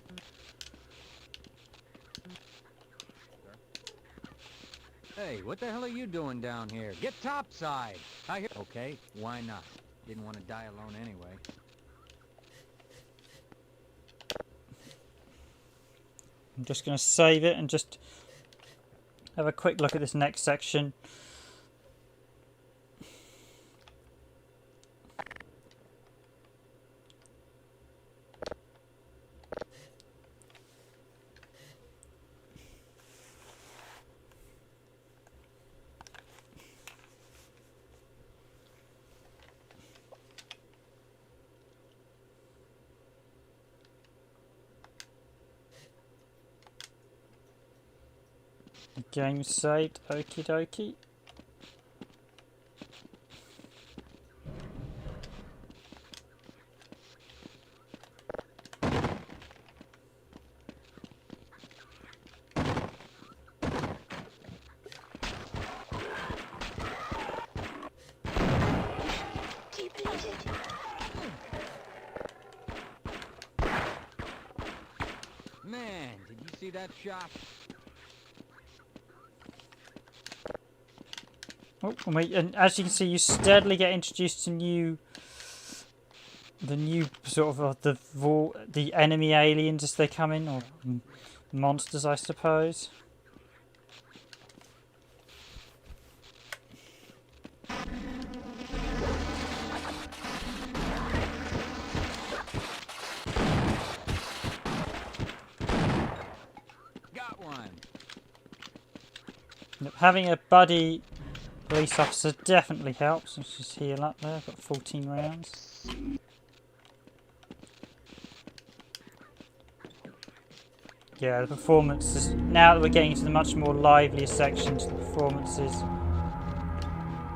Hey, what the hell are you doing down here? Get topside! I hear... Okay, why not? Didn't want to die alone anyway. I'm just going to save it and just have a quick look at this next section. Game saved, okie dokie. Man, did you see that shot? Oh, and as you can see, you steadily get introduced to the new sort of the enemy aliens as they come in, or monsters, I suppose. Got one. Having a buddy police officer definitely helps. Let's just heal up there. I've got 14 rounds. Yeah, the performance is, now that we're getting into the much more livelier sections, the performance is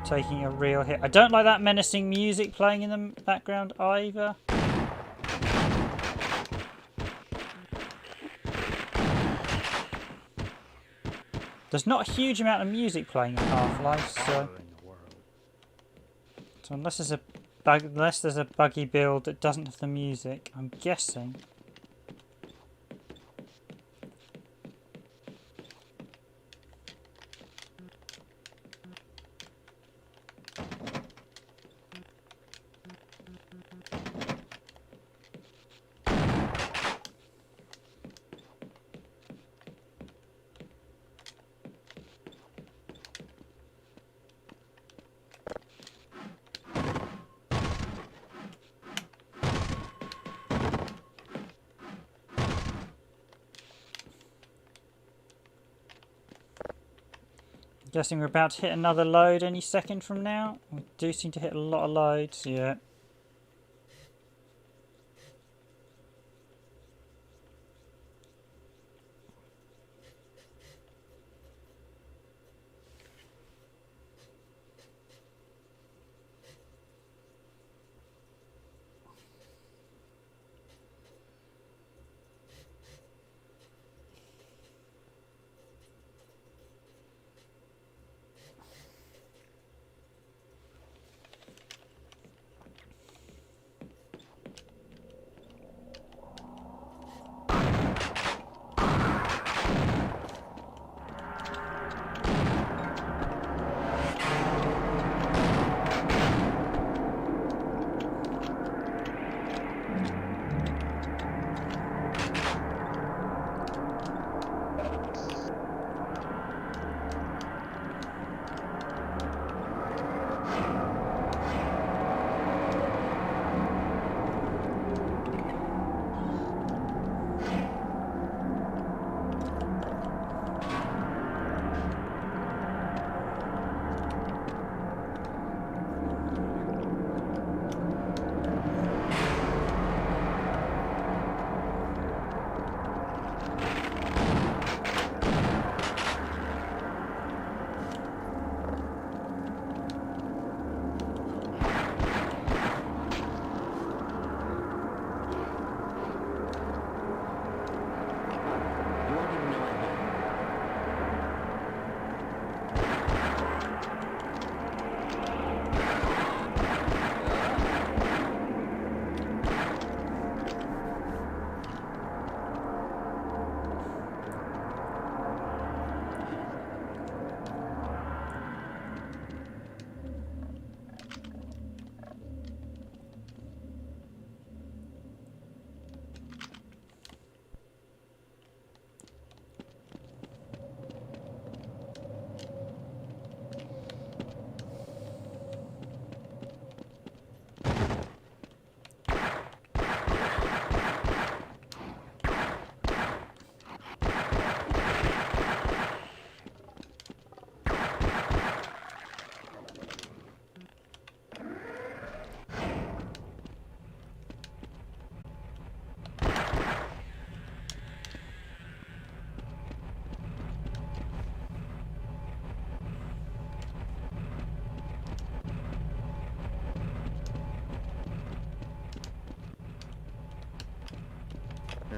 taking a real hit. I don't like that menacing music playing in the background either. There's not a huge amount of music playing in Half-Life, so unless there's a buggy build that doesn't have the music, I'm guessing. Guessing we're about to hit another load any second from now. We do seem to hit a lot of loads, yeah.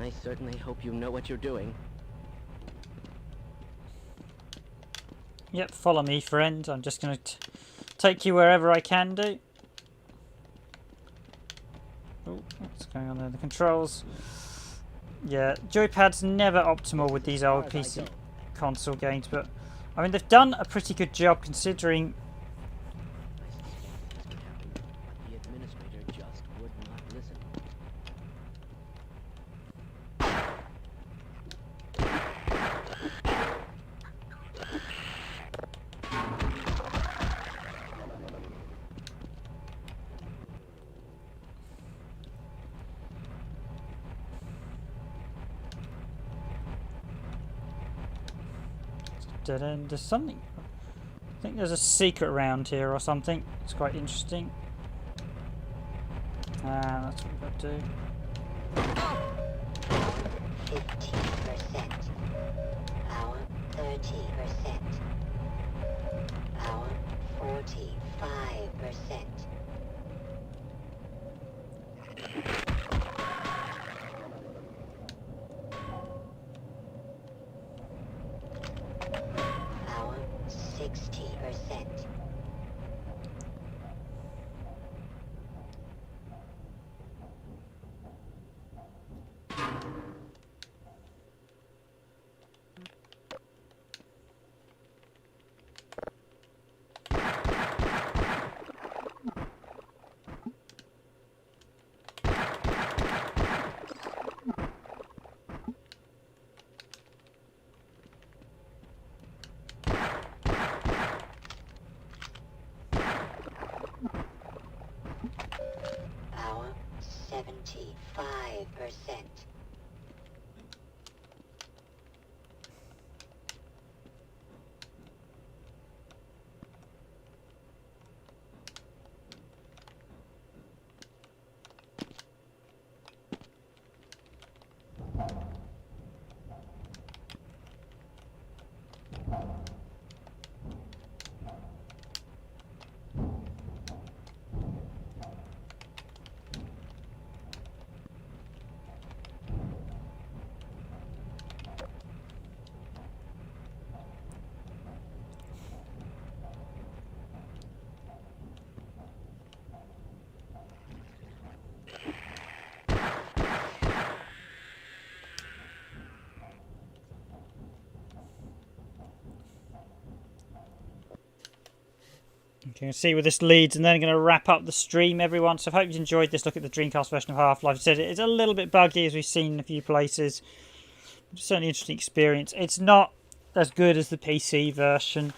I certainly hope you know what you're doing. Yep, follow me, friend. I'm just going to take you wherever I can do. Oh, what's going on there? The controls. Yeah, joypad's never optimal with these old PC console games, but I mean they've done a pretty good job considering. I suspected this could happen, but the administrator just would not listen. Dead end. There's something. I think there's a secret around here or something. It's quite interesting. That's what we've got to do. 15%. Power 30%. Power 45%. Power 60%. Power 75%. You can see where this leads, and then I'm going to wrap up the stream, everyone. So I hope you enjoyed this look at the Dreamcast version of Half-Life. I said it's a little bit buggy, as we've seen in a few places. It's certainly an interesting experience. It's not as good as the PC version.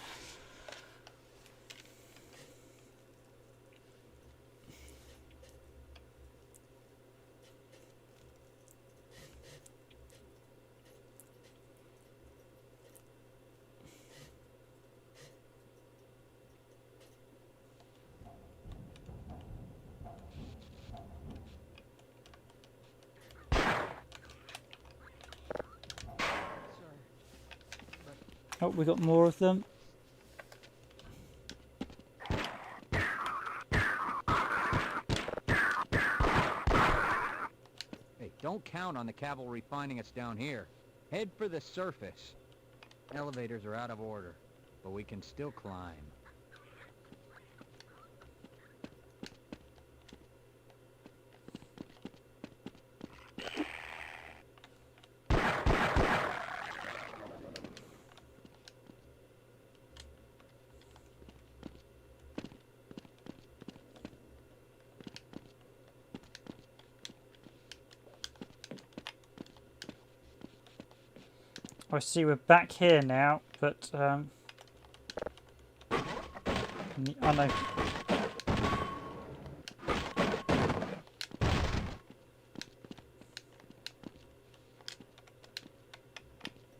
Oh, we got more of them. Hey, don't count on the cavalry finding us down here. Head for the surface. Elevators are out of order, but we can still climb. I see we're back here now, but oh no.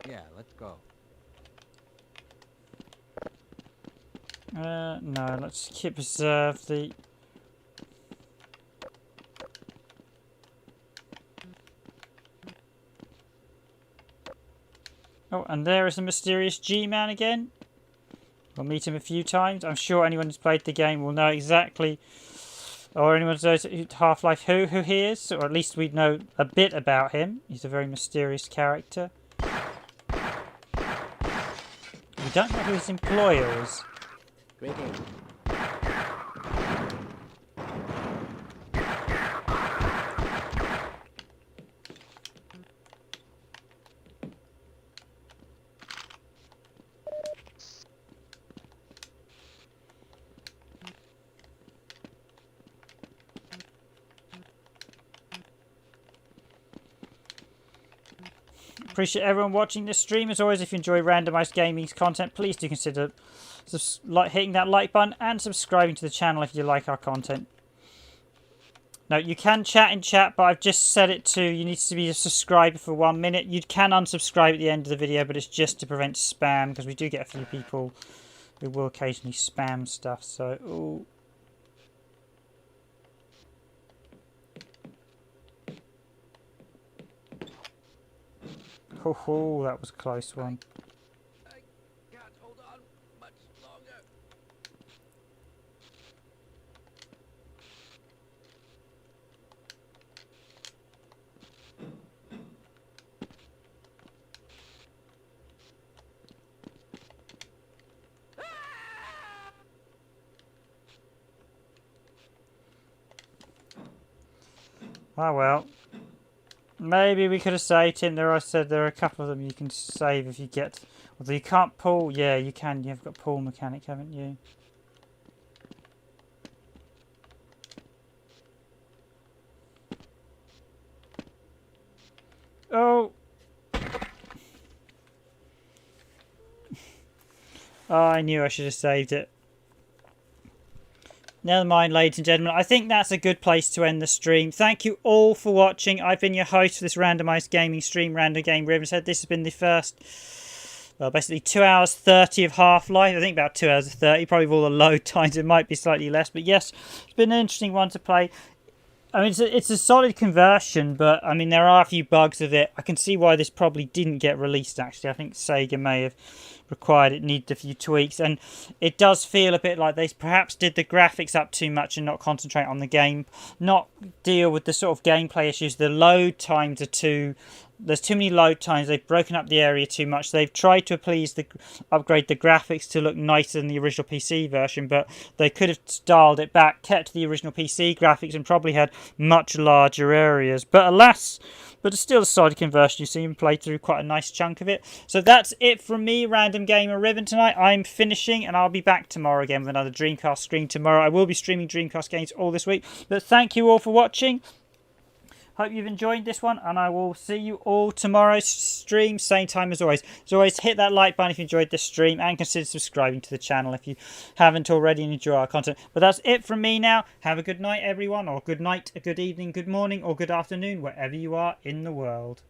Yeah, let's go. No, let's preserve the. Oh, and there is the mysterious G-Man again. We'll meet him a few times. I'm sure anyone who's played the game will know exactly Or anyone who knows Half-Life who he is, or at least we know a bit about him. He's a very mysterious character. We don't know who his employer is. Greetings. Appreciate everyone watching this stream. As always, if you enjoy Randomised Gaming's content, please do consider hitting that like button and subscribing to the channel if you like our content. Now, you can chat in chat, but I've just set it to you need to be a subscriber for 1 minute. You can unsubscribe at the end of the video, but it's just to prevent spam, because we do get a few people who will occasionally spam stuff. So, ooh. Oh, that was a close one. I can't hold on much longer. Oh well. Maybe we could have saved him. There, I said there are a couple of them you can save if you get. Although you can't pull. Yeah, you can. You've got pull mechanic, haven't you? Oh. Oh, I knew I should have saved it. Never mind, ladies and gentlemen. I think that's a good place to end the stream. Thank you all for watching. I've been your host for this randomised gaming stream, Random Game Riven said. This has been the first, well, basically 2 hours 30 of Half-Life. I think about 2 hours 30. Probably with all the load times, it might be slightly less. But yes, it's been an interesting one to play. I mean, it's a solid conversion, but I mean, there are a few bugs with it. I can see why this probably didn't get released, actually. I think Sega may have required it needed a few tweaks, and it does feel a bit like they perhaps did the graphics up too much and not concentrate on the game, not deal with the sort of gameplay issues. The load times are there's too many load times. They've broken up the area too much. They've tried to upgrade the graphics to look nicer than the original PC version, but they could have dialed it back, kept the original PC graphics, and probably had much larger areas. But alas, but it's still a solid conversion. You see him play through quite a nice chunk of it. So that's it from me, Random Gamer Riven, tonight. I'm finishing, and I'll be back tomorrow again with another Dreamcast stream tomorrow. I will be streaming Dreamcast games all this week. But thank you all for watching. Hope you've enjoyed this one, and I will see you all tomorrow's stream, same time as always. As always, hit that like button if you enjoyed this stream, and consider subscribing to the channel if you haven't already and enjoy our content. But that's it from me now. Have a good night, everyone, or good night, a good evening, good morning, or good afternoon, wherever you are in the world.